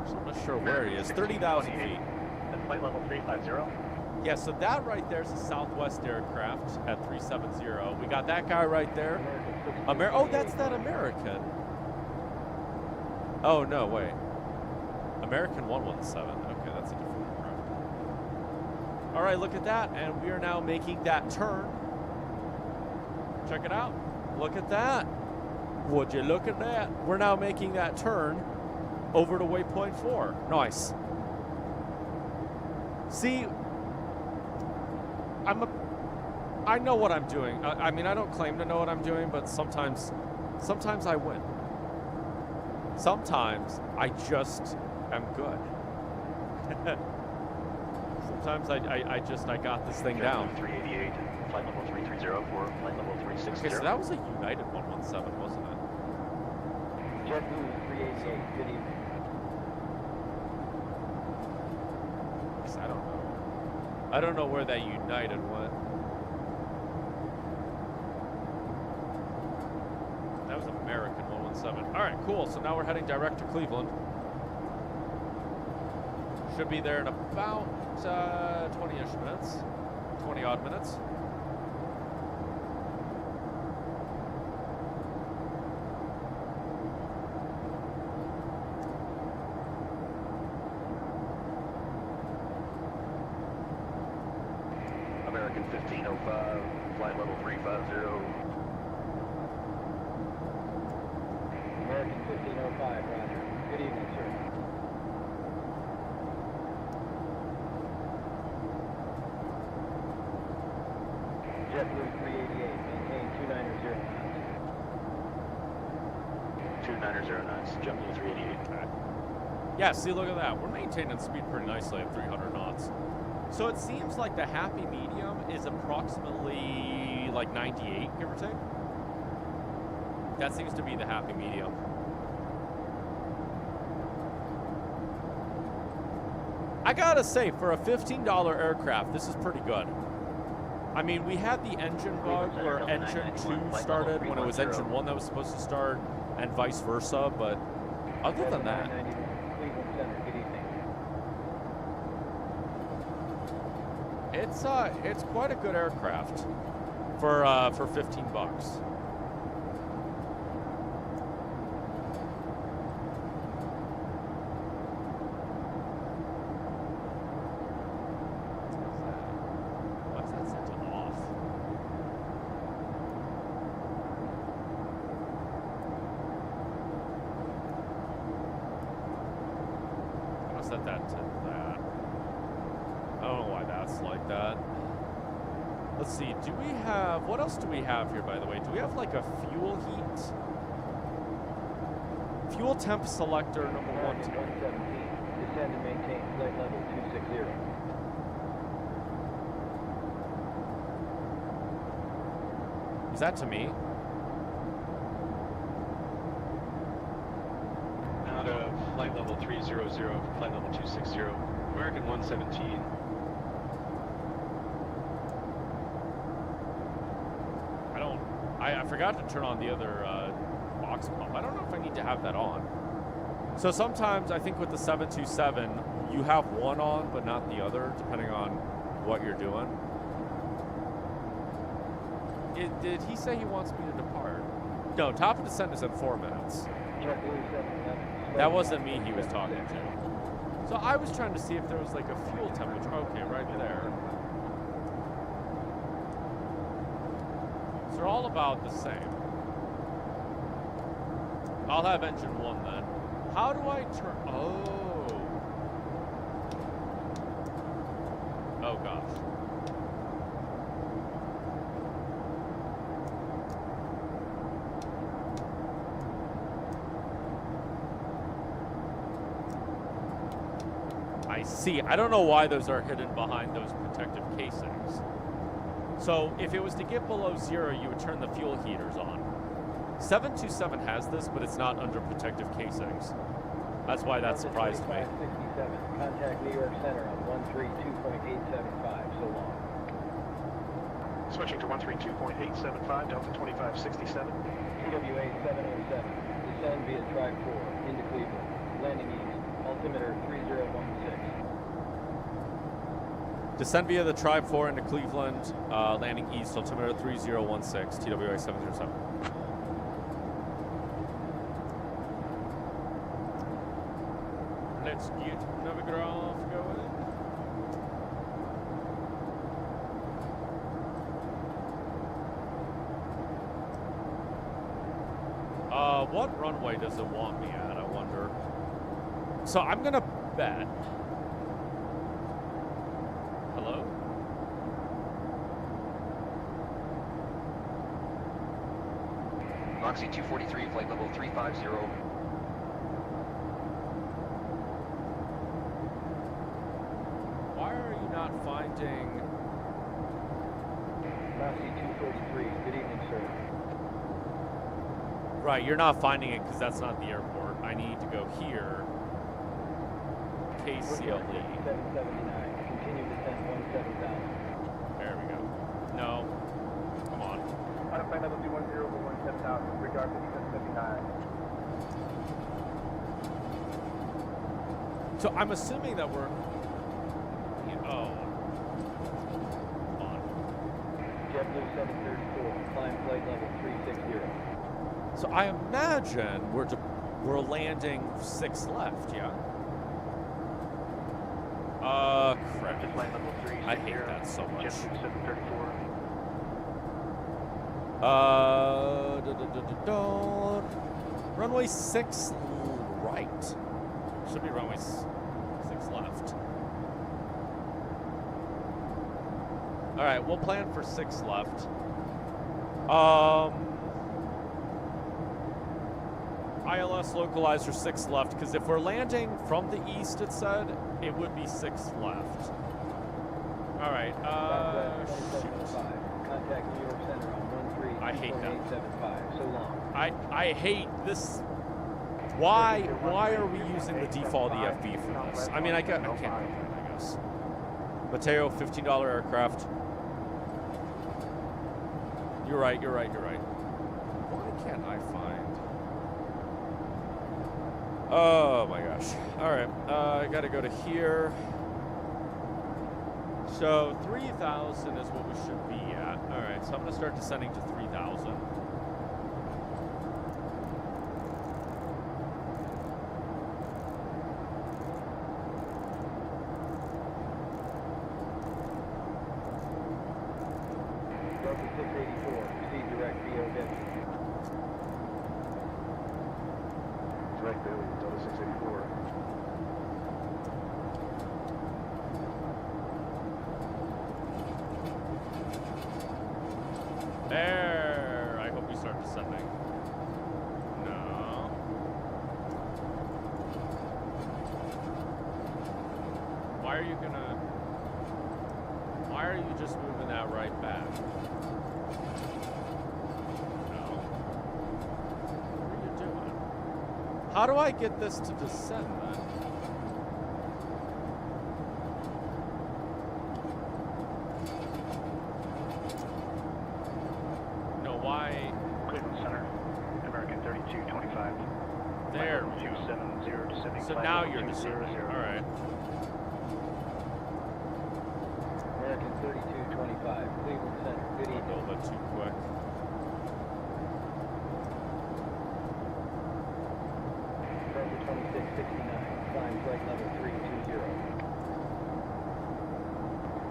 So I'm not sure where he is. 30,000 feet. At flight level 350. Yeah, so that right there is a Southwest aircraft at 370. We got that guy right there. Oh, that's that American. Oh, no, wait. American 117. Okay, that's a different aircraft. All right, look at that. And we are now making that turn. Check it out. Look at that. Would you look at that? We're now making that turn over to waypoint 4. Nice. See, I know what I'm doing. I mean, I don't claim to know what I'm doing, but sometimes I win. Sometimes I just am good. Sometimes I got this thing down. 388, flight level 330 for flight level 360. Okay, so that was a United 117, wasn't it? JetBlue 388, good evening. I don't know. I don't know where that United went. That was American 117. All right, cool. So now we're heading direct to Cleveland. Should be there in about 20-ish minutes. 20-odd minutes. American 1505, flight level 350. American 1505, roger. Good evening, sir. JetBlue 388, maintain 290 knots. 290 knots, JetBlue 388. Yeah, see, look at that. We're maintaining speed pretty nicely at 300 knots. So it seems like the happy medium is approximately like 98, give or take. That seems to be the happy medium. I gotta say, for a $15 aircraft, this is pretty good. I mean, we had the engine bug where engine 2 started when it was engine 1 that was supposed to start, and vice versa, but other than that... Cleveland Center, good evening. It's quite a good aircraft for 15 bucks. set that to that. I don't know why that's like that. Let's see, do we have, what else do we have here, by the way? Do we have like a fuel heat? Fuel temp selector number 1. 117. Descend and maintain flight level 260. Is that to me? Out of flight level 300, flight level 260, American 117. I forgot to turn on the other box pump. I don't know if I need to have that on. So sometimes I think with the 727, you have one on, but not the other, depending on what you're doing. Did he say he wants me to depart? No, top of descent is in 4 minutes. That wasn't me he was talking to. So I was trying to see if there was like a fuel temperature. Okay, right there. So they're all about the same. I'll have engine 1 then. How do I turn? Oh. Oh gosh. I see. I don't know why those are hidden behind those protective casings. So if it was to get below 0, you would turn the fuel heaters on. 727 has this, but it's not under protective casings. That's why that surprised me. 67. Contact New York Center on 132.875. So long. Switching to 132.875, Delta 2567. TWA 707. Descend via Tribe 4 into Cleveland. Landing east. Altimeter 3016. Descend via the Tribe 4 into Cleveland, landing east, altimeter 3016, TWA 707. Let's get Navigraph going. What runway does it want me at, I wonder? So I'm gonna bet. Hello? Moxie 243, flight level 350. Why are you not finding... Moxie 243, good evening, sir. Right, you're not finding it because that's not the airport. I need to go here. KCLE. 779, continue descent 17,000. There we go. No. Come on. Out of flight level 210 over 17,000, regard 5779. So I'm assuming that we're... Oh. Come on. JetBlue 734, climb flight level 360. So I imagine we're landing 6 left, yeah? Crap. Flight level 360. I hate that so much. JetBlue 734. Runway 6 right. Should be runway 6 left. All right, we'll plan for 6 left. ILS localizer 6 left, because if we're landing from the east, it said, it would be 6 left. All right, Contact New York Center on 13. I hate that. 875. So long. I hate this. Why are we using the default EFB for this? I mean, I can't, I guess. Mateo, $15 aircraft. You're right. Why can't I find? Oh my gosh. All right, I gotta go to here. So 3,000 is what we should be at. All right, so I'm gonna start descending to 3,000. Delta 684, proceed direct VOW. Direct Delta 684. descending. No. Why are you gonna... Why are you just moving that right back? No. What are you doing? How do I get this to descend then? No, why? Cleveland Center, American 3225. There. 270 descending. So now you're descending. Alright. American 3225, Cleveland Center. Good evening. A little bit too quick. Delta 2669, climb flight level 320.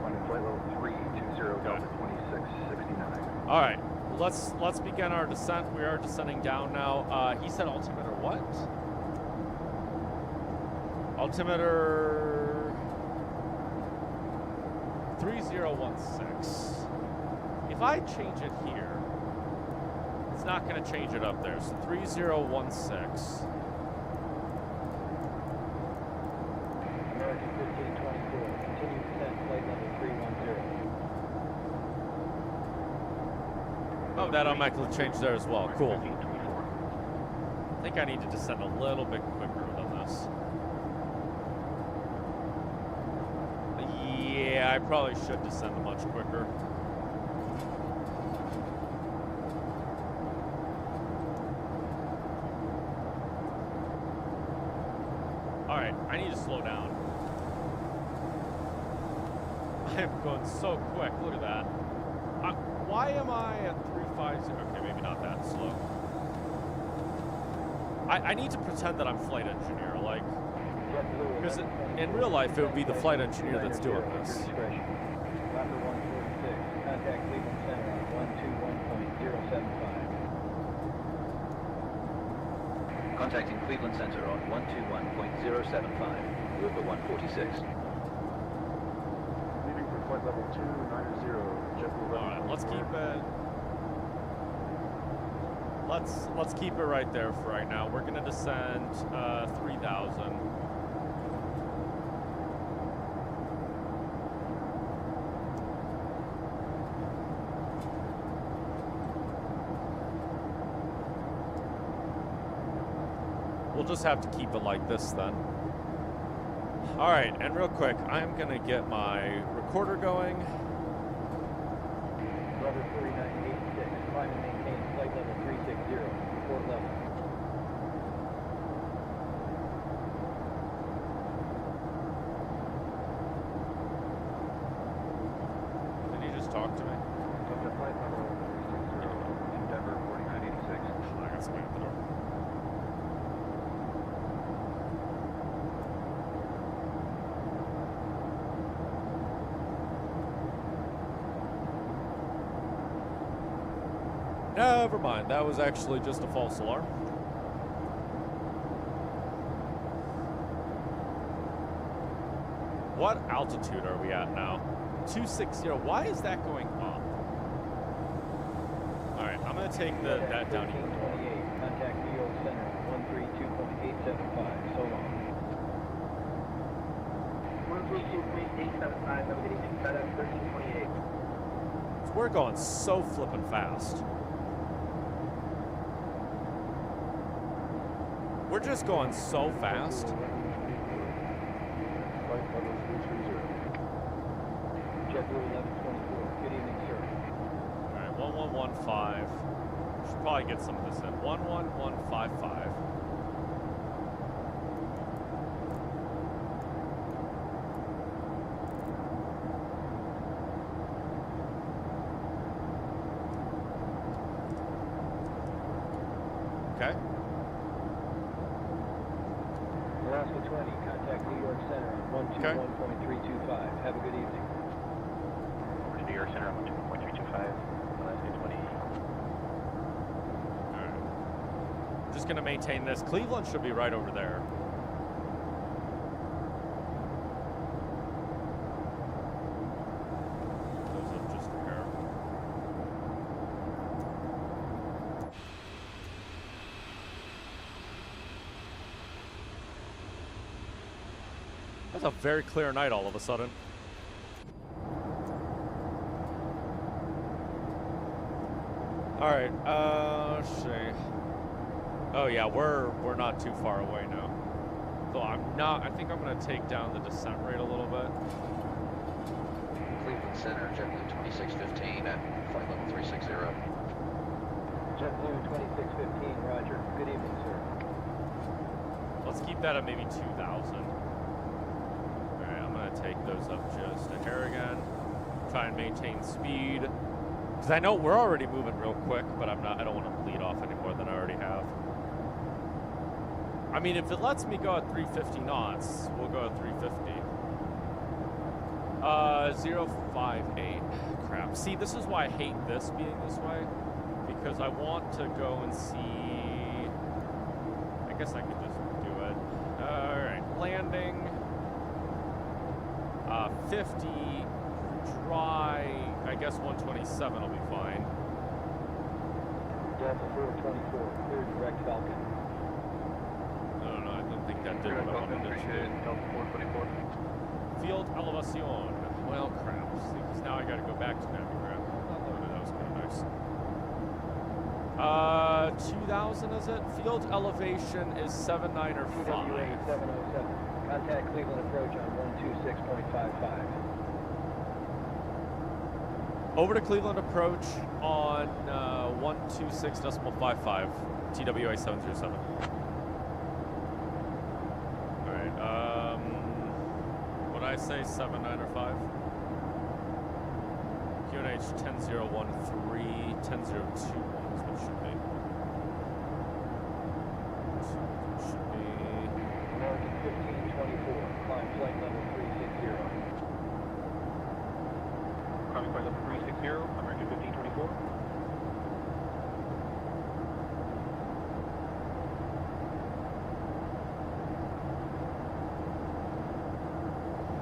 Running flight level 320, Delta 2669. All right, let's begin our descent. We are descending down now. He said altimeter what? Altimeter 3016. If I change it here, it's not going to change it up there. So 3016. American 1524, continue descent flight level 310. Oh, that automatically changed there as well. Cool. I think I need to descend a little bit quicker than this. Yeah, I probably should descend much quicker. Alright, I need to slow down. I am going so quick. Look at that. Why am I at 350? Okay, maybe not that slow. I need to pretend that I'm flight engineer, like, because in real life it would be the flight engineer that's doing this. Raptor 146, contact Cleveland Center on 121.075. Contacting Cleveland Center on 121.075, River 146. Leaving for flight level 290, JetBlue 11. Alright, let's keep it. Let's keep it right there for right now. We're gonna descend 3,000. We'll just have to keep it like this then. All right, and real quick, I'm gonna get my recorder going. Rudder 4986, climb and maintain flight level 360, report level. Did he just talk to me? Delta flight level 360 to Denver 4986. I got something at the door. Never mind, that was actually just a false alarm. What altitude are we at now? 260. Why is that going up? Alright, I'm going to take that down even more. 1328, contact New York Center, 132.875, so long. 132.875, have a good evening, FedEx 1328. So we're going so flippin' fast. We're just going so fast. Flight level 330. JetBlue 1124, good evening, sir. Alright, 1115. Should probably get some of this in. 11155. Okay. Alaska 20, contact New York Center on 121.325. Have a good evening. Over to New York Center on 121.325, Alaska 20. Alright. Just gonna maintain this. Cleveland should be right over there. Goes up just a hair. That's a very clear night all of a sudden. All right, let's see. Oh yeah, we're not too far away now. So I think I'm gonna take down the descent rate a little bit. Cleveland Center, JetBlue 2615 at flight level 360. JetBlue 2615, roger. Good evening, sir. Let's keep that at maybe 2,000. All right, I'm gonna take those up just a hair again. Try and maintain speed. Because I know we're already moving real quick, but I don't want to bleed off any more than I already have. I mean, if it lets me go at 350 knots, we'll go at 350. 058. Crap. See, this is why I hate this being this way. Because I want to go and see... I guess I could just do it. Alright, landing. 50. Dry. I guess 127 will be fine. Delta 424, clear direct Falcon. No, I didn't think that did what I wanted to do. Delta 424. Field elevation. Well, crap. See, because now I gotta go back to Navigraph. That was kind of nice. 2,000 is it? Field elevation is 79 or 5. TWA 707. Contact Cleveland approach on 126.55. Over to Cleveland approach on 126.55. TWA 707. All right. Would I say 79 or 5? QNH 10013, 10021 is what it should be. Should be. American 1524, climb flight level 360. Climbing flight level 360, American 1524.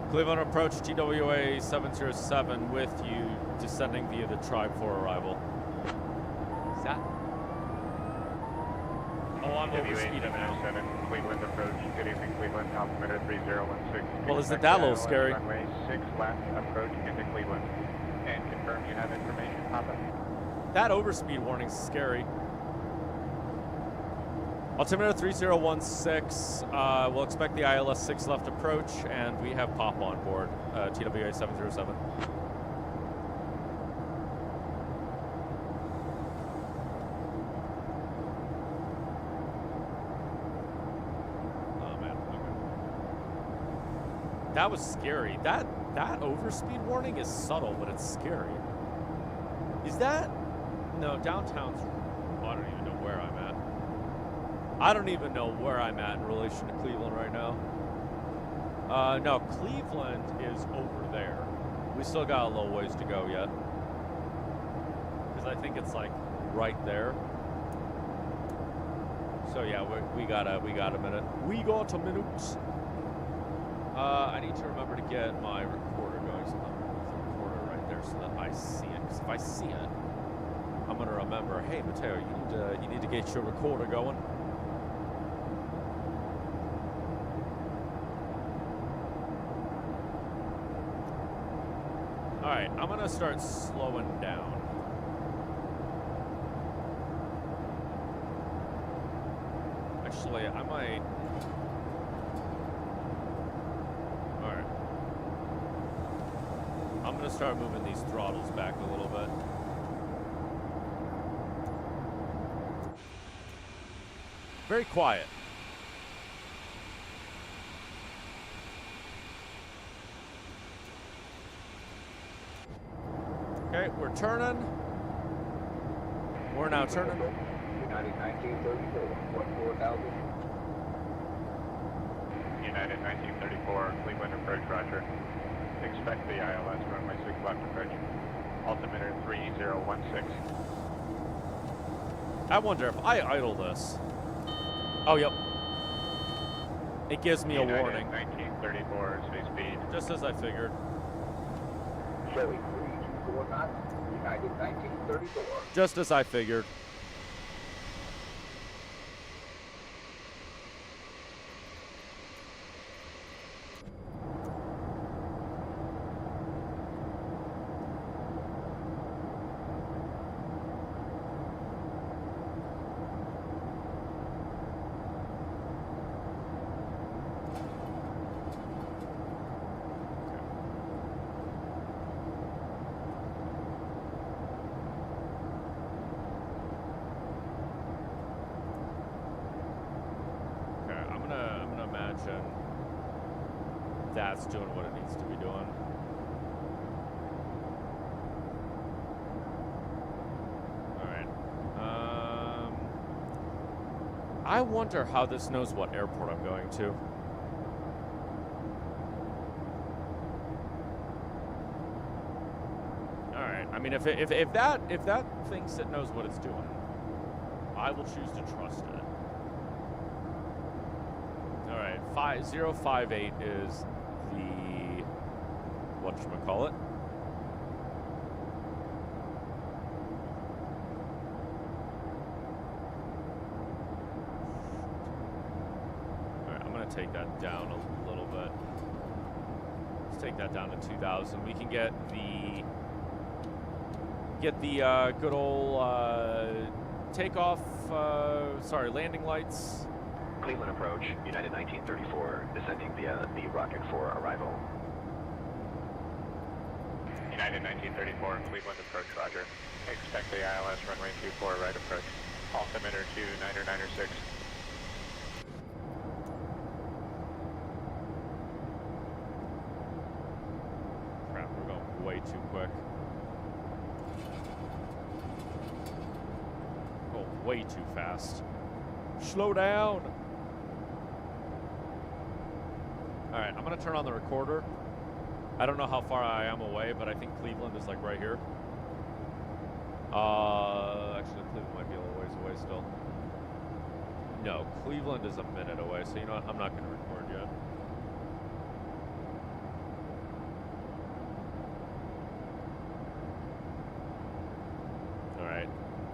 Cleveland approach TWA 707 with you, descending via the Tribe for arrival. Is that? Oh, I'm overspeeding now. Cleveland approach. Good evening, Cleveland. Altimeter 3016. Well, isn't that a little scary? Runway 6 left approach into Cleveland. And confirm you have information, Papa. That overspeed warning's scary. Altimeter 3016, we'll expect the ILS 6 left approach, and we have Pop on board, TWA 707. Oh man, okay. That was scary. That overspeed warning is subtle, but it's scary. Is that? No, downtown's, I don't even know where I'm at. I don't even know where I'm at in relation to Cleveland right now. No, Cleveland is over there. We still got a little ways to go yet. Because I think it's like right there. So yeah, we got a minute. We got a minute. I need to remember to get my recorder going. So I'm going to move the recorder right there so that I see it. Because if I see it, I'm going to remember, hey Mateo, you need to get your recorder going. Alright, I'm gonna start slowing down. Actually, I might... Alright. I'm gonna start moving these throttles back a little bit. Very quiet. Okay, we're turning. We're now turning. United 1934, 14,000. United 1934, Cleveland approach, roger. Expect the ILS runway 6 left approach. Altimeter 3016. I wonder if I idle this. Oh, yep. It gives me a warning. 1934, stay speed. Just as I figured. Showing 324 knots, United 1934. Just as I figured. that's doing what it needs to be doing. I wonder how this knows what airport I'm going to. All right. I mean, if that thinks it knows what it's doing, I will choose to trust it. All right. 5058 is the whatchamacallit. Take that down a little bit. Let's take that down to 2,000. We can get the good old takeoff. Landing lights. Cleveland approach, United 1934, descending via the rocket for arrival. United 1934, Cleveland approach, roger. Expect the ILS runway 24 right approach. Altimeter 2996. Way too quick. Go way too fast. Slow down. All right, I'm gonna turn on the recorder. I don't know how far I am away, but I think Cleveland is like right here. Actually, Cleveland might be a little ways away still. No, Cleveland is a minute away, so you know what? I'm not gonna record yet.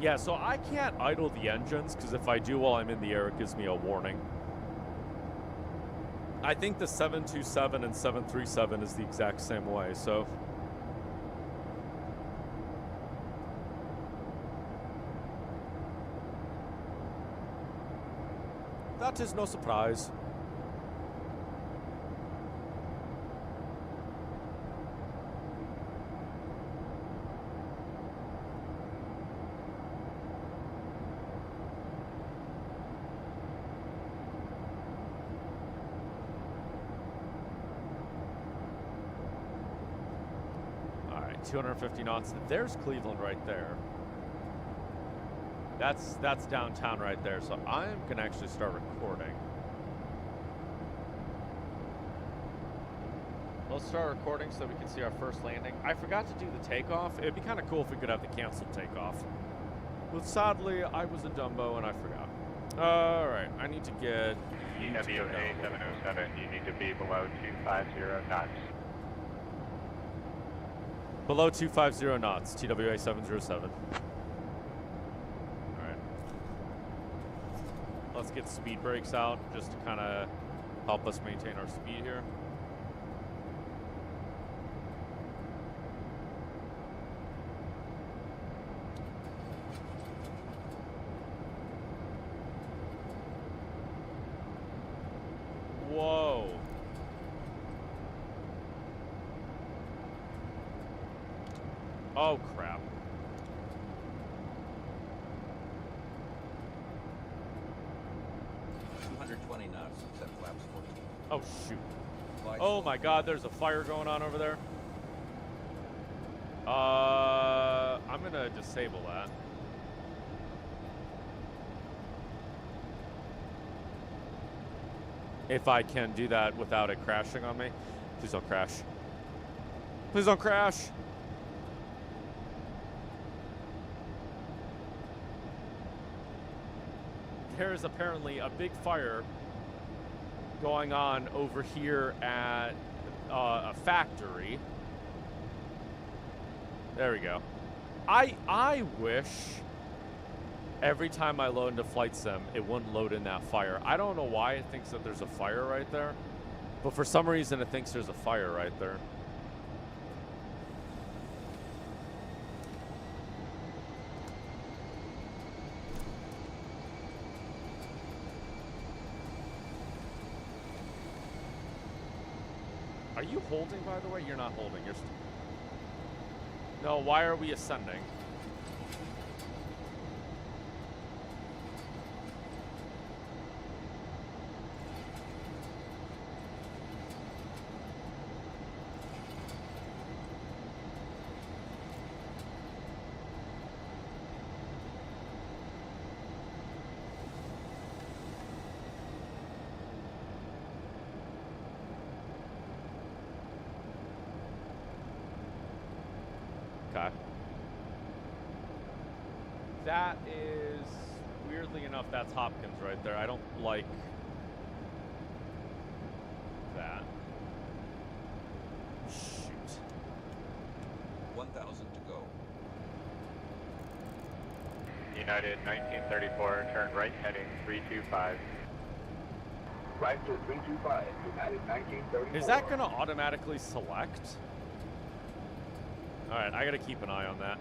Yeah, so I can't idle the engines, because if I do while I'm in the air, it gives me a warning. I think the 727 and 737 is the exact same way, so... that is no surprise. All right, 250 knots. There's Cleveland right there. That's downtown right there, so I'm gonna actually start recording. Let's start recording so we can see our first landing. I forgot to do the takeoff. It'd be kind of cool if we could have the canceled takeoff. But sadly, I was a Dumbo and I forgot. All right, I need to get... TWA 707, you need to be below 250 knots. Below 250 knots, TWA 707. Let's get speed brakes out just to kind of help us maintain our speed here. Whoa. Oh, crap. Oh, shoot. Oh, my God, there's a fire going on over there. I'm going to disable that. If I can do that without it crashing on me. Please don't crash. Please don't crash. There is apparently a big fire going on over here at a factory. There we go. I wish every time I load into Flight Sim, it wouldn't load in that fire. I don't know why it thinks that there's a fire right there, but for some reason it thinks there's a fire right there. Are you holding, by the way? You're not holding. You're no, why are we ascending? Okay. That is, weirdly enough, that's Hopkins right there. I don't like that. Shoot. 1,000 to go. United 1934, turn right heading 325. Right to 325, United 1934. Is that going to automatically select? All right, I got to keep an eye on that.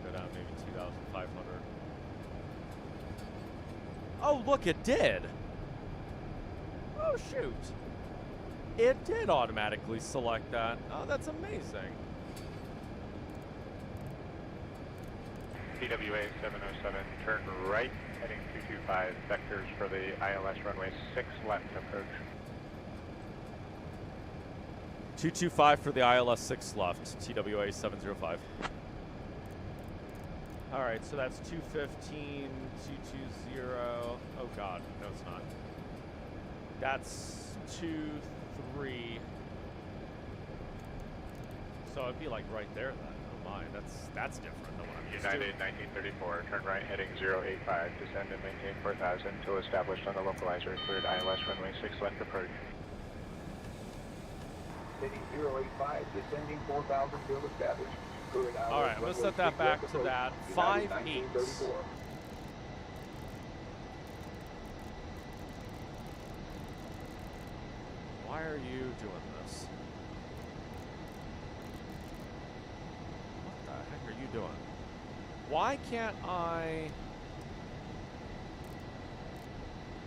Go down maybe 2,500. Oh, look, it did. Oh, shoot. It did automatically select that. Oh, that's amazing. TWA 707, turn right heading 225, vectors for the ILS runway 6 left approach. 225 for the ILS 6 left, TWA 705. All right, so that's 215, 220. Oh God, no, it's not. That's 23. So it'd be like right there then. Oh my, that's different than what I'm used to. United 1934, turn right heading 085, descend and maintain 4,000 until established on the localizer, cleared ILS runway 6 left approach. Heading 085, descending 4,000 field established. All right, I'm gonna set that back to that 5-8. Why are you doing this? What the heck are you doing? Why can't I...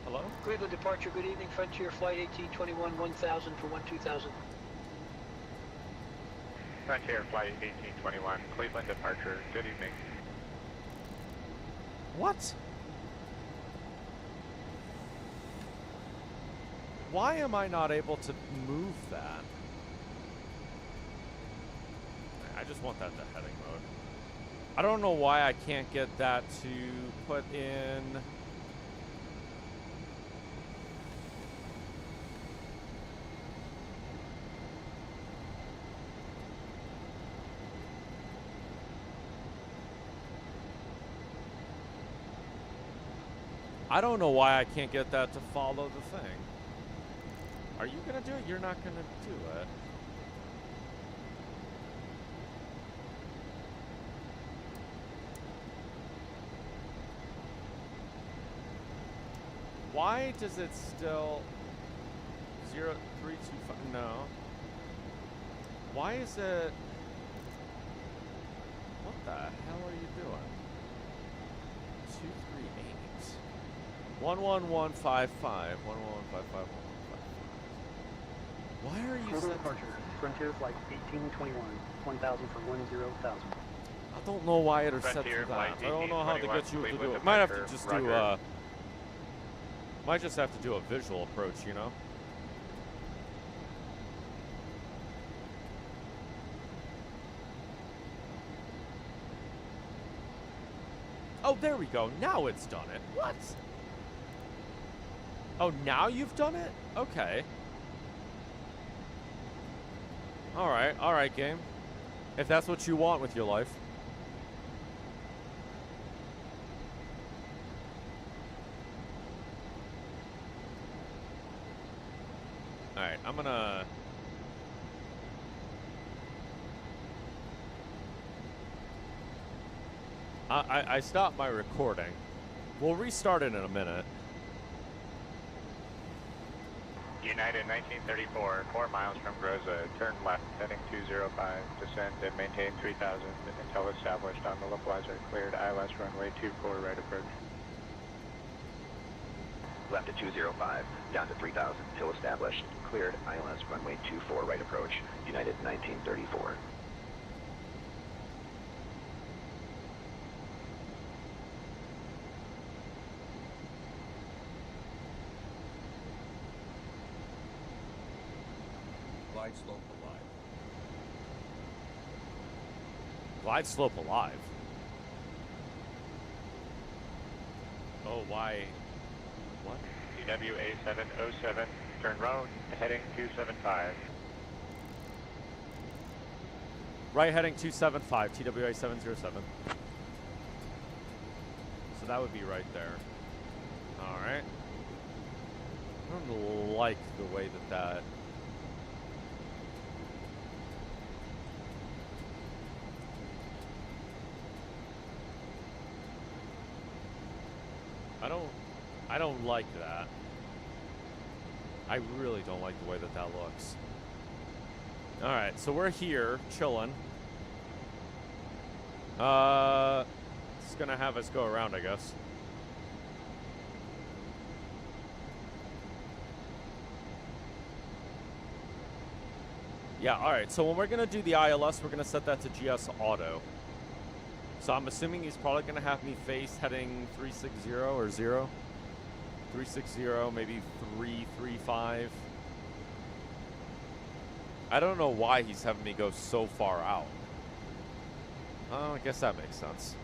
Hello? Cleveland departure, good evening. Frontier Flight 1821, 1000 for 12,000. Frontier Flight 1821, Cleveland departure, good evening. What? Why am I not able to move that? I just want that to heading mode. I don't know why I can't get that to put in... I don't know why I can't get that to follow the thing. Are you gonna do it? You're not gonna do it. Why does it still 0325? No. Why is it? What the hell are you doing? 238. 11155. 11155. Why are you Total departure, Frontier Flight 1821, 1000 for 10,000. I don't know why it set to that. I don't know how to get you to do it. Might have to just do might just have to do a visual approach, you know? Oh, there we go. Now it's done it. What? Oh, now you've done it? Okay. All right, game. If that's what you want with your life. All right, I'm gonna... I stopped my recording. We'll restart it in a minute. United 1934, 4 miles from Groza, turn left, heading 205, descend and maintain 3,000 until established on the localizer, cleared ILS runway 24, right approach. Left at 205, down to 3,000 until established, cleared ILS runway 24, right approach, United 1934. Glide slope alive. Glide slope alive. Oh, why? What? TWA 707, turn road, heading 275. Right heading 275, TWA 707. So that would be right there. Alright. I don't like the way that I don't like that. I really don't like the way that looks. Alright, so we're here, chilling. It's gonna have us go around, I guess. Yeah, alright, so when we're gonna do the ILS, we're gonna set that to GS Auto. So I'm assuming he's probably gonna have me face heading 360 or 0. 360, maybe 335. I don't know why he's having me go so far out. Oh, I guess that makes sense.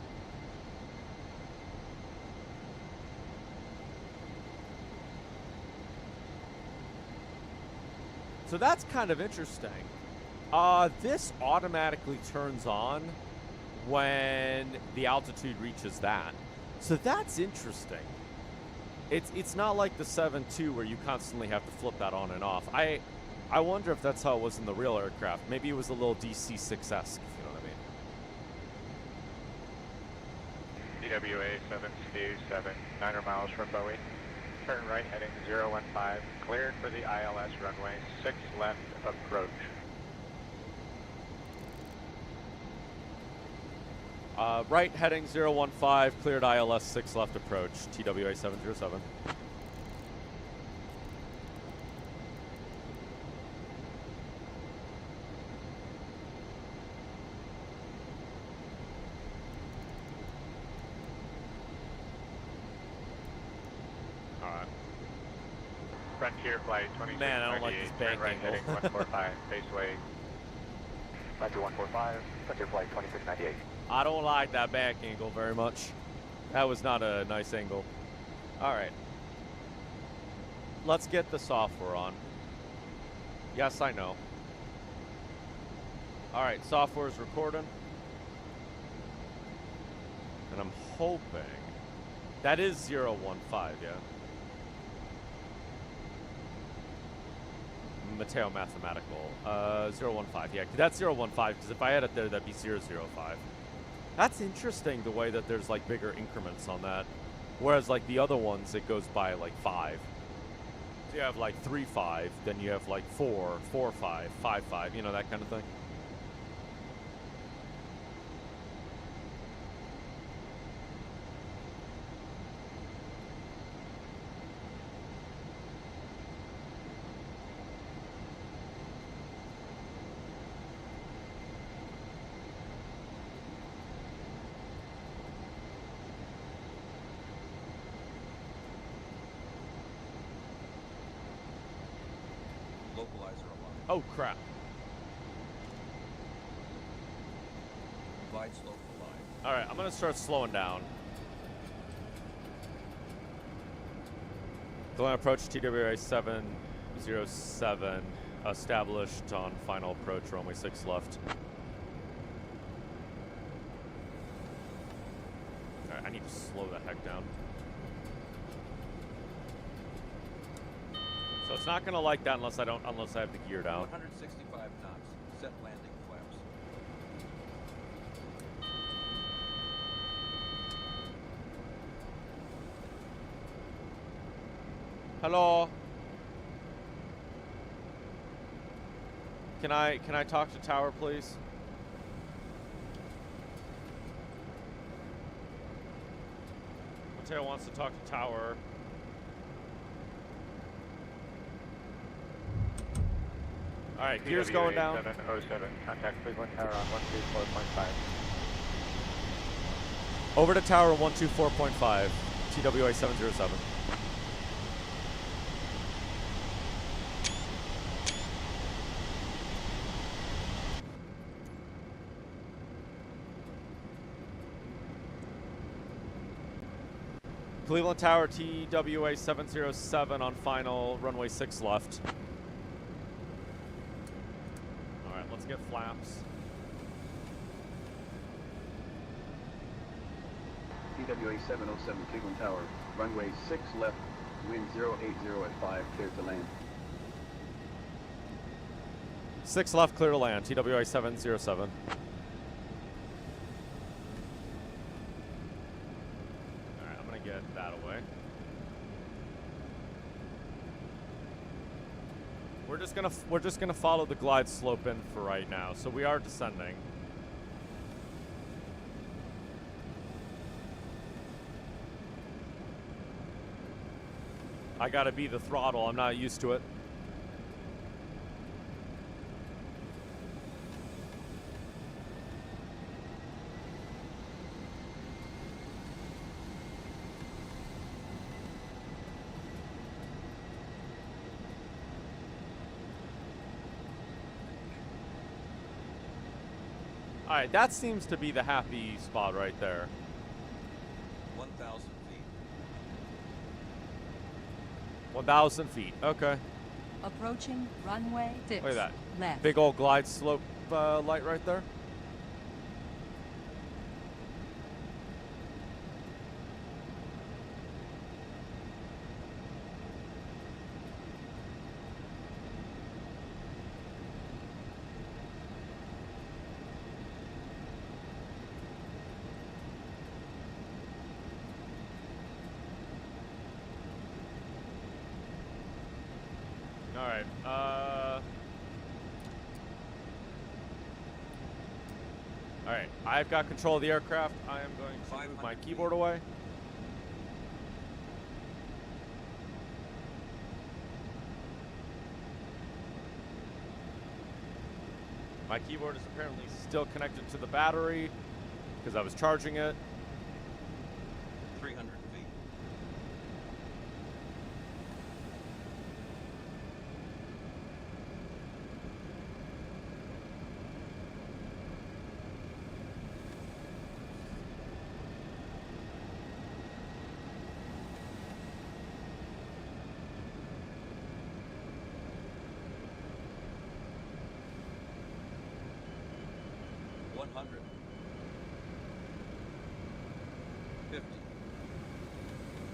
So that's kind of interesting. This automatically turns on when the altitude reaches that. So that's interesting. It's not like the 7.2 where you constantly have to flip that on and off. I wonder if that's how it was in the real aircraft. Maybe it was a little DC-6-esque, if you know what I mean. TWA 727, 900 miles from Boeing. Turn right heading 015, cleared for the ILS runway, 6 left approach. Right heading 015, cleared ILS 6 left approach, TWA 707. Alright. Frontier flight 2698, Man, I don't like this bank right angle. heading 145, faceway. Frontier 145, Frontier flight 2698. I don't like that back angle very much. That was not a nice angle. Alright. Let's get the software on. Yes, I know. Alright, software is recording. And I'm hoping... That is 015, yeah? Mateo Mathematical. 015, yeah. That's 015, because if I had it there, that'd be 005. That's interesting, the way that there's, like, bigger increments on that. Whereas, like, the other ones, it goes by, like, 5. So you have, like, 3-5, then you have, like, 4, 4-5, 5-5, you know, that kind of thing. Localizer alive. Oh, crap. Glide slope alive. Alright, I'm going to start slowing down. Glen approach TWA 707, established on final approach, runway 6 left. Alright, I need to slow the heck down. So it's not gonna like that unless I have the gear down. 165 knots. Set landing flaps. Hello. Can I talk to tower, please? Mateo wants to talk to tower. All right, gear's going down. 707, contact Cleveland Tower on 124.5. Over to tower 124.5, TWA 707. Cleveland Tower, TWA 707 on final, runway 6 left. All right, let's get flaps. TWA 707 Cleveland Tower, runway 6 left, wind 080 at 5, clear to land. 6 left, clear to land, TWA 707. Alright, I'm gonna get that away. We're just gonna follow the glide slope in for right now, so we are descending. I gotta be the throttle, I'm not used to it. Alright, that seems to be the happy spot right there. 1,000 feet. 1,000 feet, okay. Approaching runway 6. Look at that. Left. Big old glide slope light right there. Alright, Alright, I've got control of the aircraft. I am going to move my keyboard away. My keyboard is apparently still connected to the battery because I was charging it. 300 feet. $100. 50.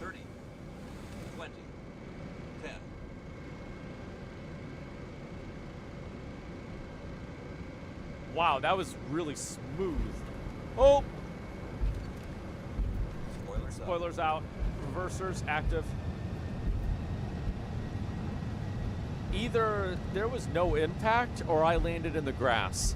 30. 20. 10. Wow, that was really smooth. Oh! Spoilers out. Reversers active. Either there was no impact or I landed in the grass.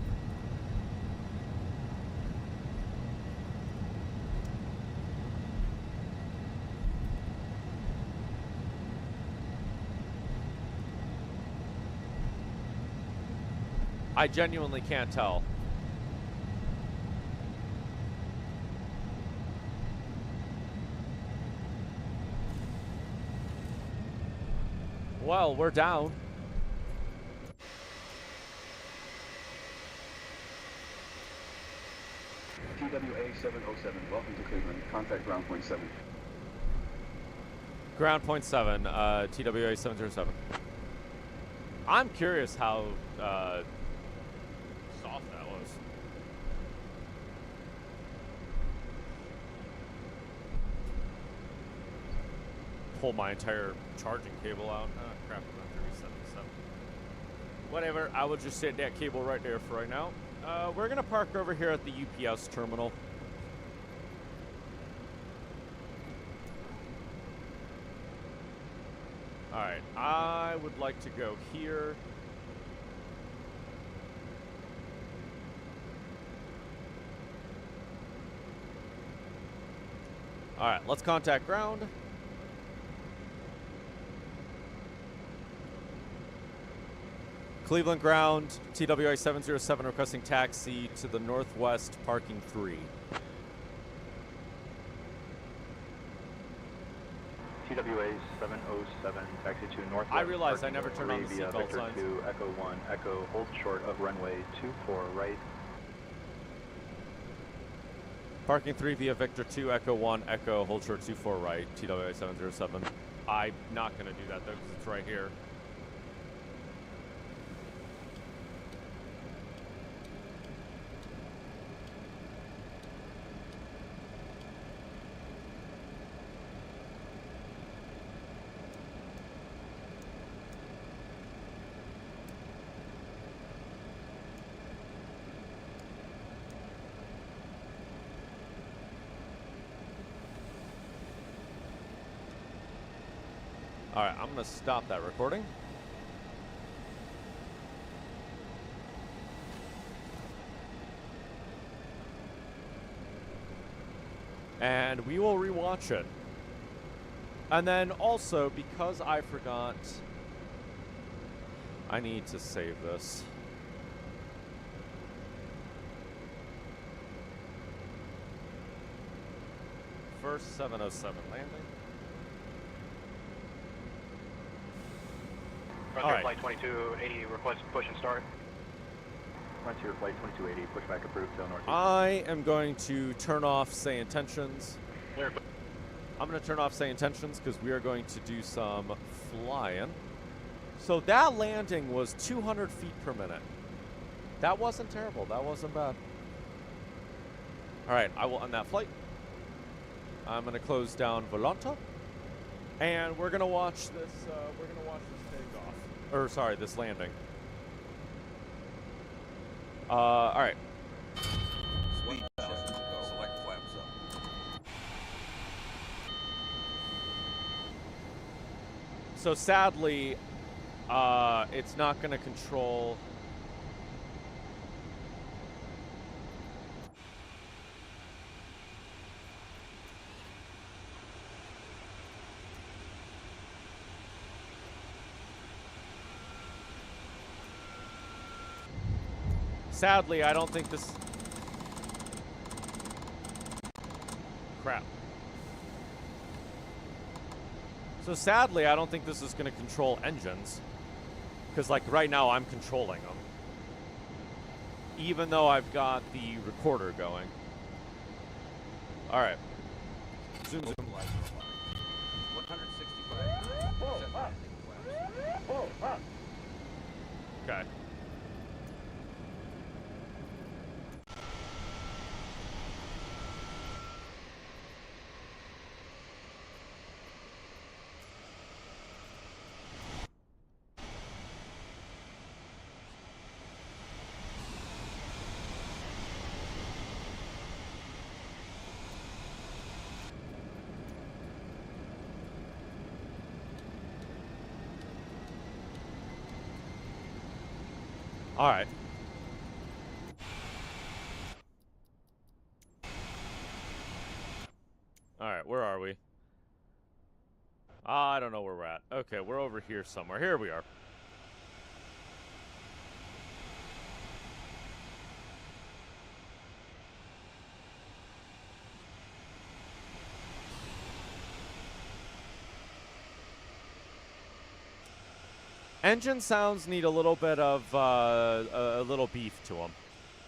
I genuinely can't tell. Well, we're down. TWA 707, welcome to Cleveland. Contact ground point 7. Ground point 7, TWA 707. I'm curious how soft that was. Pull my entire charging cable out. Oh, crap, I'm not 377. Whatever, I will just set that cable right there for right now. We're gonna park over here at the UPS terminal. Alright, I would like to go here. Alright, let's contact ground. Cleveland ground, TWA 707 requesting taxi to the northwest parking 3. TWA 707, taxi to northwest. I realized I never turned on the seatbelt Victor signs. 2, Echo 1, Echo, hold short of runway 24 right. Parking 3 via Victor 2, Echo 1, Echo, hold short 24 right, TWA 707. I'm not going to do that, though, because it's right here. All right, I'm going to stop that recording. And we will rewatch it. And then also, because I forgot, I need to save this. First 707 landing. Frontier Flight 2280, request push and start. Frontier Flight 2280, pushback approved, tail northeast. I am going to turn off SayIntentions. I'm going to turn off SayIntentions because we are going to do some flying. So that landing was 200 feet per minute. That wasn't terrible. That wasn't bad. All right, I will end that flight. I'm going to close down Volanta. And we're going to watch this, takeoff. Or, sorry, this landing. All right. Speed check. Select flaps up. So sadly, it's not going to control. Sadly, I don't think this. Crap. So sadly, I don't think this is going to control engines. Because, like, right now I'm controlling them. Even though I've got the recorder going. Alright. Zoom, zoom. 165. Okay. All right. All right, where are we? I don't know where we're at. Okay, we're over here somewhere. Here we are. Engine sounds need a little bit of a little beef to them.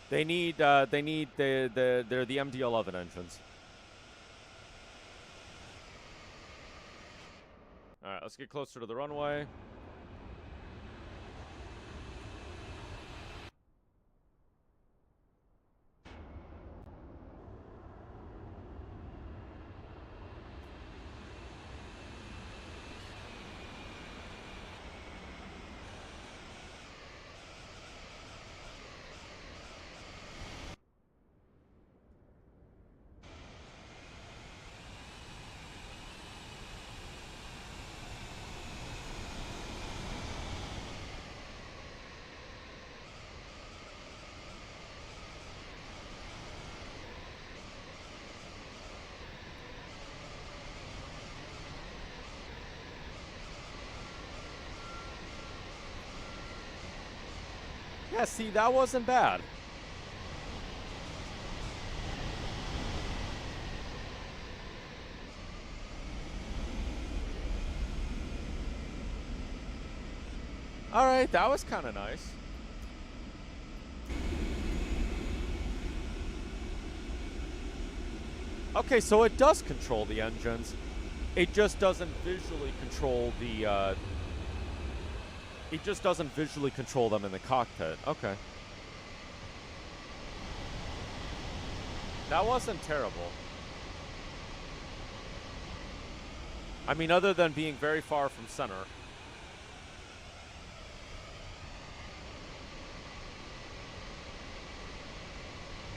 They're the MD-11 engines. All right, let's get closer to the runway. Yeah, see, that wasn't bad. All right, that was kind of nice. Okay, so it does control the engines. It just doesn't visually control the, it just doesn't visually control them in the cockpit. Okay. That wasn't terrible. I mean, other than being very far from center.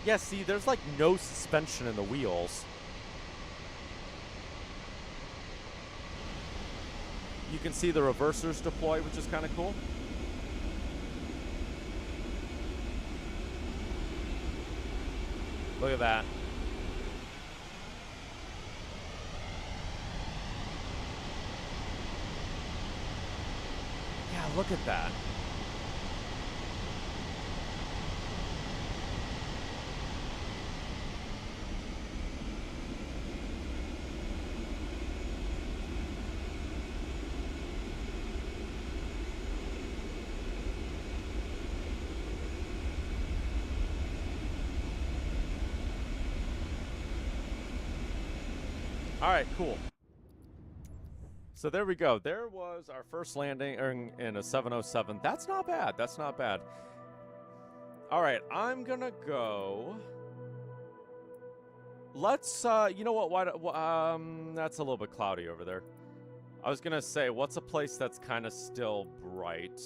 Yeah, see, there's like no suspension in the wheels. You can see the reversers deploy, which is kind of cool. Look at that. Yeah, look at that. All right, cool. So there we go. There was our first landing in a 707. That's not bad. That's not bad. All right, I'm gonna go. Let's. You know what? That's a little bit cloudy over there. I was gonna say, what's a place that's kind of still bright?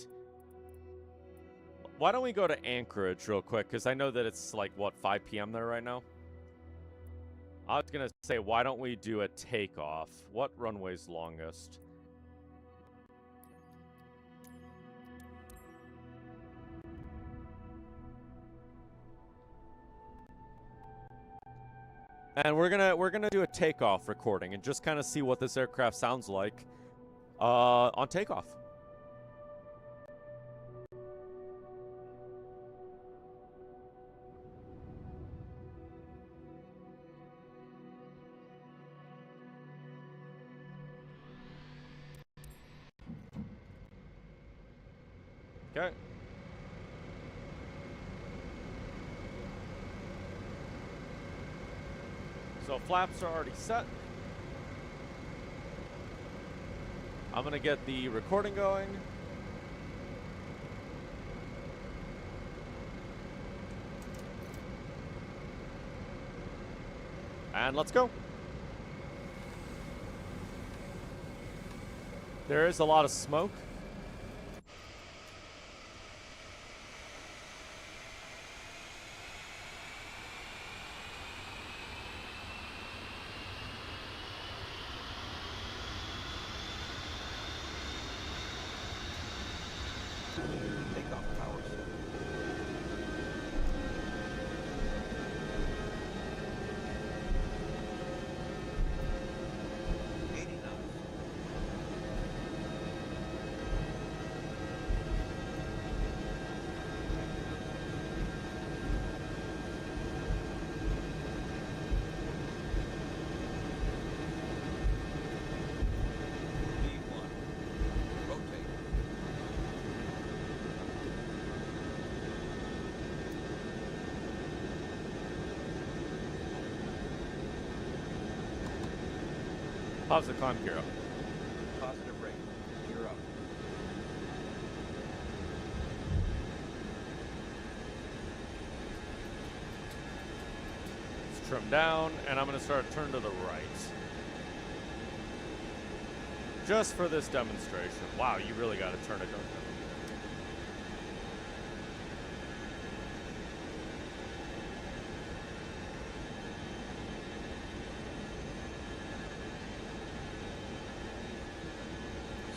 Why don't we go to Anchorage real quick? Because I know that it's like what 5 p.m. there right now. I was going to say, why don't we do a takeoff? What runway's longest? And we're gonna do a takeoff recording and just kind of see what this aircraft sounds like on takeoff. Okay. So flaps are already set. I'm going to get the recording going. And let's go. There is a lot of smoke. Positive climb, gear up. Positive rate. Gear up. Let's trim down, and I'm going to start turn to the right. Just for this demonstration. Wow, you really got to turn it, don't you?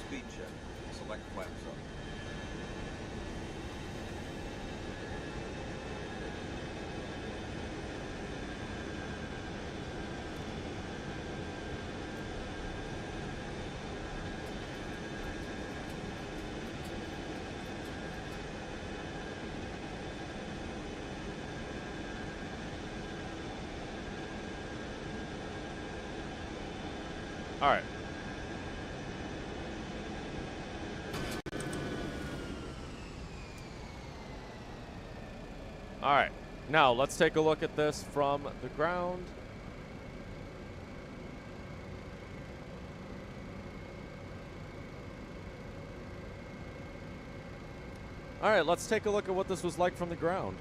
Speed check. Select flaps up. All right. All right. Now, let's take a look at this from the ground. All right, let's take a look at what this was like from the ground.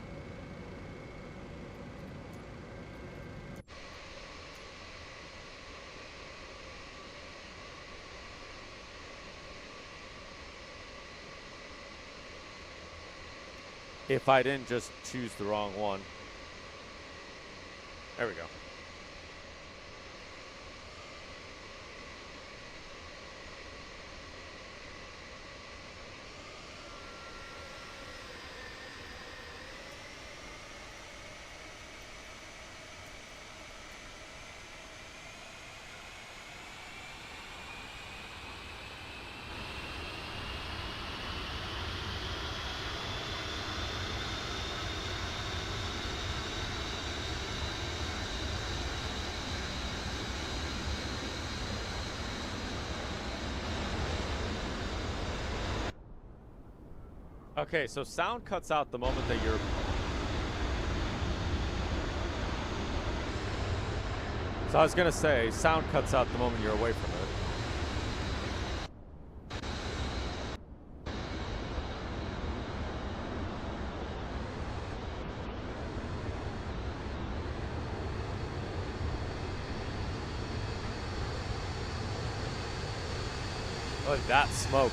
If I didn't just choose the wrong one. There we go. Okay, so sound cuts out the moment that you're... So I was gonna say, sound cuts out the moment you're away from it. Look at that smoke.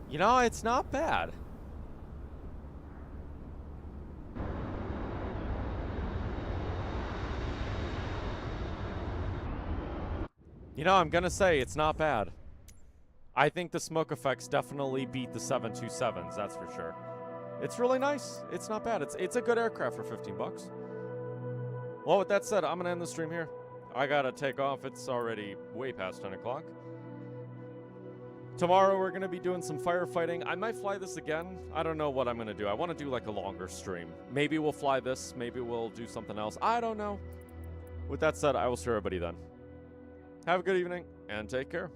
You know, it's not bad. You know, I'm gonna say it's not bad. I think the smoke effects definitely beat the 727s, that's for sure. It's really nice. It's not bad. It's a good aircraft for 15 bucks. Well, with that said, I'm gonna end the stream here. I gotta take off. It's already way past 10 o'clock. Tomorrow we're going to be doing some firefighting. I might fly this again. I don't know what I'm going to do. I want to do like a longer stream. Maybe we'll fly this. Maybe we'll do something else. I don't know. With that said, I will see everybody then. Have a good evening and take care.